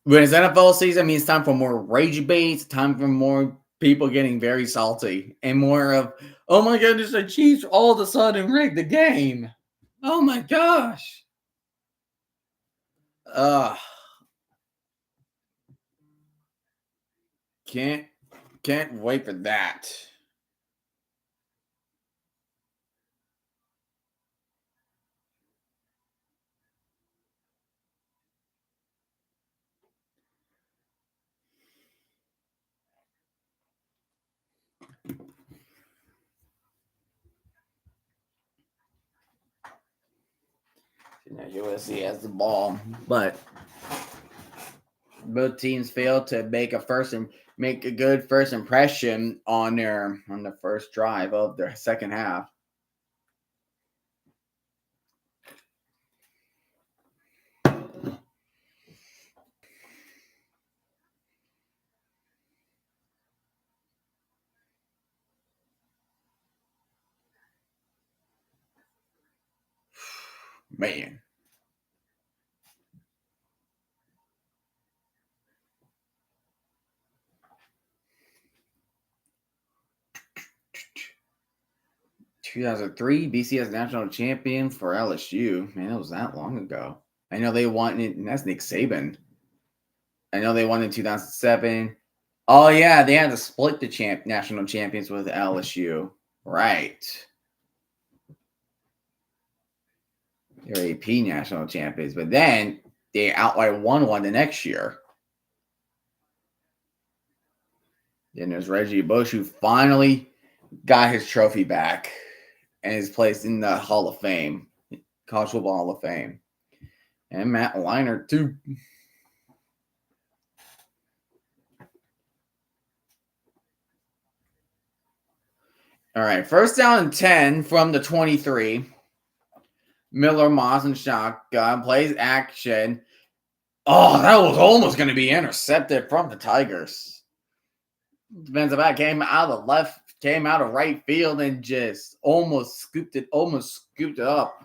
S1: When it's NFL season, I mean, it's time for more rage baits, time for more people getting very salty, and more of, oh my goodness, the Chiefs all of a sudden rigged the game. Oh my gosh. Can't wait for that. USC has the ball, but both teams failed to make a good first impression on the first drive of their second half. Man. (2003) BCS national champion for LSU. Man, it was that long ago. I know they won it, and that's Nick Saban. I know they won in 2007. Oh yeah, they had to split the national champions with LSU. Right. They're AP national champions, but then they outright won one the next year. Then there's Reggie Bush, who finally got his trophy back and is placed in the Hall of Fame, College Football Hall of Fame. And Matt Leinart, too. All right, first down and 10 from the 23. Miller, Moss, and shotgun, plays action. Oh, that was almost going to be intercepted from the Tigers. Defensive back came out of right field and just almost scooped it up.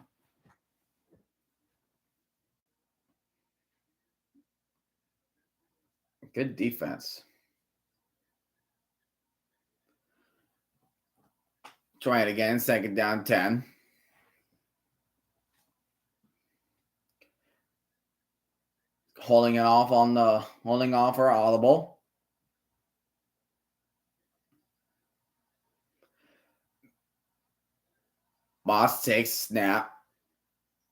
S1: Good defense. Try it again, second down 10. Holding off for audible. Moss takes snap.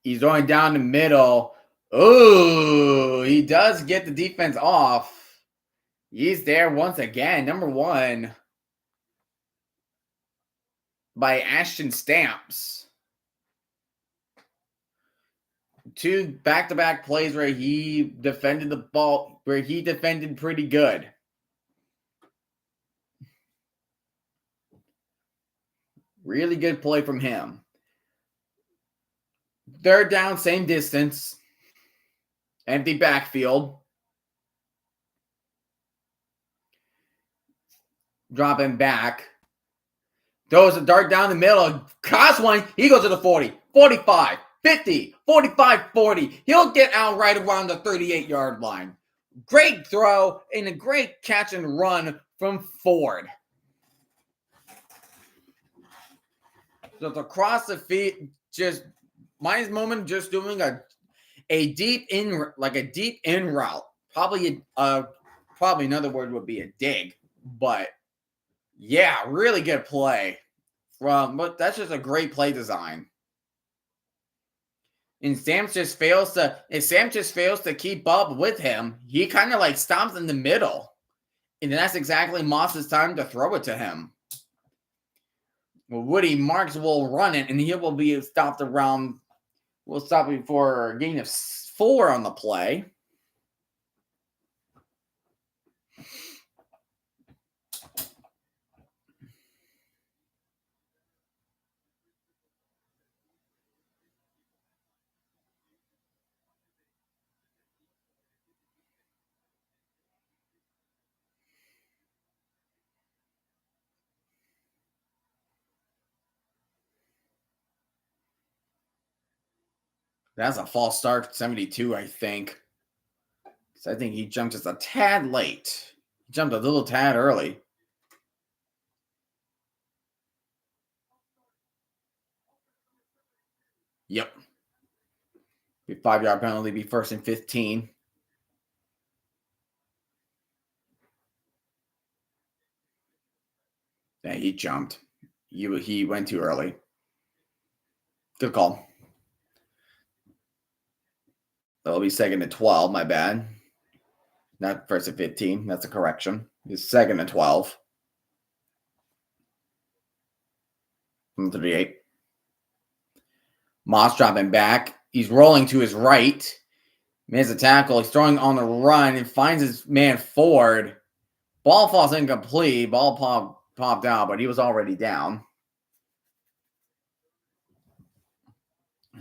S1: He's going down the middle. Oh, he does get the defense off. He's there once again. Number 1 by Ashton Stamps. 2 back-to-back plays where he defended the ball, where he defended pretty good. Really good play from him. Third down, same distance. Empty backfield. Dropping back. Throws a dart down the middle. Cost one. He goes to the 40, 45, 50, 45, 40. He'll get out right around the 38-yard line. Great throw and a great catch and run from Ford. Just across the field, just my moment, just doing a deep in route. Probably another word would be a dig, but yeah, really good play but that's just a great play design. And Sam just fails to keep up with him. He kind of like stops in the middle. And that's exactly Moss's time to throw it to him. Woody Marks will run it, and he will be stopped around. We'll stop it for a gain of 4 on the play. That's a false start, 72, I think. So I think he jumped just a tad late. He jumped a little tad early. Yep. 5-yard penalty, be first and 15. Yeah, he jumped. He went too early. Good call. That'll be second and 12. My bad. Not first and 15. That's a correction. It's second and 12. From 38. Moss dropping back. He's rolling to his right. Misses a tackle. He's throwing on the run and finds his man Ford. Ball falls incomplete. Ball popped out, but he was already down.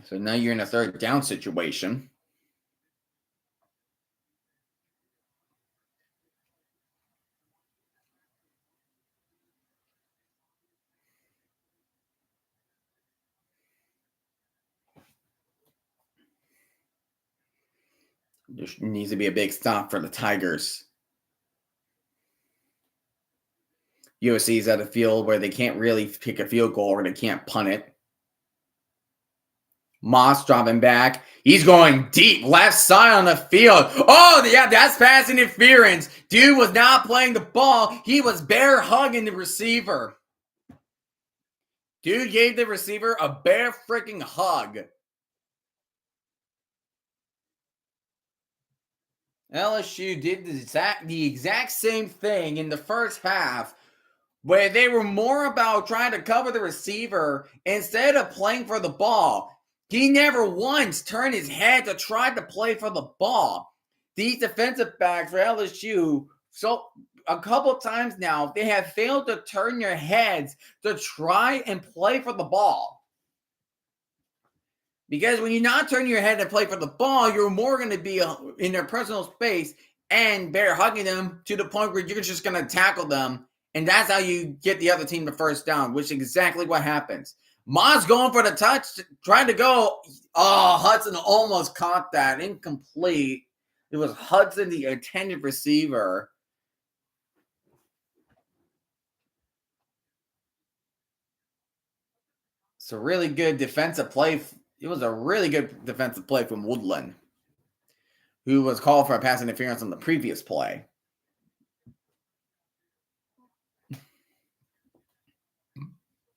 S1: So now you're in a third down situation. There needs to be a big stop for the Tigers. USC is at a field where they can't really kick a field goal or they can't punt it. Moss dropping back. He's going deep left side on the field. Oh, yeah, that's pass interference. Dude was not playing the ball. He was bear hugging the receiver. Dude gave the receiver a bear freaking hug. LSU did the exact same thing in the first half, where they were more about trying to cover the receiver instead of playing for the ball. He never once turned his head to try to play for the ball. These defensive backs for LSU, so a couple times now, they have failed to turn their heads to try and play for the ball. Because when you're not turning your head to play for the ball, you're more going to be in their personal space and bear hugging them to the point where you're just going to tackle them. And that's how you get the other team the first down, which is exactly what happens. Moss going for the touch, trying to go. Oh, Hudson almost caught that. Incomplete. It was Hudson, the intended receiver. It's a really good defensive play. It was a really good defensive play from Woodland, who was called for a pass interference on the previous play.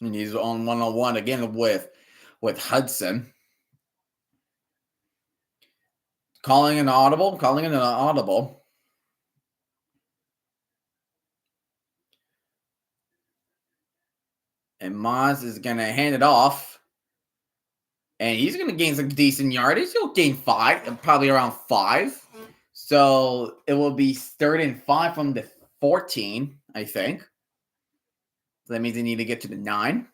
S1: And he's on one-on-one again with Hudson. Calling an audible. And Maz is going to hand it off. And he's going to gain some decent yardage. He'll gain 5, probably around 5. So it will be 3rd and 5 from the 14, I think. So that means they need to get to the 9.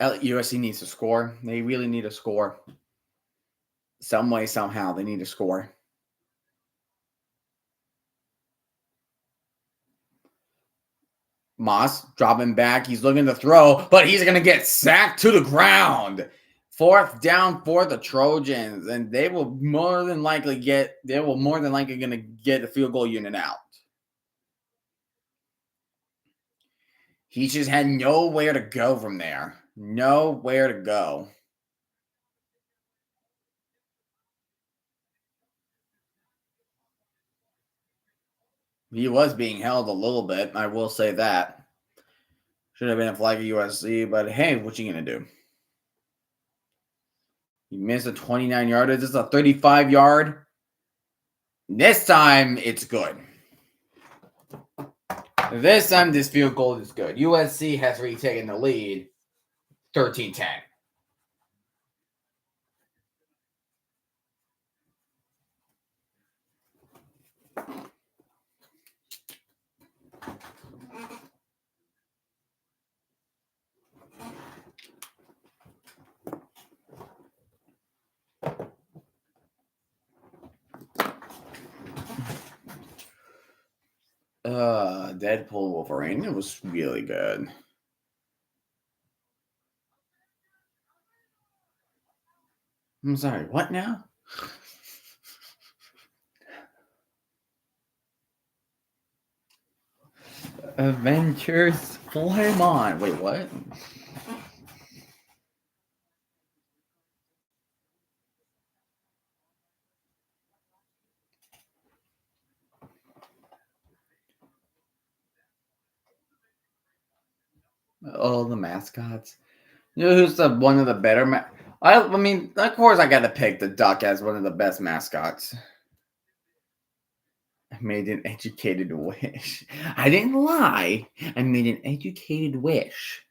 S1: USC needs to score. They really need to score. Some way, somehow, they need to score. Moss dropping back. He's looking to throw, but he's going to get sacked to the ground. 4th down for the Trojans, and they will more than likely going to get a field goal unit out. He just had nowhere to go from there. Nowhere to go. He was being held a little bit, I will say that. Should have been a flag at USC, but hey, what you going to do? He missed a 29-yarder. This is a 35-yard. This time, it's good. This time, this field goal is good. USC has retaken the lead, 13-10. Deadpool Wolverine. It was really good. I'm sorry, what now? Avengers Flame On. Wait, what? Oh, the mascots. You know who's one of the better I mean, of course I got to pick the Duck as one of the best mascots. I made an educated wish. I didn't lie. I made an educated wish.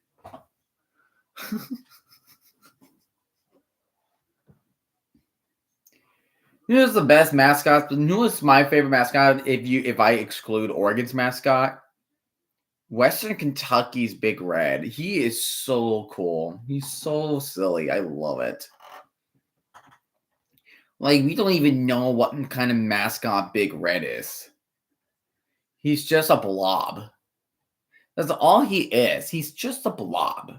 S1: You know who's the best mascot? You know who's my favorite mascot if I exclude Oregon's mascot? Western Kentucky's Big Red. He is so cool. He's so silly. I love it. Like, we don't even know what kind of mascot Big Red is. He's just a blob. That's all he is. He's just a blob.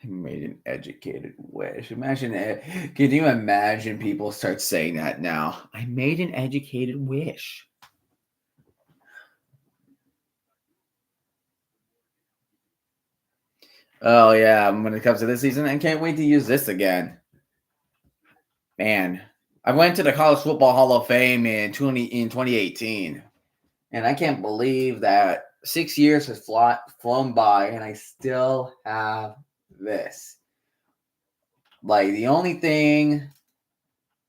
S1: I made an educated wish. Imagine it. Can you imagine people start saying that now? I made an educated wish. Oh yeah, when it comes to this season, I can't wait to use this again. Man, I went to the College Football Hall of Fame in 2018, and I can't believe that 6 years has flown by, and I still have this. Like, the only thing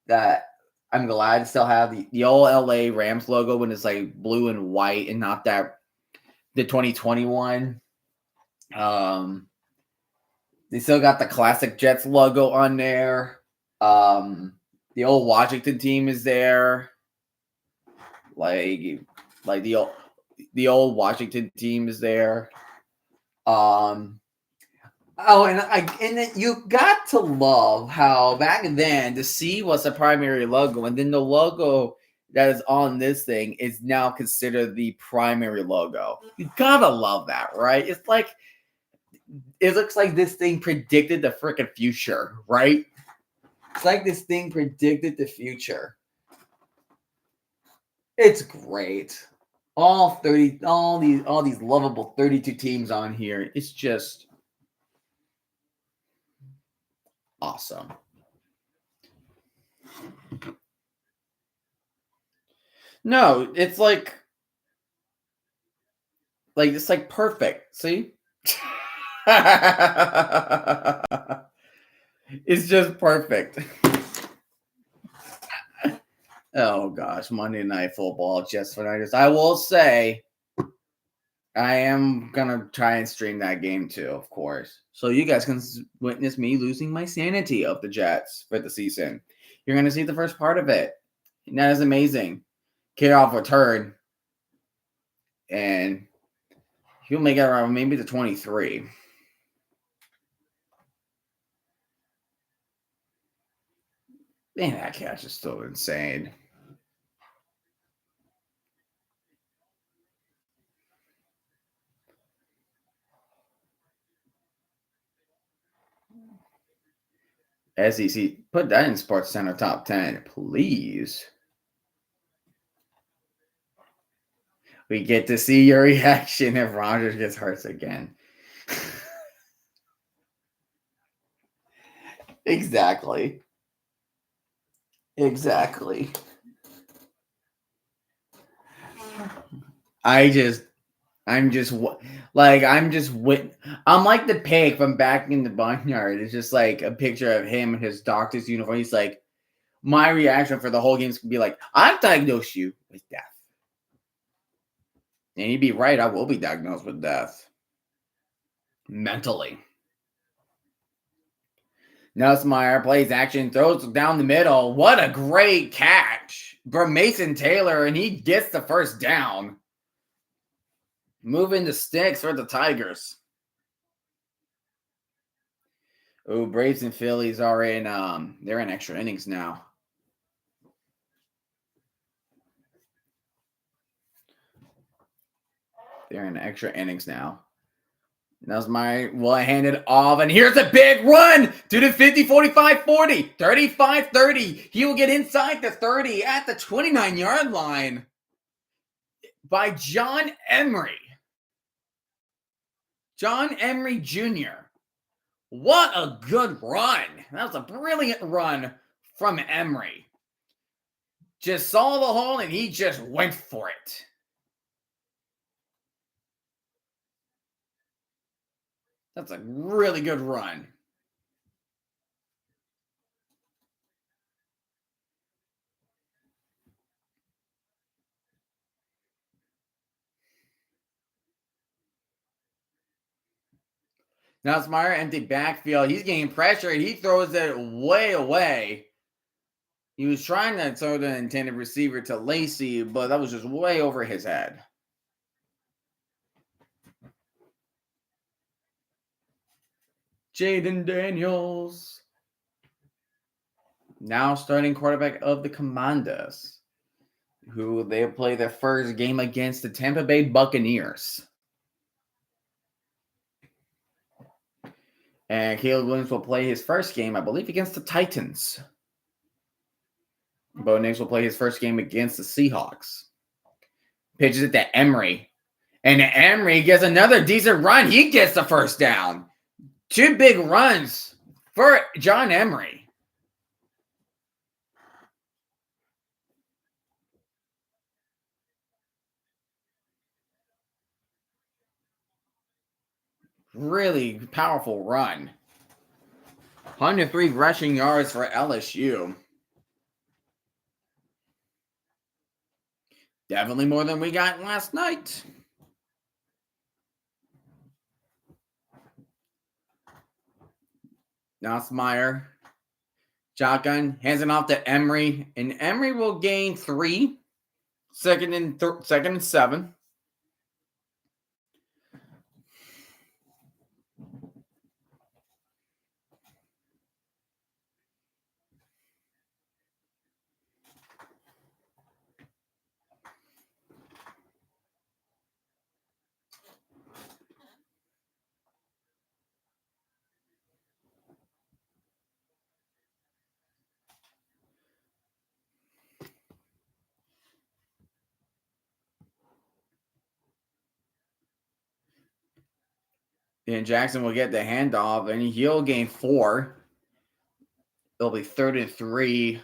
S1: that I'm glad to still have the old LA Rams logo when it's like blue and white and not that the 2021. They still got the classic Jets logo on there. The old Washington team is there. Like the old Washington team is there. Oh, and then you got to love how back then the C was the primary logo, and then the logo that is on this thing is now considered the primary logo. You gotta love that, right? It's like it looks like this thing predicted the freaking future, right? It's like this thing predicted the future. It's great. All these lovable 32 teams on here. It's just awesome. No, it's like it's like perfect. See? It's just perfect. Oh gosh, Monday Night Football, just for I will say I am gonna try and stream that game too, of course. So you guys can witness me losing my sanity of the Jets for the season. You're gonna see the first part of it. And that is amazing. Kickoff return. And he'll make it around maybe the 23. Man, that catch is still insane. SEC, put that in Sports Center top 10, please. We get to see your reaction if Rodgers gets hurt again. Exactly. Exactly. I'm like the pig from back in the barnyard. It's just like a picture of him in his doctor's uniform. He's like, my reaction for the whole game is gonna be like, I've diagnosed you with death. And he'd be right, I will be diagnosed with death. Mentally. Nussmeier plays action, throws down the middle. What a great catch from Mason Taylor, and he gets the first down. Moving the sticks for the Tigers. Oh, Braves and Phillies are in they're in extra innings now. They're in extra innings now. Nussmeier will hand it off, and here's a big run to the 50, 45, 40, 35, 30. He will get inside the 30 at the 29-yard line by John Emery. John Emery Jr. What a good run. That was a brilliant run from Emery. Just saw the hole, and he just went for it. That's a really good run. Nussmeier, empty backfield. He's getting pressure, and he throws it way away. He was trying to throw the intended receiver to Lacey, but that was just way over his head. Jaden Daniels. Now starting quarterback of the Commanders, who they play their first game against the Tampa Bay Buccaneers. And Caleb Williams will play his first game, I believe, against the Titans. Bo Nix will play his first game against the Seahawks. Pitches it to Emery. And Emery gets another decent run. He gets the first down. 2 big runs for John Emery. Really powerful run. 103 rushing yards for LSU. Definitely more than we got last night. Nussmeier. Shotgun. Hands it off to Emery. And Emery will gain 3. Second and 7. And Jackson will get the handoff, and he'll gain 4. It'll be 3rd and 3.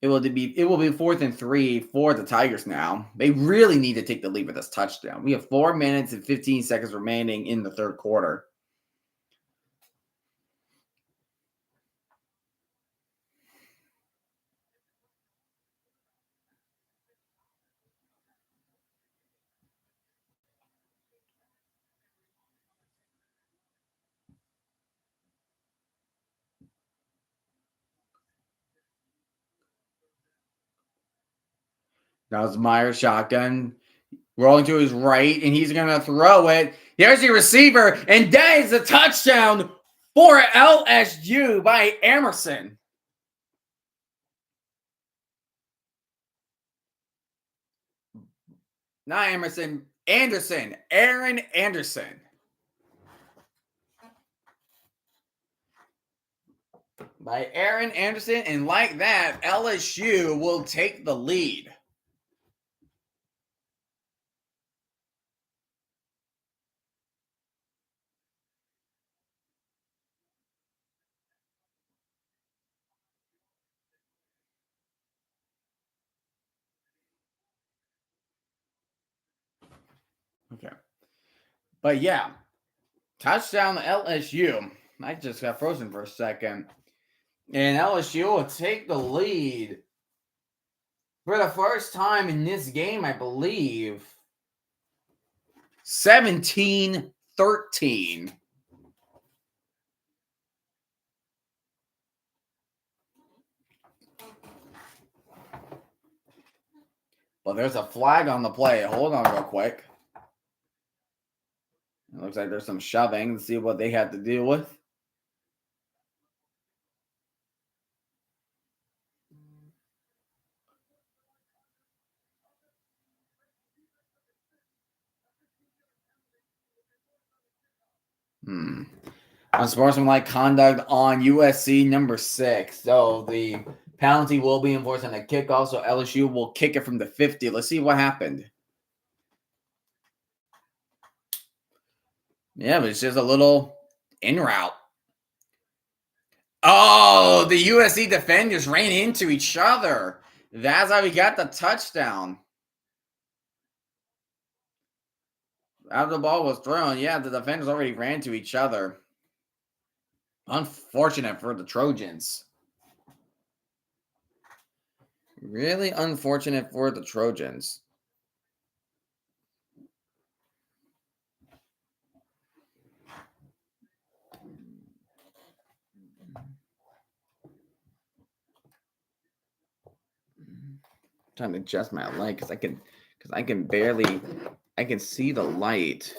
S1: It will be 4th and 3 for the Tigers now. They really need to take the lead with this touchdown. We have 4 minutes and 15 seconds remaining in the third quarter. Now it's Myers shotgun. Rolling to his right, and he's going to throw it. There's the receiver, and that is a touchdown for LSU by Emerson. Not Emerson, Anderson. Aaron Anderson. By Aaron Anderson, and like that, LSU will take the lead. Okay. But yeah, touchdown to LSU. I just got frozen for a second. And LSU will take the lead for the first time in this game, I believe. 17-13. Well, there's a flag on the play. Hold on real quick. It looks like there's some shoving. Let's see what they had to deal with. Unsportsmanlike conduct on USC number 6. So the penalty will be enforced on the kickoff. So LSU will kick it from the 50. Let's see what happened. Yeah, but it's just a little in route. Oh, the USC defenders ran into each other. That's how we got the touchdown. After the ball was thrown, yeah, the defenders already ran to each other. Unfortunate for the Trojans. Really unfortunate for the Trojans. Trying to adjust my light because I can see the light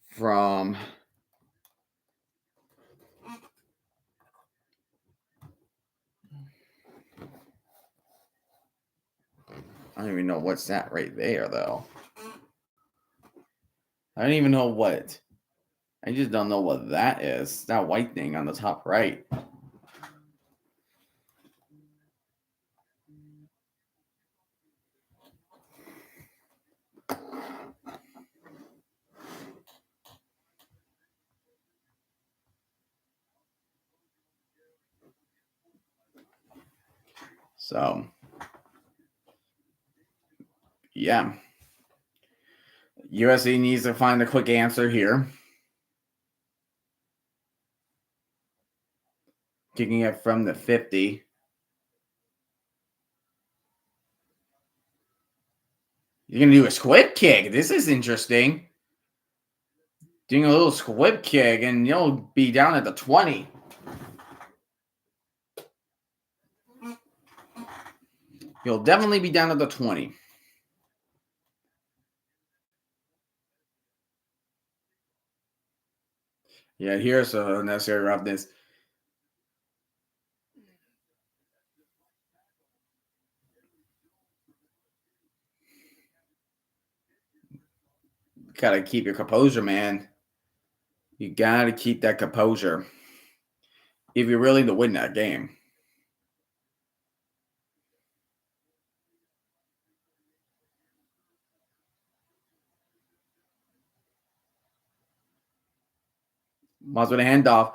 S1: from know what's that right there, though. I don't even know what. I just don't know what that is. That white thing on the top right. So, yeah. USC needs to find a quick answer here. Kicking it from the 50. You're going to do a squib kick. This is interesting. Doing a little squib kick, and you'll be down at the 20. You'll definitely be down at the 20. Yeah, here's a necessary roughness. Gotta keep your composure, man. You gotta keep that composure if you're willing to win that game. Miles with a handoff.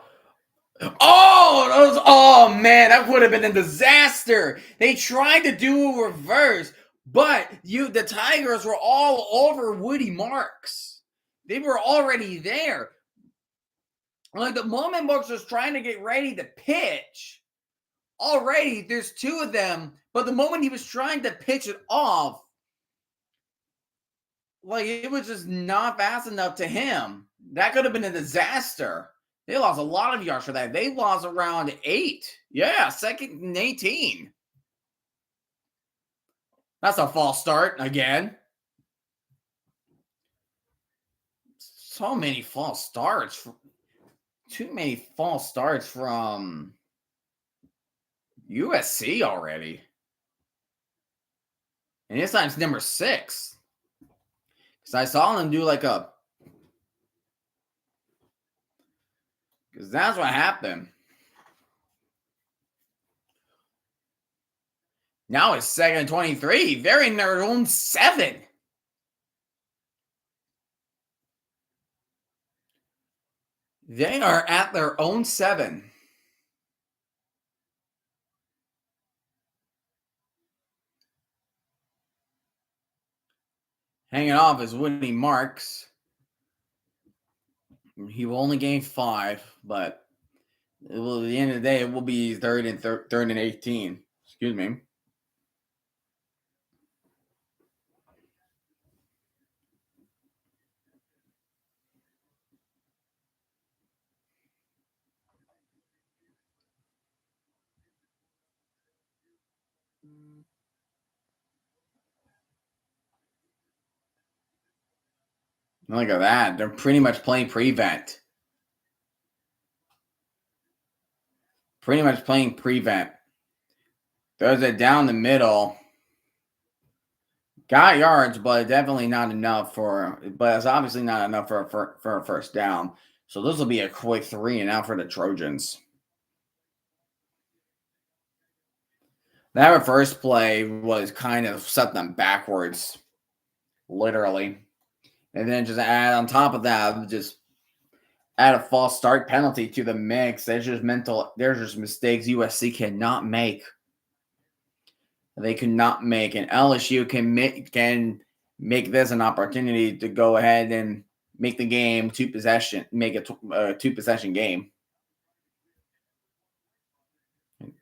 S1: Oh man, that would have been a disaster. They tried to do a reverse, but the Tigers were all over Woody Marks. They were already there. Like the moment Marks was trying to get ready to pitch, already there's two of them, but the moment he was trying to pitch it off, like it was just not fast enough to him. That could have been a disaster. They lost a lot of yards for that. They lost around 8. Yeah, 2nd and 18. That's a false start again. So many false starts. Too many false starts from USC already. And this time's number 6. Because I saw them do like a... Because that's what happened. Now it's 2nd and 23. They're in their own 7. They are at their own 7. Hanging off is Woody Marks. He will only gain 5, but at the end of the day, it will be third and 18. Excuse me. Look at that. They're pretty much playing prevent. Pretty much playing prevent. Throws it down the middle. Got yards, but definitely not enough for. But it's obviously not enough for a first down. So this will be a quick 3 and out for the Trojans. That first play was kind of set them backwards, literally, and then just add on top of that, just add a false start penalty to the mix. There's just mistakes USC cannot make. They cannot make, and LSU can make this an opportunity to go ahead and make the game 2 possession, make a 2 possession game.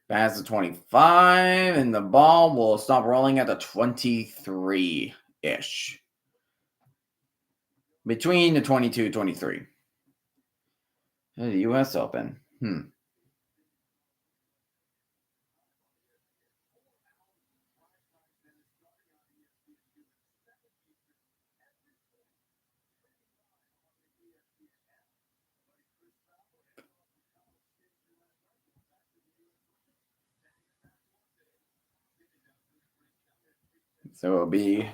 S1: Pass the 25, and the ball will stop rolling at the 23-ish. Between the 22 23. The U.S. Open. So it'll be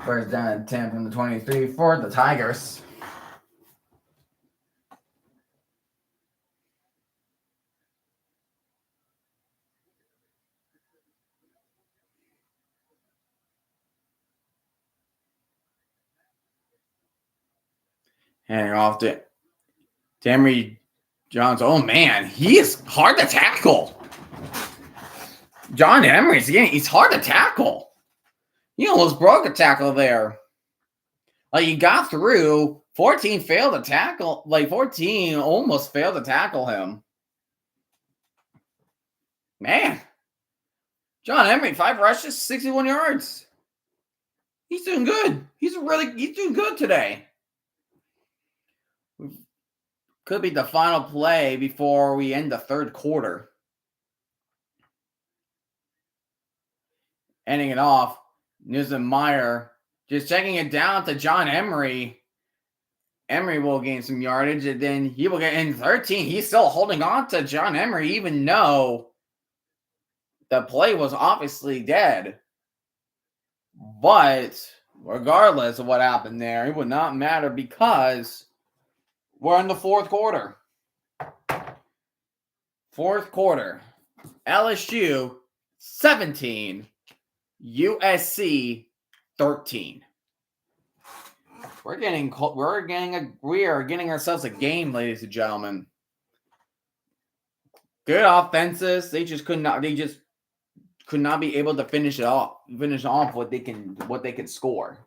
S1: first down and 10 from the 23 for the Tigers. Handing off to Emory Jones. Oh, man. He is hard to tackle. John Emery's he's hard to tackle. He almost broke a tackle there. Like, he got through. 14 failed to tackle. 14 almost failed to tackle him. Man. John Emery, 5 rushes, 61 yards. He's doing good. He's doing good today. Could be the final play before we end the third quarter. Ending it off, Newsom Meyer just checking it down to John Emery. Emery will gain some yardage, and then he will get in 13. He's still holding on to John Emery, even though the play was obviously dead. But regardless of what happened there, it would not matter because we're in the fourth quarter. Fourth quarter. LSU 17, USC 13. We are getting ourselves a game, ladies and gentlemen. Good offenses. They just could not be able to finish off what they can score.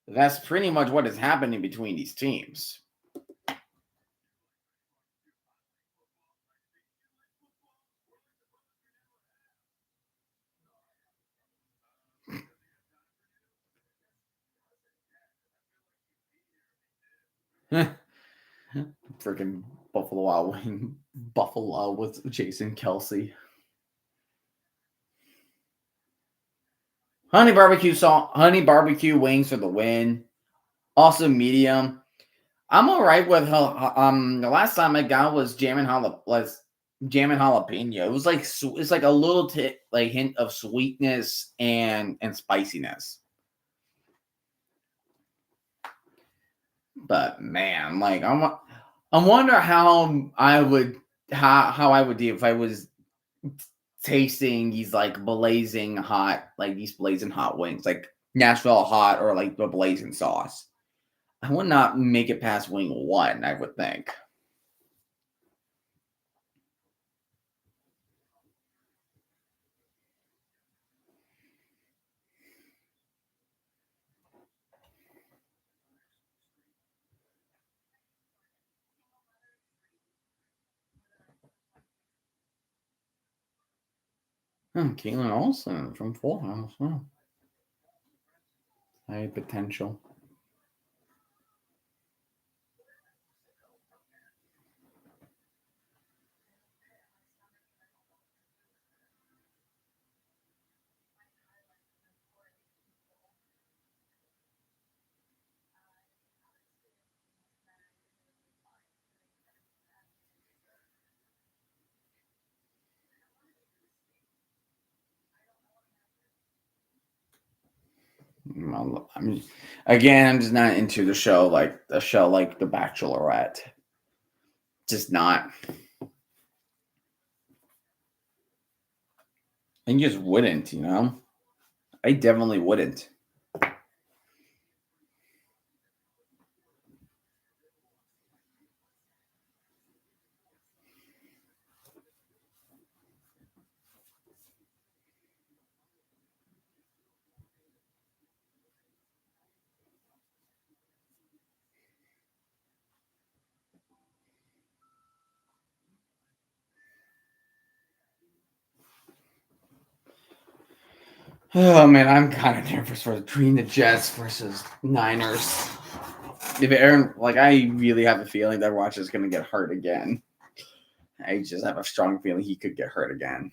S1: That's pretty much what is happening between these teams. Freaking Buffalo with Jason Kelsey. Honey barbecue wings for the win. Also medium. I'm all right with the last time I got was jamming jalapeno. It's like a little hint of sweetness and spiciness. But man, I wonder how I would do if I was tasting these blazing hot wings, like Nashville hot or like the blazing sauce. I would not make it past wing 1, I would think. Keelan Olsen from Full House. Wow. High potential. I'm just not into the show like The Bachelorette. Just not. I just wouldn't, I definitely wouldn't. Oh man, I'm kind of nervous between the Jets versus Niners. If Aaron, I really have a feeling that Rodgers is going to get hurt again. I just have a strong feeling he could get hurt again.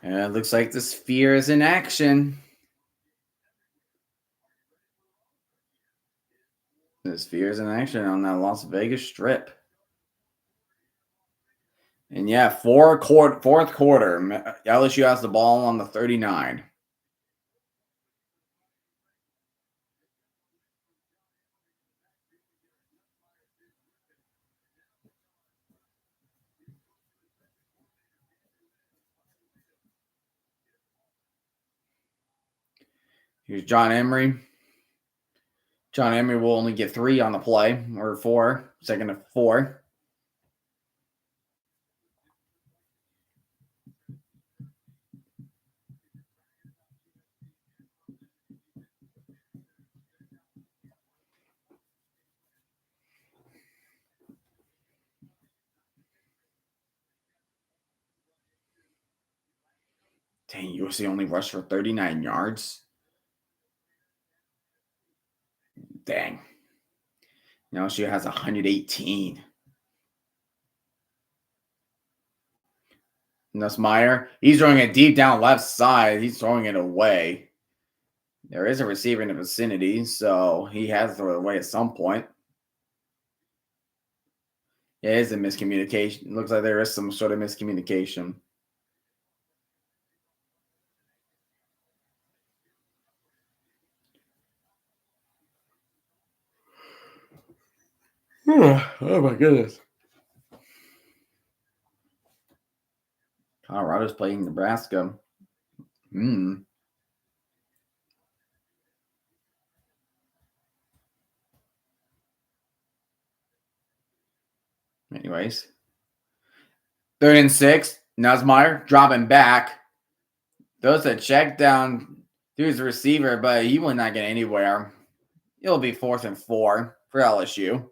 S1: And it looks like the Sphere is in action. The Sphere is in action on that Las Vegas Strip. And yeah, fourth quarter, LSU has the ball on the 39. Here's John Emery. John Emery will only get 3 on the play, or 4, second to 4. Dang, USC only rushed for 39 yards. Dang. Now she has 118. Nussmeier, he's throwing it deep down left side. He's throwing it away. There is a receiver in the vicinity, so he has to throw it away at some point. It is a miscommunication. It looks like there is some sort of miscommunication. Oh my goodness. Colorado's playing Nebraska. Anyways. 3rd and 6. Nussmeier dropping back. Throws a check down to his receiver, but he will not get anywhere. It'll be 4th and 4 for LSU.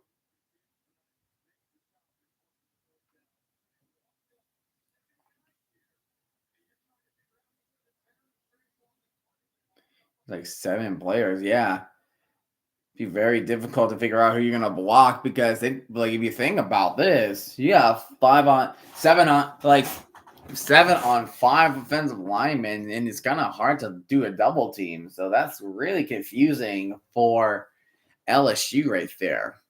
S1: Like 7 players, yeah. Be very difficult to figure out who you're gonna block because if you think about this, you have 7 on 5 offensive linemen, and it's kind of hard to do a double team. So that's really confusing for LSU right there.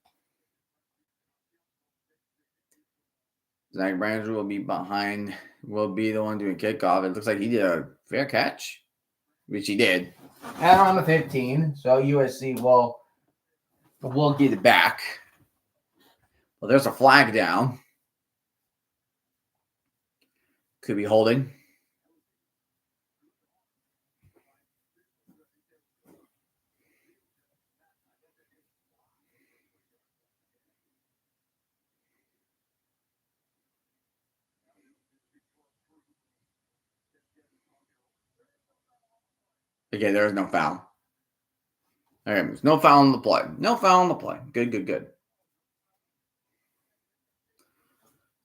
S1: Zach Branger will be the one doing kickoff. It looks like he did a fair catch, which he did. And on the 15, so USC will get it back. Well, there's a flag down. Could be holding. Okay, there is no foul. All right, there's no foul on the play. No foul on the play. Good.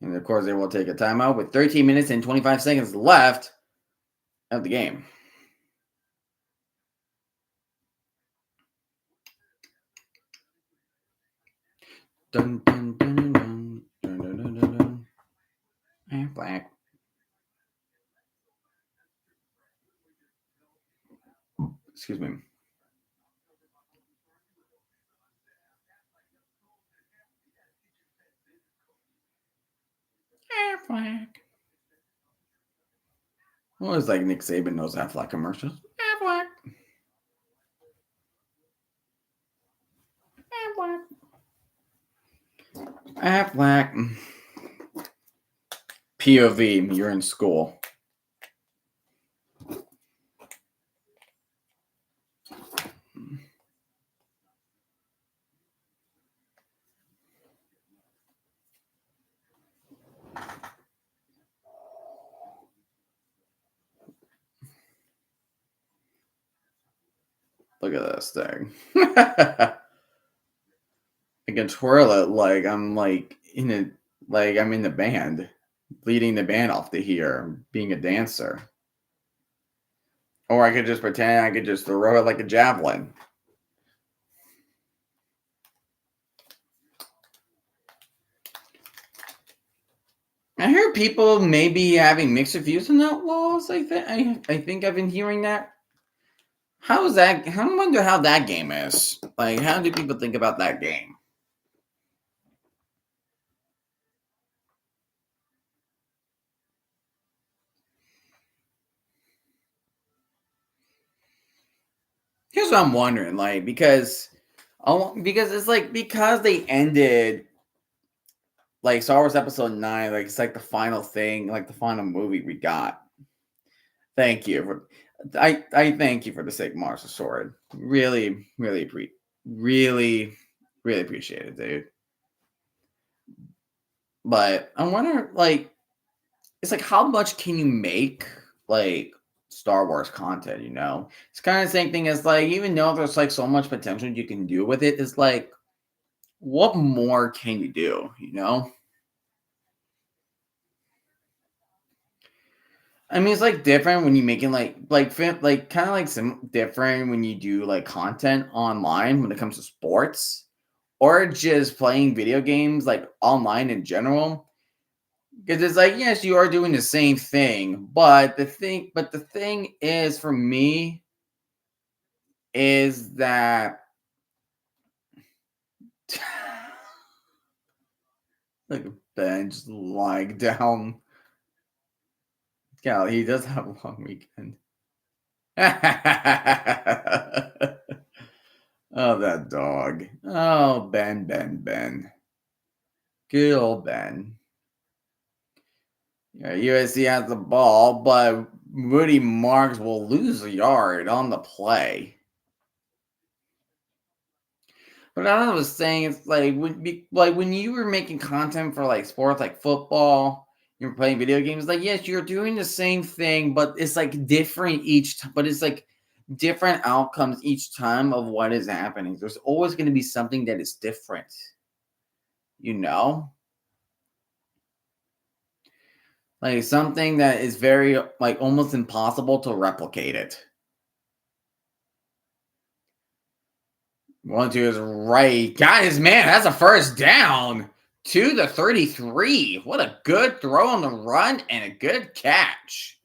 S1: And of course, they will take a timeout with 13 minutes and 25 seconds left of the game. Dun, dun, dun, dun, dun, dun, dun, dun, dun, dun. And black. Excuse me. Affleck. Well, it's like Nick Saban knows Affleck commercials. Affleck. Affleck. POV, you're in school. Look at this thing. I can twirl it like I'm I'm in the band, leading the band off to here, being a dancer. Or I could just pretend I could just throw it like a javelin. I hear people maybe having mixed reviews on Outlaws. I think I've been hearing that. How is that? I wonder how that game is. Like, how do people think about that game? Here's what I'm wondering, like, because it's like because they ended like Star Wars Episode 9, like it's like the final thing, like the final movie we got. Thank you for I thank you for the Sigmar's sword. Really, really appreciate it, dude. But I wonder, like, it's like how much can you make like Star Wars content, you know? It's kind of the same thing as like even though there's like so much potential you can do with it, it's like what more can you do, you know? I mean, it's like different when you making like kind of like some different when you do like content online when it comes to sports or just playing video games like online in general. Because it's like, yes, you are doing the same thing, but the thing is for me is that like Ben just lying down. Yeah, he does have a long weekend. Oh, that dog. Oh, Ben. Good old Ben. Yeah, USC has the ball, but Woody Marks will lose a yard on the play. But I was saying, it's like when you were making content for like sports, like football, you're playing video games. Like yes, you're doing the same thing, but it's like different each. But it's like different outcomes each time of what is happening. There's always going to be something that is different. You know, like something that is very like almost impossible to replicate it. 1-2 is right. Guys, man, that's a first down to the 33. What a good throw on the run and a good catch.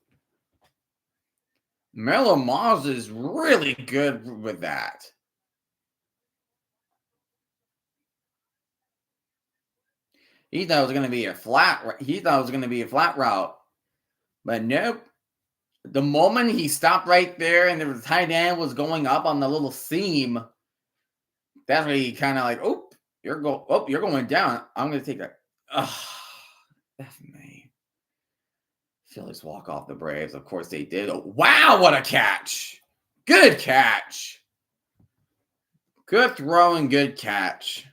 S1: Melo Mars is really good with that. He thought it was going to be a flat. He thought it was going to be a flat route, but nope. The moment he stopped right there and the tight end was going up on the little seam, that's when he kind of like, you're going down. I'm going to take that. Ugh, F me. Phillies walk off the Braves. Of course they did. Oh, wow, what a catch! Good catch. Good throw and good catch.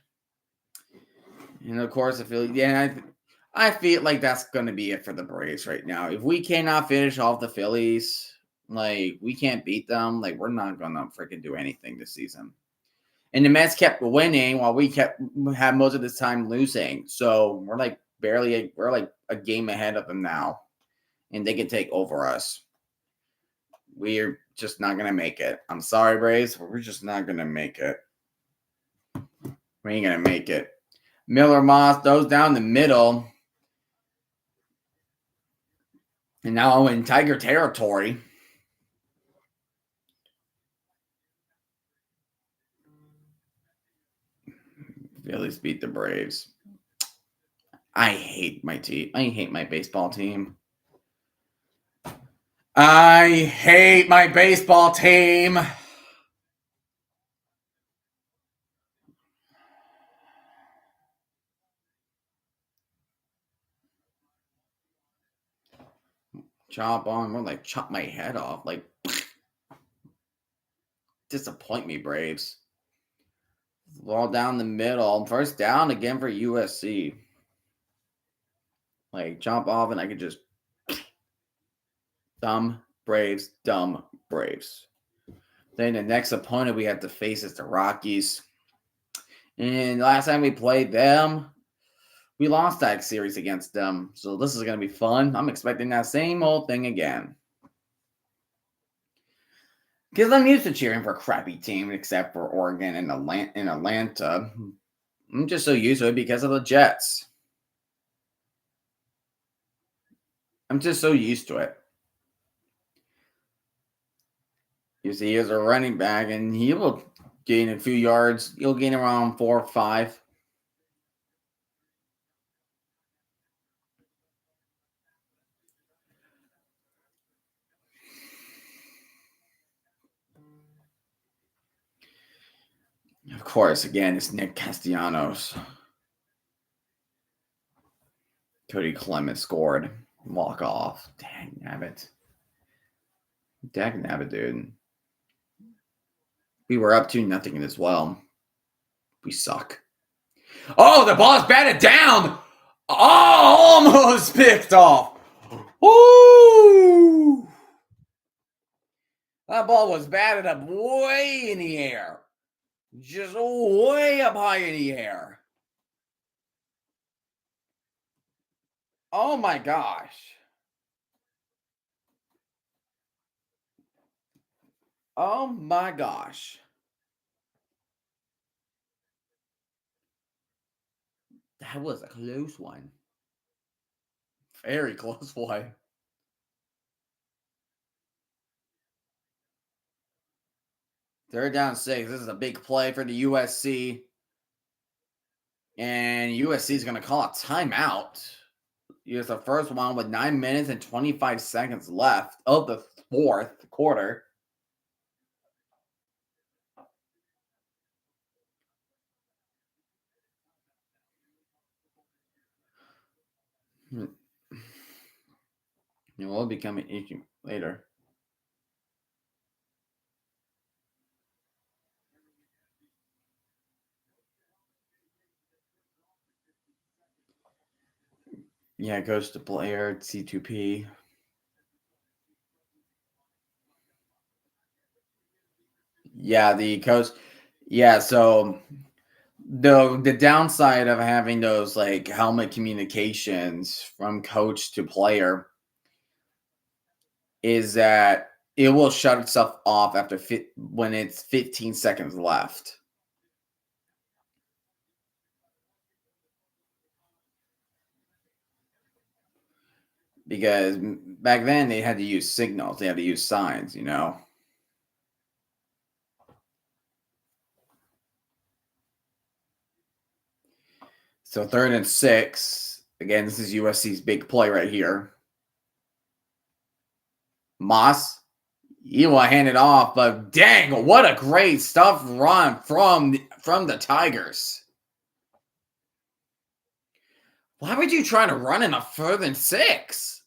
S1: And of course, I feel like that's going to be it for the Braves right now. If we cannot finish off the Phillies, like we can't beat them, like we're not going to freaking do anything this season. And the Mets kept winning while we had most of this time losing. So we're like a game ahead of them now, and they can take over us. We're just not gonna make it. I'm sorry, Braves, but we're just not gonna make it. We ain't gonna make it. Miller Moss throws down the middle, and now I'm in Tiger territory. Phillies beat the Braves. I hate my team. I hate my baseball team. I hate my baseball team. Chop on, more like chop my head off. Like, disappoint me, Braves. Ball down the middle. First down again for USC. Like, chop off, and I could just dumb Braves. Then the next opponent we have to face is the Rockies. And last time we played them, we lost that series against them. So this is going to be fun. I'm expecting that same old thing again. Because I'm used to cheering for a crappy team, except for Oregon and Atlanta. I'm just so used to it because of the Jets. I'm just so used to it. You see, as a running back, and he will gain a few yards. He'll gain around 4 or 5. Of course, again, it's Nick Castellanos. Cody Clement scored. Walk off. Dang nabbit. Dag nabbit, dude. We were up 2-0 as well. We suck. Oh, the ball's batted down. Oh, almost picked off. Ooh. That ball was batted up way in the air. Just way up high in the air. Oh my gosh. Oh my gosh. That was a close one. Very close one. Third down 6. This is a big play for the USC. And USC is going to call a timeout. Here's the first one with 9 minutes and 25 seconds left of the fourth quarter. It will become an issue later. Yeah, it goes to player C2P. Yeah, the coach. Yeah, so the downside of having those like helmet communications from coach to player is that it will shut itself off after when it's 15 seconds left. Because back then they had to use signals, they had to use signs, you know. So 3rd and 6. Again, this is USC's big play right here. Moss, he will hand it off, but dang, what a great stuff run from the Tigers. Why would you try to run in a 3rd and 6?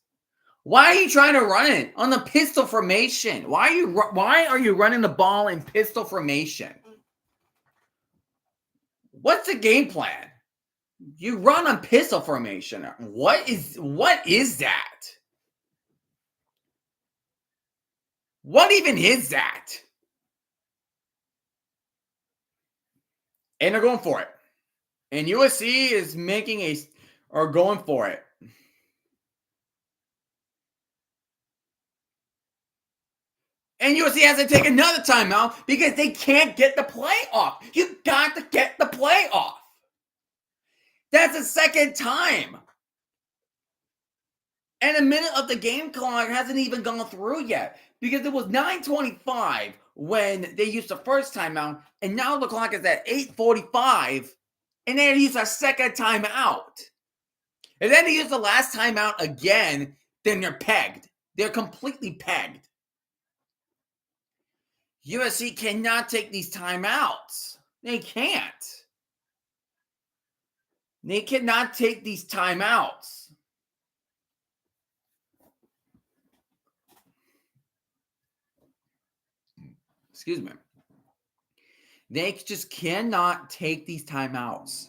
S1: Why are you trying to run it on the pistol formation? Why are you running the ball in pistol formation? What's the game plan? You run on pistol formation. What is that? What even is that? And they're going for it. And USC is going for it. And USC has to take another timeout because they can't get the play off. You got to get the play off. That's the second time. And a minute of the game clock hasn't even gone through yet because it was 9:25 when they used the first timeout, and now the clock is at 8:45, and they use a second timeout. And then they use the last timeout again, then they're pegged. They're completely pegged. USC cannot take these timeouts. They can't. They cannot take these timeouts. Excuse me. They just cannot take these timeouts.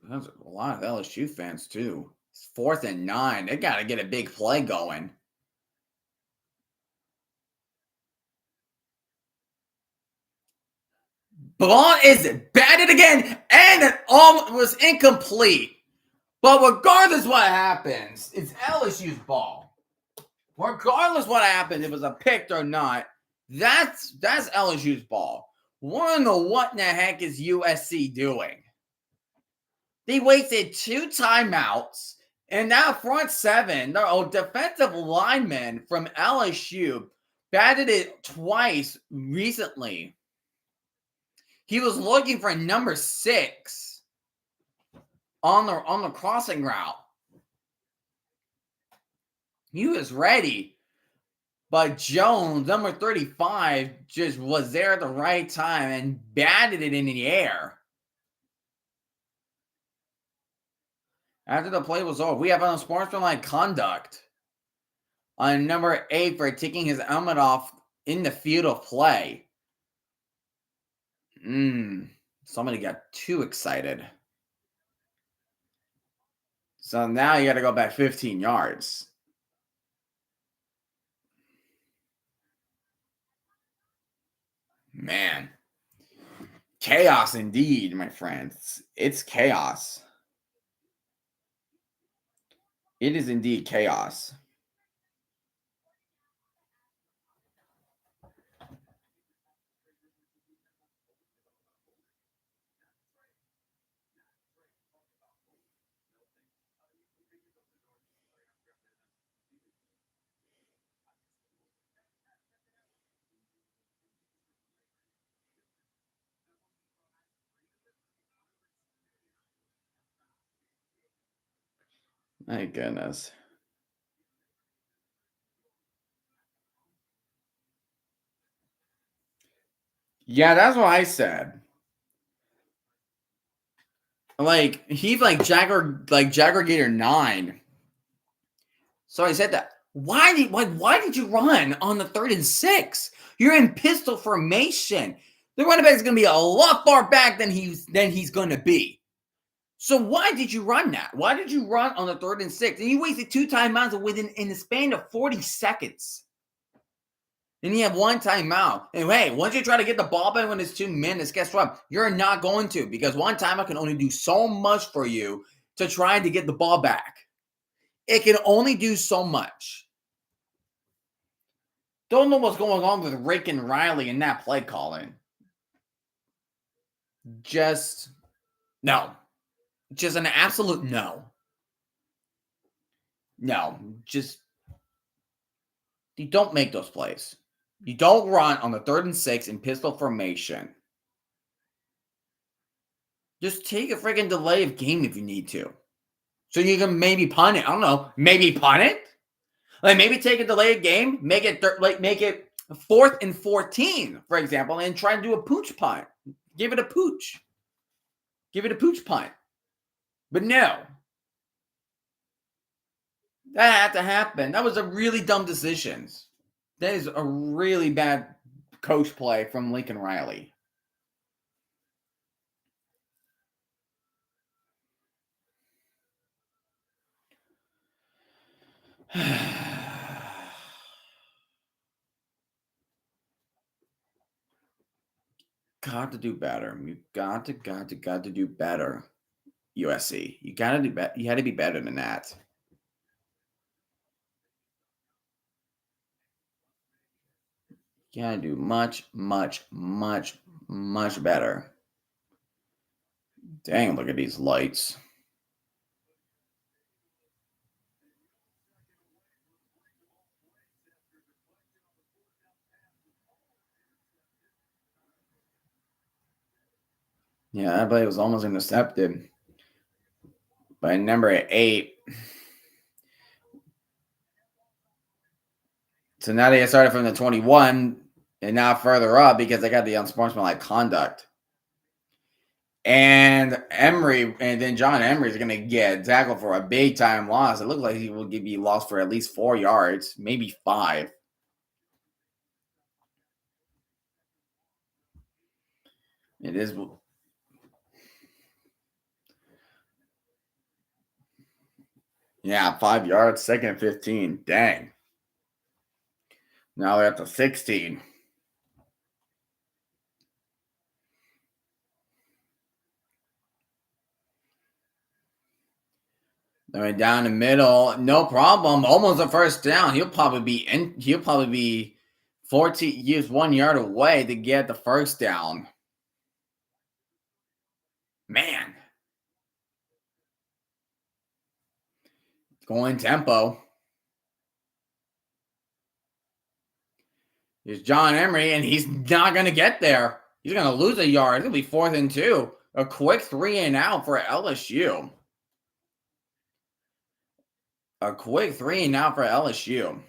S1: There's a lot of LSU fans too. It's 4th and 9. They got to get a big play going. Ball is batted again, and it was incomplete. But regardless what happens, it's LSU's ball. Regardless what happened, if it was a pick or not, that's LSU's ball. Wanna know what in the heck is USC doing? They wasted 2 timeouts, and that front seven, their defensive lineman from LSU, batted it twice recently. He was looking for number 6 on the crossing route. He was ready, but Jones, number 35, just was there at the right time and batted it in the air. After the play was over, we have unsportsmanlike conduct on number 8 for taking his helmet off in the field of play. Somebody got too excited. So now you got to go back 15 yards. Man. Chaos indeed, my friends. It's chaos. It is indeed chaos. My goodness. Yeah, that's what I said. Like, he's like Jagger Gator 9. So I said that. Why did you run on the 3rd and 6? You're in pistol formation. The running back is going to be a lot far back than he's going to be. So why did you run that? Why did you run on the 3rd and 6? And you wasted 2 timeouts in the span of 40 seconds. And you have 1 timeout. And hey, once you try to get the ball back when it's 2 minutes, guess what? You're not going to, because 1 timeout can only do so much for you to try to get the ball back. It can only do so much. Don't know what's going on with Rick and Riley in that play calling. Just no. Just an absolute no. No. Just you don't make those plays. You don't run on the 3rd and 6 in pistol formation. Just take a freaking delay of game if you need to. So you can maybe punt it. I don't know. Maybe punt it? Like maybe take a delayed game, make it 4th and 14, for example, and try and do a pooch punt. Give it a pooch. Give it a pooch punt. But no. That had to happen. That was a really dumb decision. That is a really bad coach play from Lincoln Riley. Got to do better. You got to do better. USC. You got to do better. You had to be better than that. You got to do much better. Dang, look at these lights. Yeah, that play was almost intercepted by number 8. So now they started from the 21 and now further up because they got the unsportsmanlike conduct. And then John Emery is going to get tackled for a big time loss. It looks like he will be lost for at least 4 yards, maybe 5. It is. Yeah, 5 yards, 2nd and 15. Dang. Now they're at the 16. I mean, down the middle, no problem. Almost a first down. He'll probably be in. He'll probably be 14 years, 1 yard away to get the first down. Man, going tempo. Here's John Emery, and he's not going to get there. He's going to lose a yard. It'll be 4th and 2. A quick 3-and-out for LSU. A quick 3-and-out for LSU.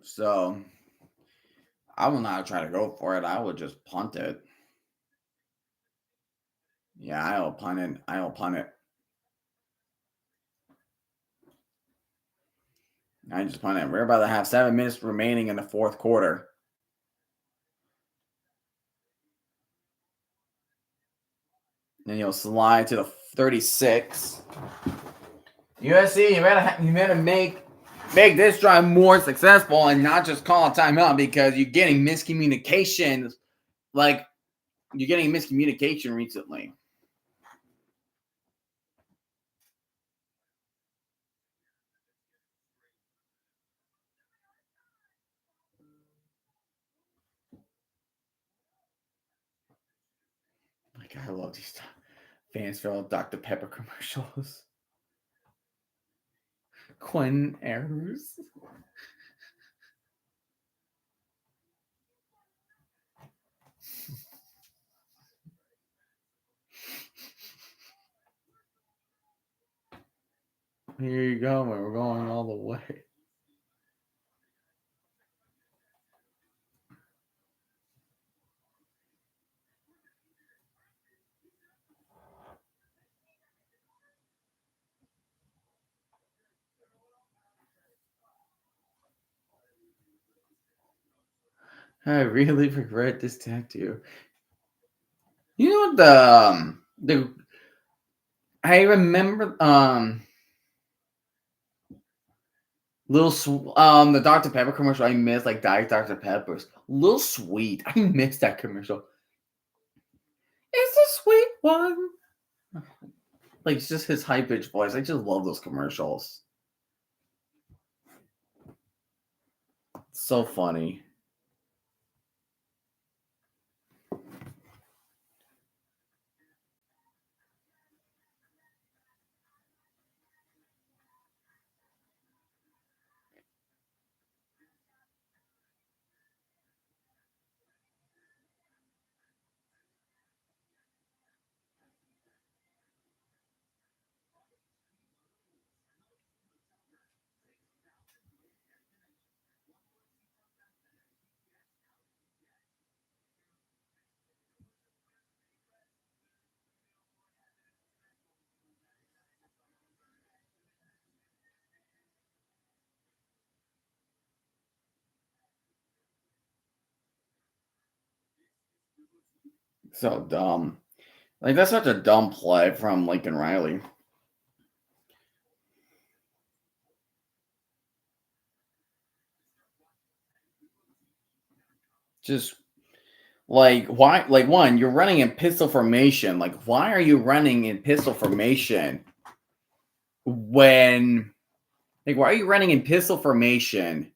S1: So I will not try to go for it. I will just punt it. Yeah, I will punt it. I will punt it. I just punt it. We're about to have 7 minutes remaining in the fourth quarter. Then he'll slide to the 36. USC, you better make this drive more successful and not just call a timeout because you're getting miscommunication. Like you're getting miscommunication recently. Like I love these fans for Dr. Pepper commercials. Quinn errors. Here you go, man. We're going all the way. I really regret this tattoo. You know what the I remember the Dr. Pepper commercial I missed, like Diet Dr. Pepper's. Little Sweet. I missed that commercial. It's a sweet one. Like it's just his high pitched voice. I just love those commercials. It's so funny. So dumb. Like that's such a dumb play from Lincoln Riley. Just like why? Like one, you're running in pistol formation. Like why are you running in pistol formation when? Like why are you running in pistol formation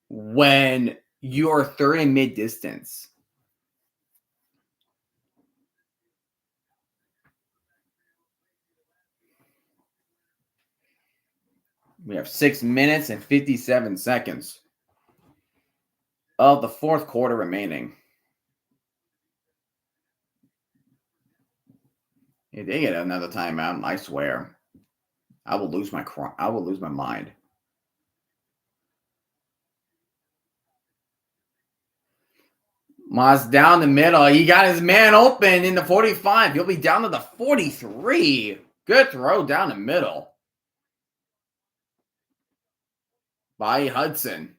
S1: when you're third and mid distance? We have 6 minutes and 57 seconds of the fourth quarter remaining. If they get another timeout, I swear, I will lose my mind. Moss down the middle. He got his man open in the 45. He'll be down to the 43. Good throw down the middle by Hudson.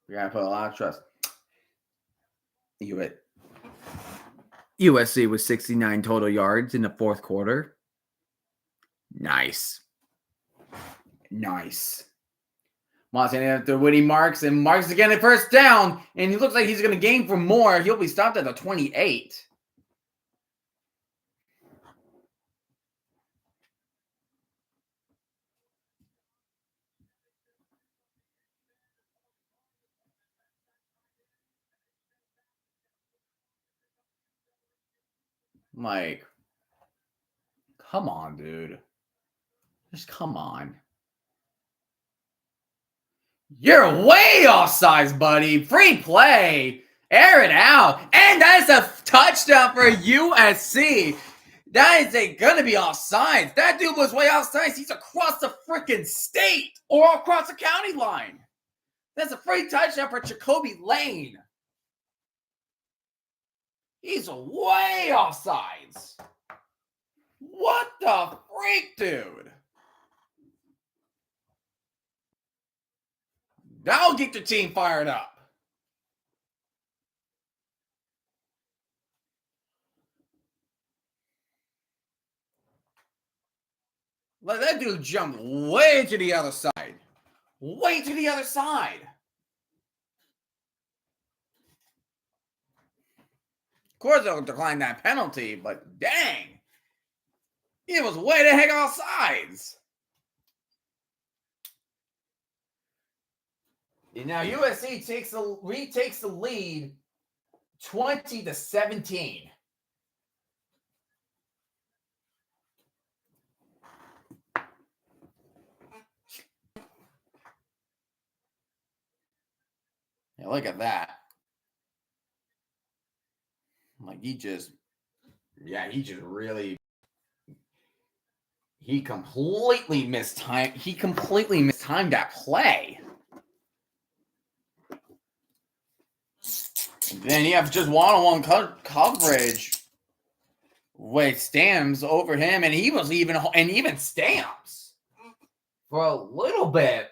S1: We gotta put a lot of trust. USC with 69 total yards in the fourth quarter. Nice. Montana after winning Marks, and Marks again at first down, and he looks like he's going to gain for more. He'll be stopped at the 28. Like, come on, dude. Just come on. You're way offsides, buddy. Free play. Air it out. And that's a touchdown for USC. That is going to be offsides. That dude was way offsides. He's across the freaking state or across the county line. That's a free touchdown for Jacoby Lane. He's way offsides. What the freak, dude? That'll get your team fired up. Like, that dude jumped way to the other side. Way to the other side. Of course, they'll decline that penalty, but dang. It was way the heck off sides. And now USC retakes the lead 20-17. Yeah, look at that. Like, he completely mistimed. He completely mistimed that play. Then you have just one-on-one coverage with Stamps over him, and even Stamps for a little bit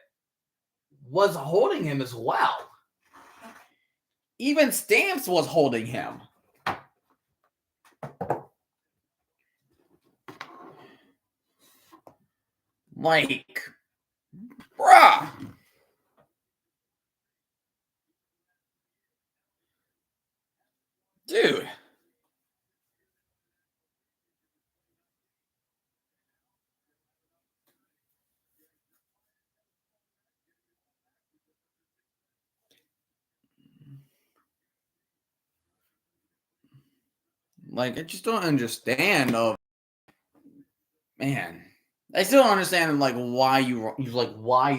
S1: was holding him as well. Even Stamps was holding him. Like, bruh. Dude. Like, I just don't understand man. I still don't understand why you're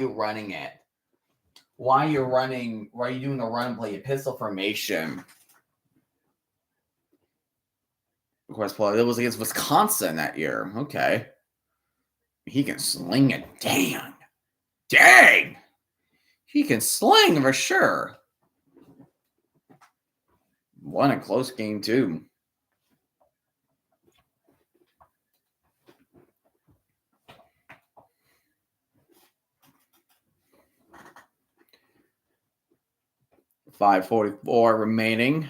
S1: running it. Why are you doing a run play, a pistol formation? Of course, it was against Wisconsin that year. Okay. He can sling it. Dang. He can sling for sure. Won a close game, too. .544 remaining.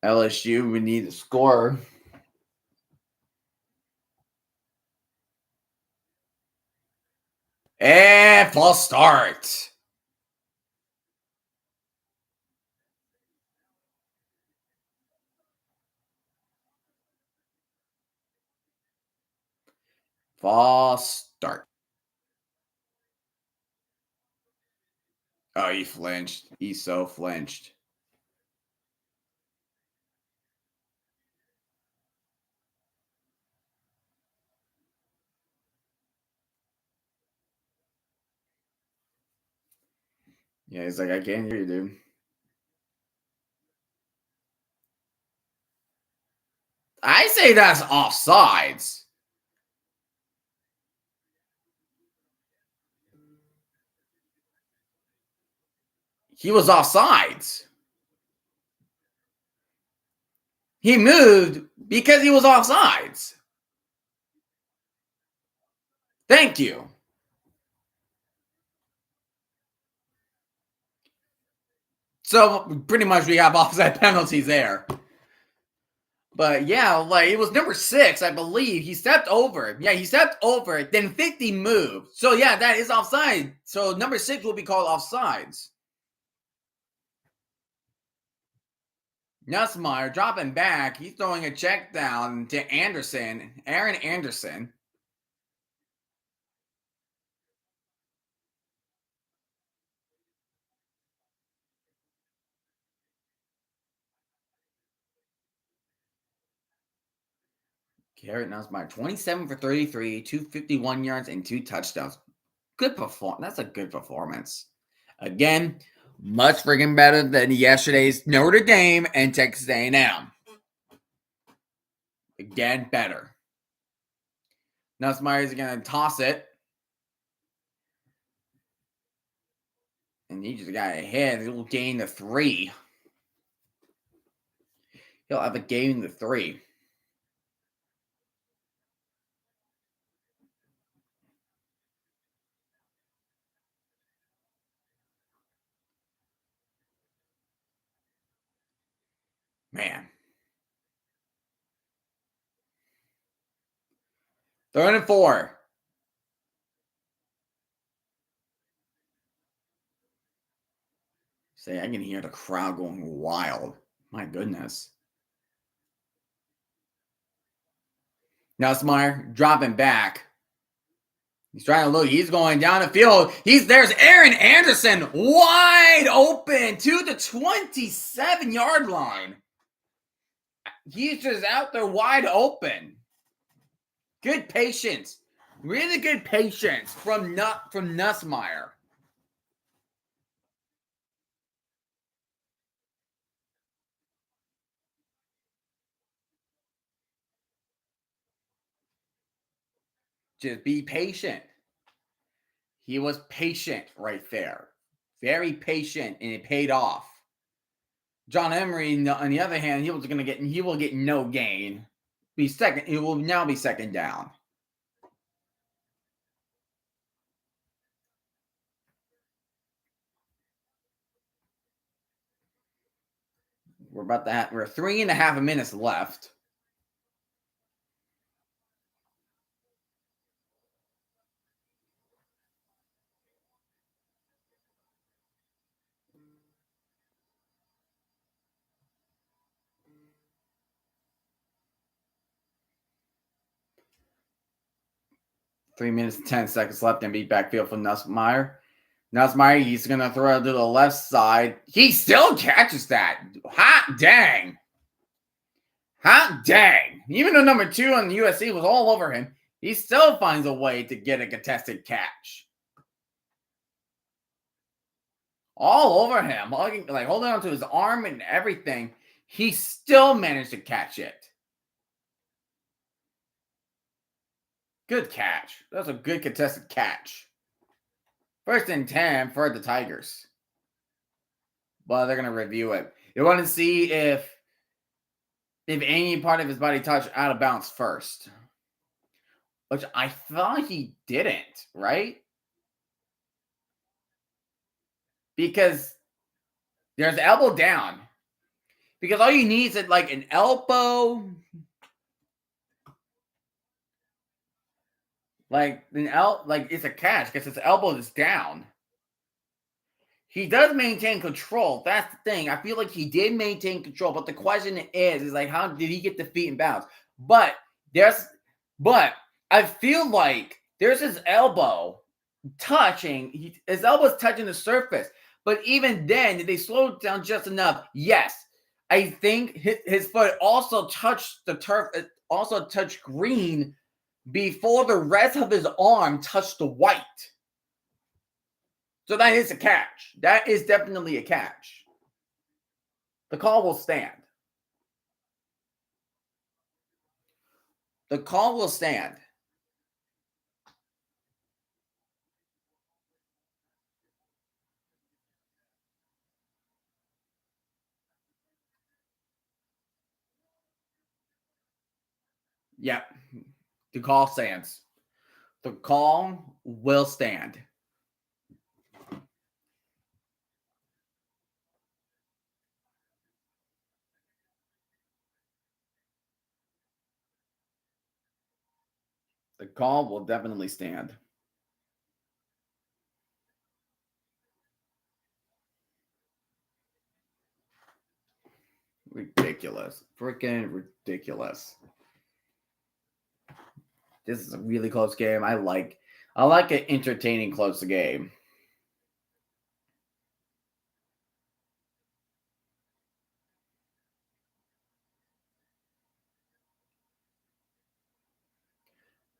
S1: LSU, we need to score. And false start. False start. Oh, he flinched. He so flinched. Yeah, he's like, I can't hear you, dude. I say that's offsides. He was offsides. He moved because he was offsides. Thank you. So pretty much we have offside penalties there. But yeah, like it was number 6, I believe. He stepped over. Yeah, he stepped over. Then 50 moved. So yeah, that is offside. So number 6 will be called offsides. Nussmeier dropping back. He's throwing a check down to Anderson, Aaron Anderson. Garrett Nussmeier, 27 for 33, 251 yards, and 2 touchdowns. Good performance. That's a good performance. Again, much freaking better than yesterday's Notre Dame and Texas A&M. Again, better. Nussmeier is going to toss it. And he just got ahead. He'll gain the 3. He'll have a gain the 3. Man. 3rd and 4. Say, I can hear the crowd going wild. My goodness. Nussmeier dropping back. He's trying to look. He's going down the field. There's Aaron Anderson wide open to the 27-yard line. He's just out there wide open. Good patience. Really good patience from Nussmeier. Just be patient. He was patient right there. Very patient, and it paid off. John Emery, on the other hand, he will get no gain. He will now be second down. We're 3.5 minutes left. Three minutes and 10 seconds left and beat backfield for Nussmeier. Nussmeier, he's going to throw it to the left side. He still catches that. Hot dang. Hot dang. Even though number 2 on the USC was all over him, he still finds a way to get a contested catch. All over him. Like holding on to his arm and everything. He still managed to catch it. Good catch. That's a good contested catch. 1st and 10 for the Tigers. Well, they're going to review it. They want to see if any part of his body touched out of bounds first. Which I thought he didn't, right? Because there's elbow down. Because all you need is like an elbow. Like it's a catch because his elbow is down. He does maintain control. That's the thing. I feel like he did maintain control, but the question is like, how did he get the feet in bounds? But I feel like there's his elbow touching. His elbow's touching the surface. But even then, did they slow it down just enough? Yes. I think his foot also touched the turf. It also touched green before the rest of his arm touched the white. So that is a catch. That is definitely a catch. The call will stand. The call will stand. Yep. The call stands. The call will stand. The call will definitely stand. Ridiculous. Freaking ridiculous. This is a really close game. I like an entertaining close game.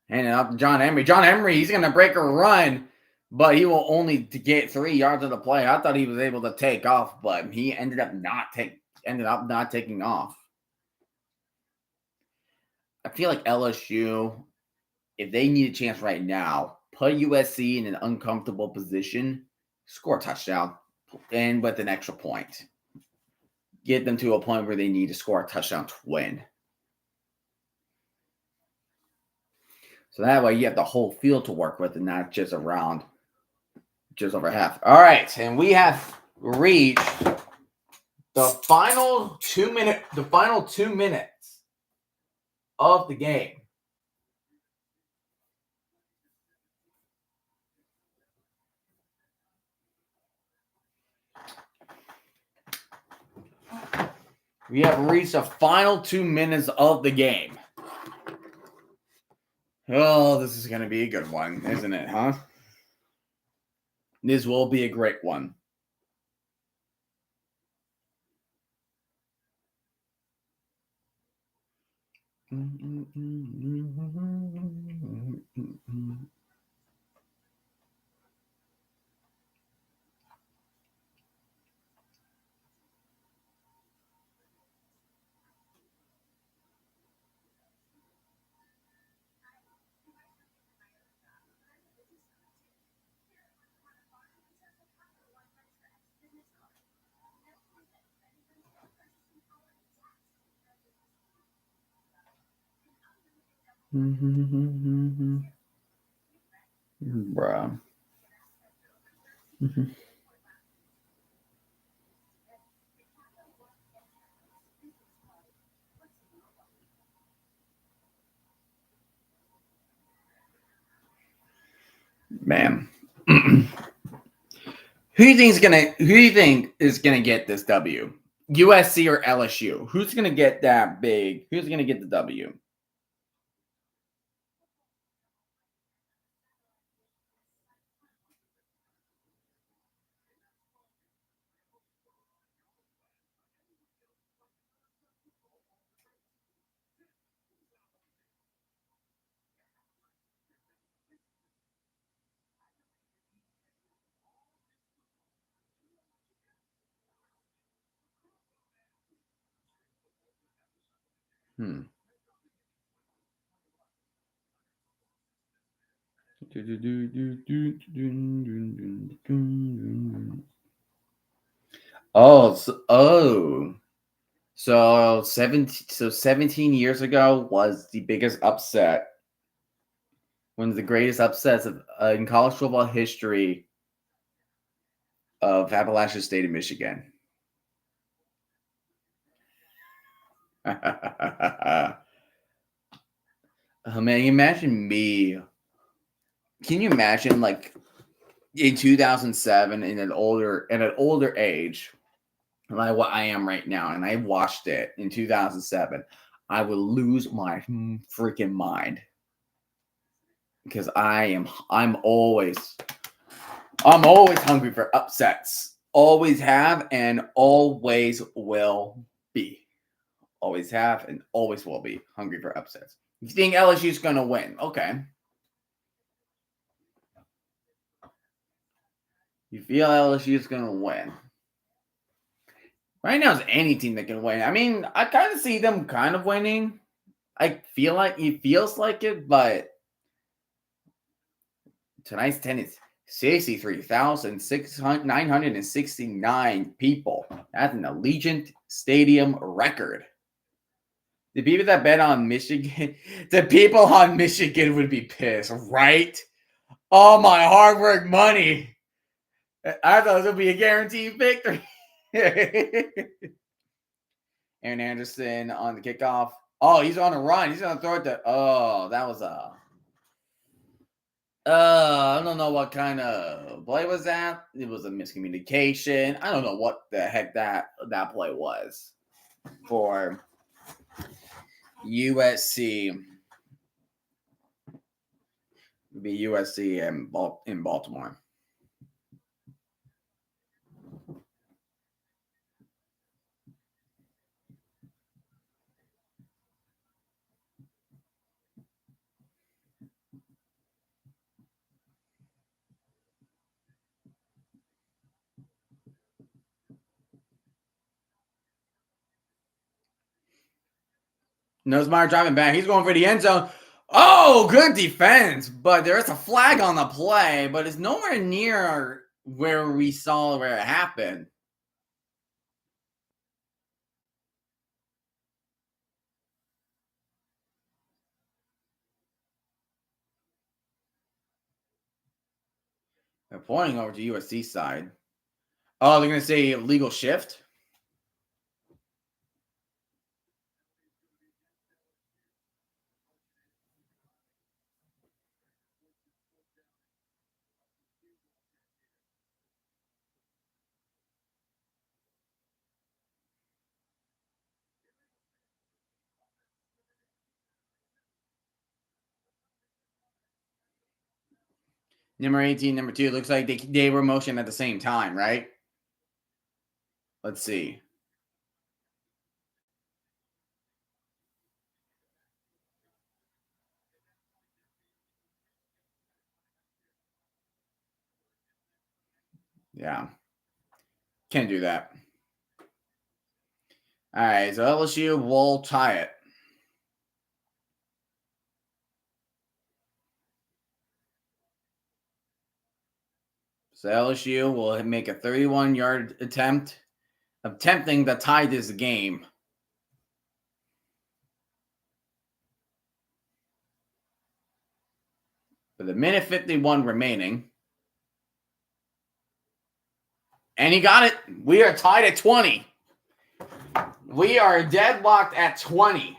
S1: Handing off to John Emery. John Emery, he's going to break a run, but he will only get 3 yards of the play. I thought he was able to take off, but he ended up not taking off. I feel like LSU, if they need a chance right now, put USC in an uncomfortable position, score a touchdown, and with an extra point. Get them to a point where they need to score a touchdown to win. So that way you have the whole field to work with and not just around just over half. All right, and we have reached the final 2 minutes of the game. We have reached the final 2 minutes of the game. Oh, this is going to be a good one, isn't it, huh? This will be a great one. Bruh. Man. Who do you think is gonna get this W? USC or LSU? Who's gonna get that big? Who's gonna get the W? So 17 years ago was the biggest upset. One of the greatest upsets in college football history of Appalachian State of Michigan. Oh, man, imagine me. Can you imagine, like, in 2007, in an older age, like what I am right now, and I watched it in 2007, I would lose my freaking mind because I'm always hungry for upsets. Always have and always will be. Always have and always will be hungry for upsets. You think LSU's going to win? Okay. You feel LSU's going to win? Right now, it's any team that can win. I mean, I kind of see them kind of winning. I feel like it feels like it, but tonight's attendance 63,969 people. That's an Allegiant Stadium record. The people that bet on Michigan, the people on Michigan would be pissed, right? All my hard work money. I thought it would be a guaranteed victory. Aaron Anderson on the kickoff. Oh, he's on a run. He's going to throw it to. Oh, that was a I don't know what kind of play was that. It was a miscommunication. I don't know what the heck that play was for USC. It'd be USC in Baltimore. Nussmeier driving back. He's going for the end zone. Oh, good defense. But there's a flag on the play, but it's nowhere near where we saw where it happened. They're pointing over to USC side. Oh, they're going to say legal shift? Number 18, number 2. Looks like they were motioned at the same time, right? Let's see. Yeah. Can't do that. All right, so LSU will tie it. So LSU will make a 31-yard attempt, attempting to tie this game. With a minute 51 remaining. And he got it. We are tied at 20. We are deadlocked at 20.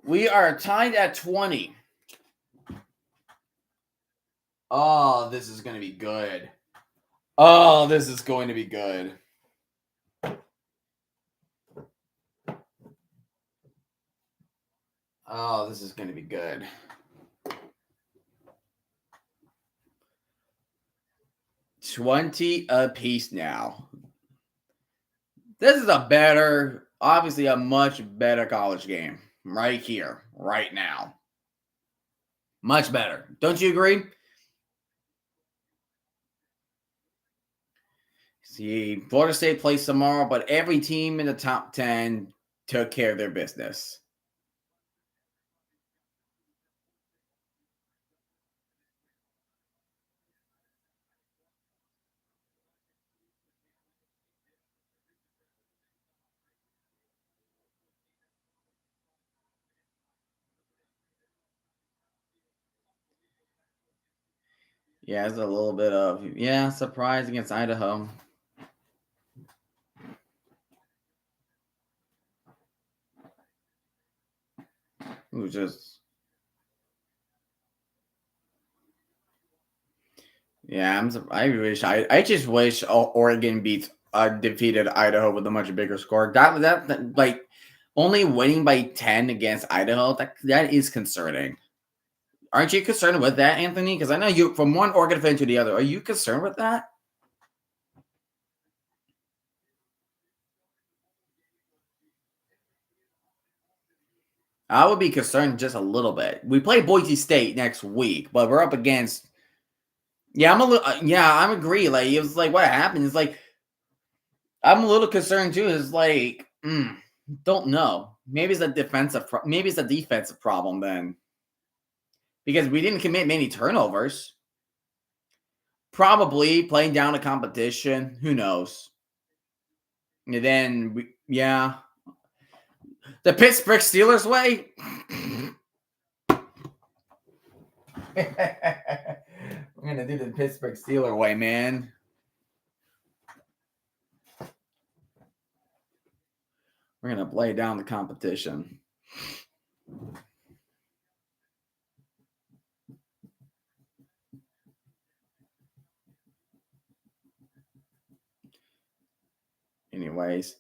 S1: We are tied at 20. Oh, this is going to be good. Oh, this is going to be good. Oh, this is going to be good. $20 apiece now. This is obviously a much better college game right here, right now. Much better. Don't you agree? See, Florida State plays tomorrow, but every team in the top 10 took care of their business. Yeah, it's a little bit of, surprise against Idaho. It was just, I just wish Oregon defeated Idaho with a much bigger score. That like only winning by 10 against Idaho, that is concerning. Aren't you concerned with that, Anthony? Because I know you, from one Oregon fan to the other, are you concerned with that? I would be concerned just a little bit. We play Boise State next week, but we're up against. Yeah, I'm agree. Like it was like what happened. It's like I'm a little concerned too. It's like don't know. Maybe it's a defensive problem then, because we didn't commit many turnovers. Probably playing down a competition. Who knows? And then the Pittsburgh Steelers way. We're gonna do the Pittsburgh Steelers way, man. We're gonna play down the competition. anyways.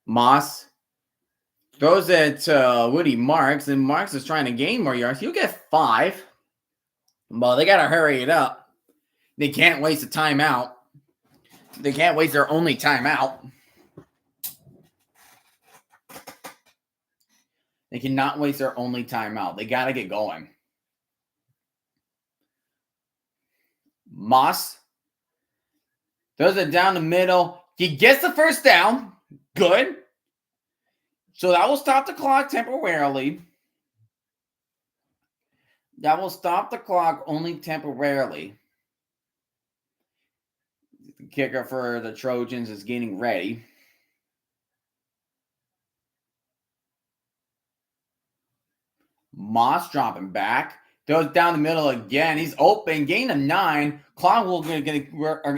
S1: Moss throws it to Woody Marks, and Marks is trying to gain more yards. He'll get 5. But they got to hurry it up. They can't waste a timeout. They can't waste their only timeout. They cannot waste their only timeout. They got to get going. Moss throws it down the middle. He gets the first down. Good. So that will stop the clock temporarily. That will stop the clock only temporarily. The kicker for the Trojans is getting ready. Moss dropping back. Goes down the middle again. He's open. Gain of 9. Clock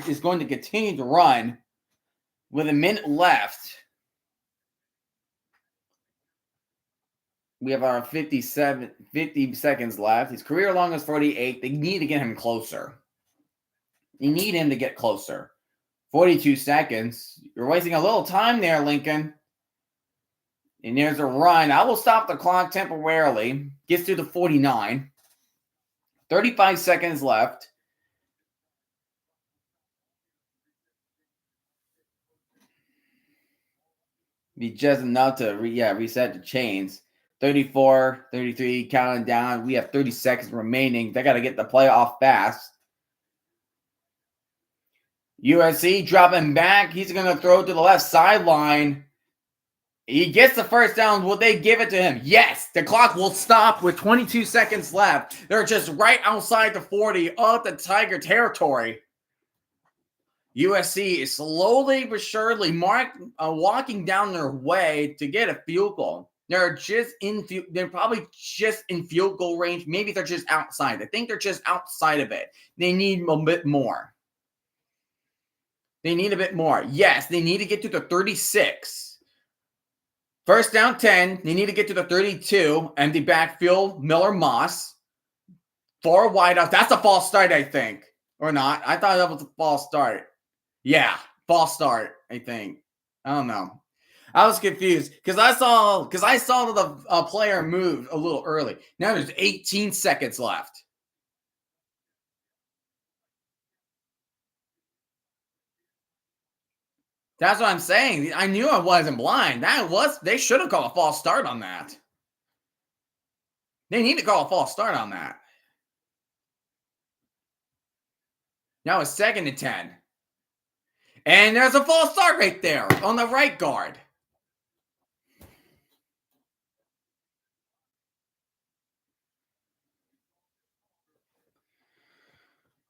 S1: is going to continue to run with a minute left. We have our 50 seconds left. His career long is 48. They need to get him closer. They need him to get closer. 42 seconds. You're wasting a little time there, Lincoln. And there's a run. I will stop the clock temporarily. Gets to the 49. 35 seconds left. Be just enough to reset the chains. 34, 33, counting down. We have 30 seconds remaining. They got to get the play off fast. USC dropping back. He's going to throw to the left sideline. He gets the first down. Will they give it to him? Yes. The clock will stop with 22 seconds left. They're just right outside the 40 of the Tiger territory. USC is slowly but surely walking down their way to get a field goal. They're probably just in field goal range. Maybe they're just outside. I think they're just outside of it. They need a bit more. They need a bit more. Yes, they need to get to the 36. First down 10. They need to get to the 32. Empty backfield, Miller Moss. 4 wideouts. That's a false start, I think. Or not. I thought that was a false start. Yeah, false start, I think. I don't know. I was confused because I saw the player move a little early. Now there's 18 seconds left. That's what I'm saying. I knew I wasn't blind. They should have called a false start on that. They need to call a false start on that. Now it's 2nd and 10. And there's a false start right there on the right guard.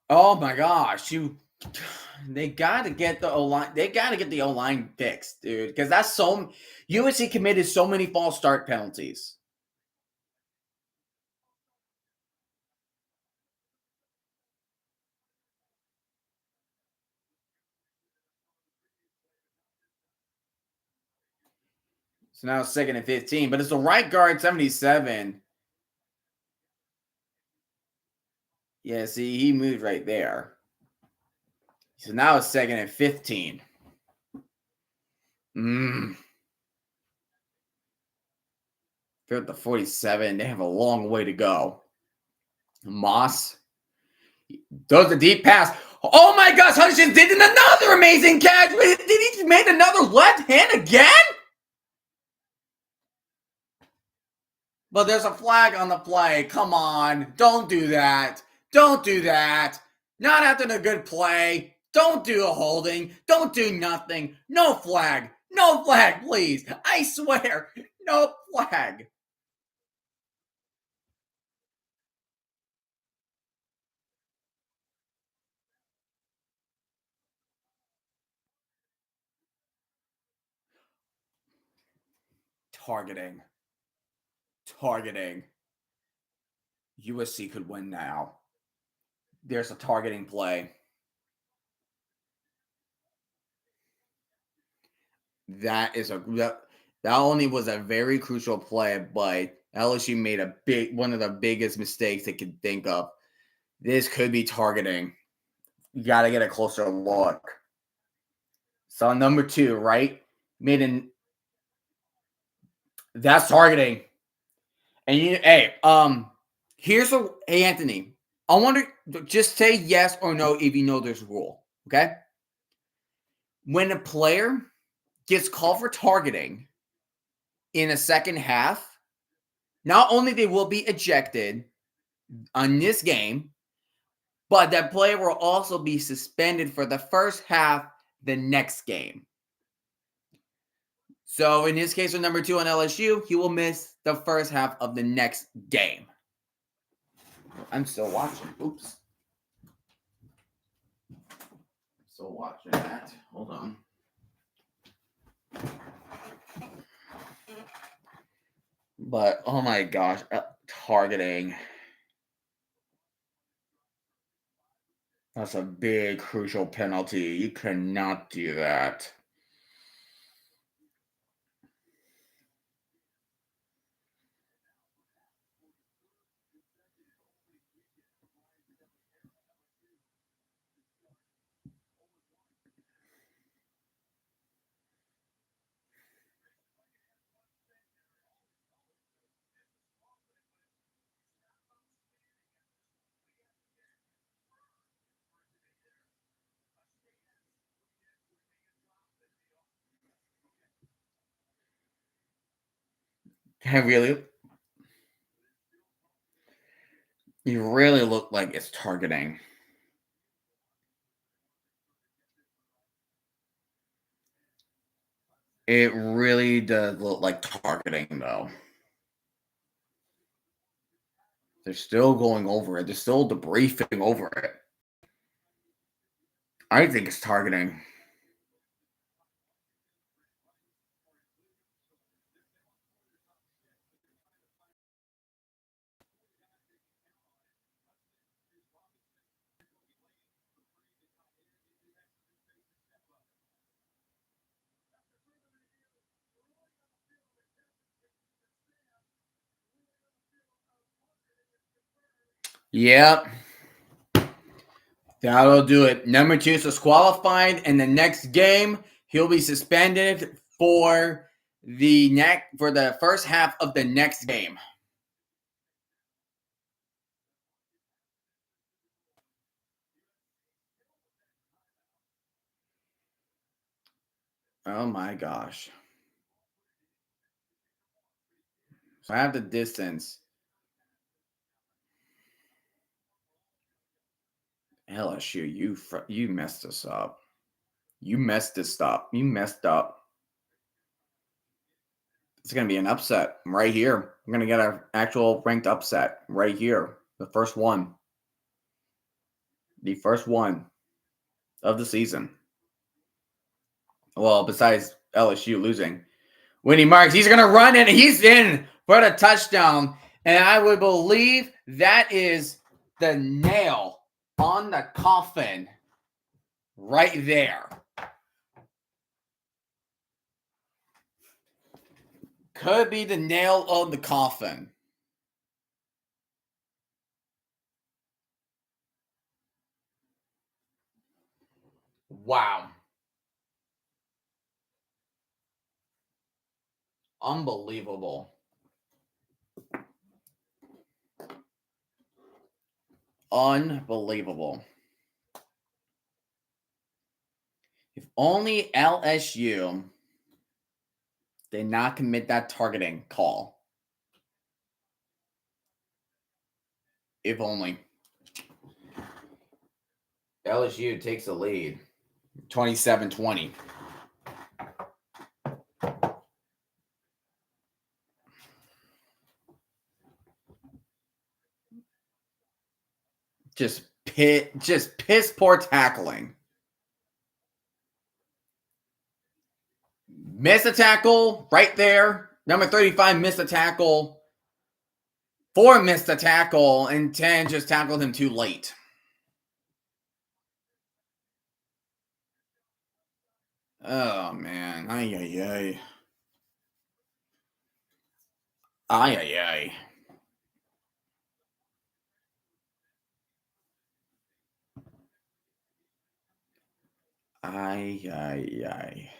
S1: Oh my gosh, they got to get the O-line. They got to get the O-line fixed, dude, because that's USC committed so many false start penalties. So now it's 2nd and 15, but it's the right guard, 77. Yeah, see, he moved right there. So now it's 2nd and 15. They're at the 47. They have a long way to go. Moss does the deep pass. Oh my gosh, Hutchinson did another amazing catch. Did he make another left hand again? But there's a flag on the play. Come on. Don't do that. Don't do that. Not after the good play. Don't do a holding. Don't do nothing. No flag. No flag, please. I swear. No flag. Targeting. USC could win now. There's a targeting play. That only was a very crucial play, but LSU made one of the biggest mistakes they could think of. This could be targeting. You got to get a closer look. So number 2, right? That's targeting. And hey Anthony, I wonder, just say yes or no if you know this rule, okay? When a player gets called for targeting in a second half, not only they will be ejected on this game, but that player will also be suspended for the first half the next game. So in his case, with number 2 on LSU, he will miss the first half of the next game. I'm still watching. Oops. Still watching that. Hold on. But, oh my gosh, targeting. That's a big, crucial penalty. You cannot do that. You really look like it's targeting. It really does look like targeting, though. They're still going over it. They're still debriefing over it. I think it's targeting. Yep. That'll do it. Number 2 is disqualified, and the next game he'll be suspended for the first half of the next game. Oh my gosh. So I have the distance. LSU, you messed this up. You messed this up. You messed up. It's going to be an upset right here. I'm going to get an actual ranked upset right here. The first one. The first one of the season. Well, besides LSU losing. When he marks, he's going to run in. He's in for the touchdown. And I would believe that is the nail on the coffin right there. Could be the nail on the coffin. Wow. Unbelievable. Unbelievable. If only LSU did not commit that targeting call. If only. LSU takes the lead. 27-20. Just piss poor tackling. Missed a tackle right there. Number 35 missed a tackle. 4 missed a tackle, and 10 just tackled him too late. Oh, man. Ay, ay, ay. Ay, ay, ay. Ay.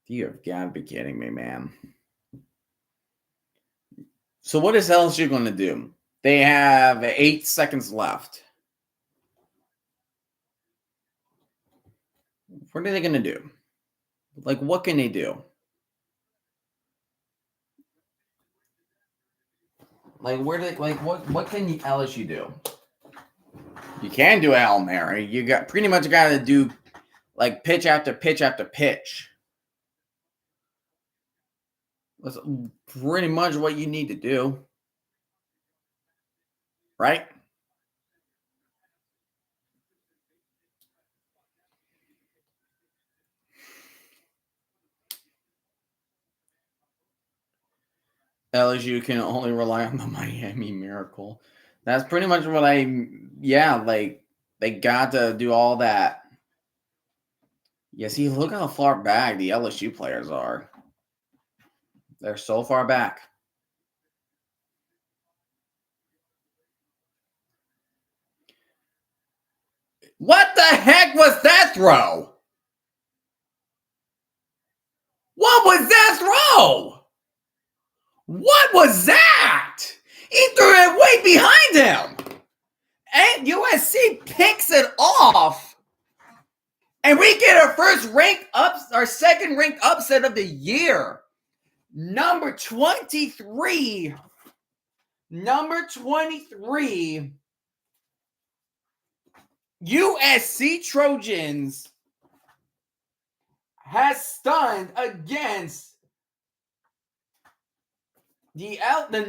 S1: You have got to be kidding me, man. So what is LSU going to do? They have 8 seconds left. What are they going to do? Like, what can they do? Like, where do they, like, what can the LSU do? You can do a Hail Mary. You got pretty much got to do like pitch after pitch after pitch. That's pretty much what you need to do. Right? LSU can only rely on the Miami Miracle. That's pretty much what like they got to do all that. Yeah, see, look how far back the LSU players are. They're so far back. What the heck was that throw? What was that throw? What was that? He threw it way behind him. And USC picks it off. And we get our second ranked upset of the year. Number 23. USC Trojans has stunned against the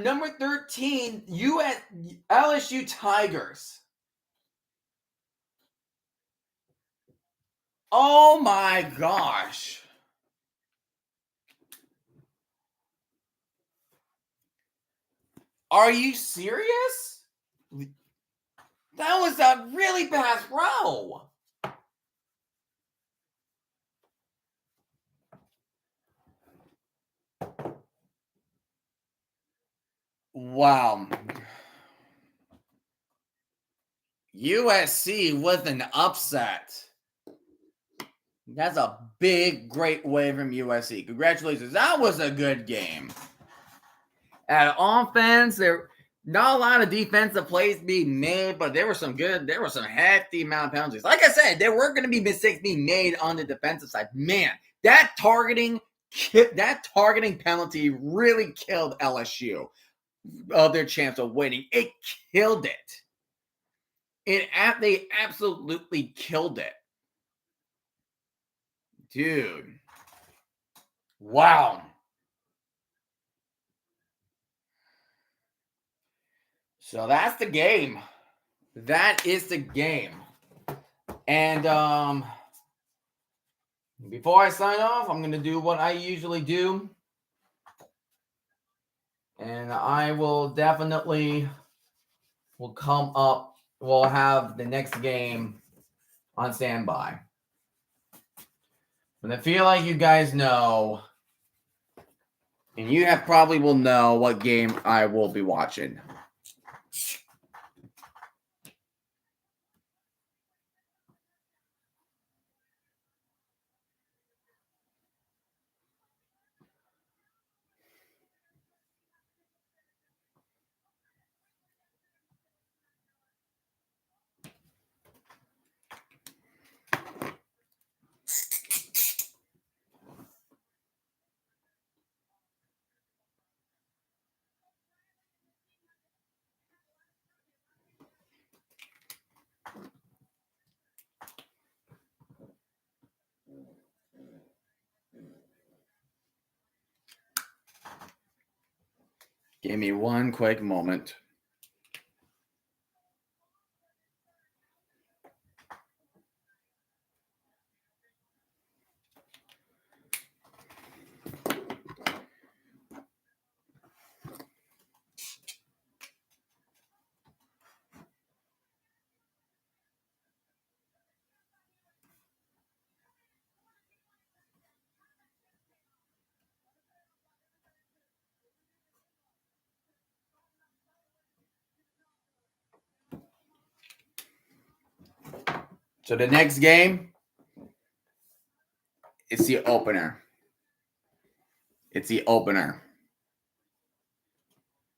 S1: number 13 LSU Tigers. Oh my gosh. Are you serious? That was a really bad throw. Wow. USC with an upset. That's a big, great win from USC. Congratulations. That was a good game. At offense, there not a lot of defensive plays being made, but there were some hefty amount of penalties. Like I said, there were going to be mistakes being made on the defensive side. Man, that targeting penalty really killed LSU of their chance of winning. It killed it. They absolutely killed it. Dude. Wow. So that's the game. That is the game. And before I sign off, I'm going to do what I usually do. And I will definitely we'll have the next game on standby. And I feel like you guys know, and you probably will know what game I will be watching. Give me one quick moment. So the next game, it's the opener. It's the opener.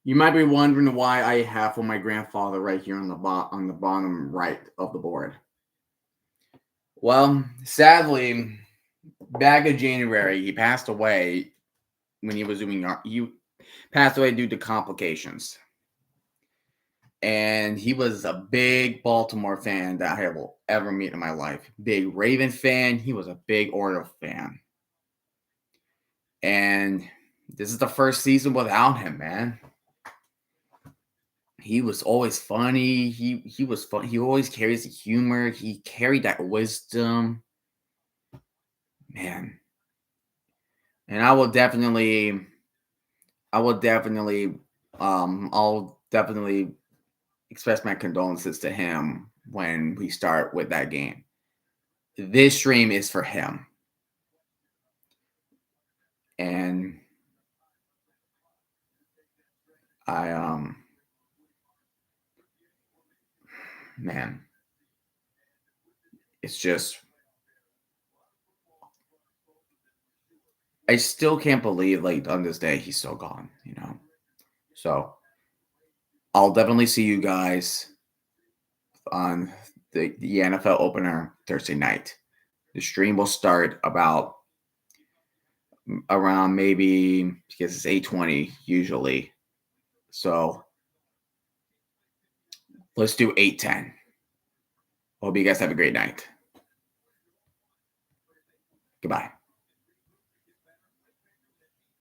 S1: You might be wondering why I have for my grandfather right here on the bottom right of the board. Well, sadly, back in January, he passed away when he was doing. He passed away due to complications, and he was a big Baltimore fan that I have ever met in my life. Big Raven fan. He was a big Oriole fan, and this is the first season without him, man. He was always funny. He was fun. He always carries the humor. He carried that wisdom, man. And I'll definitely express my condolences to him when we start with that game. This stream is for him, and I man, it's just I still can't believe like on this day he's still gone. So I'll definitely see you guys on the NFL opener Thursday night. The stream will start around maybe because it's 8:20 usually. So let's do 8:10. Hope you guys have a great night. Goodbye.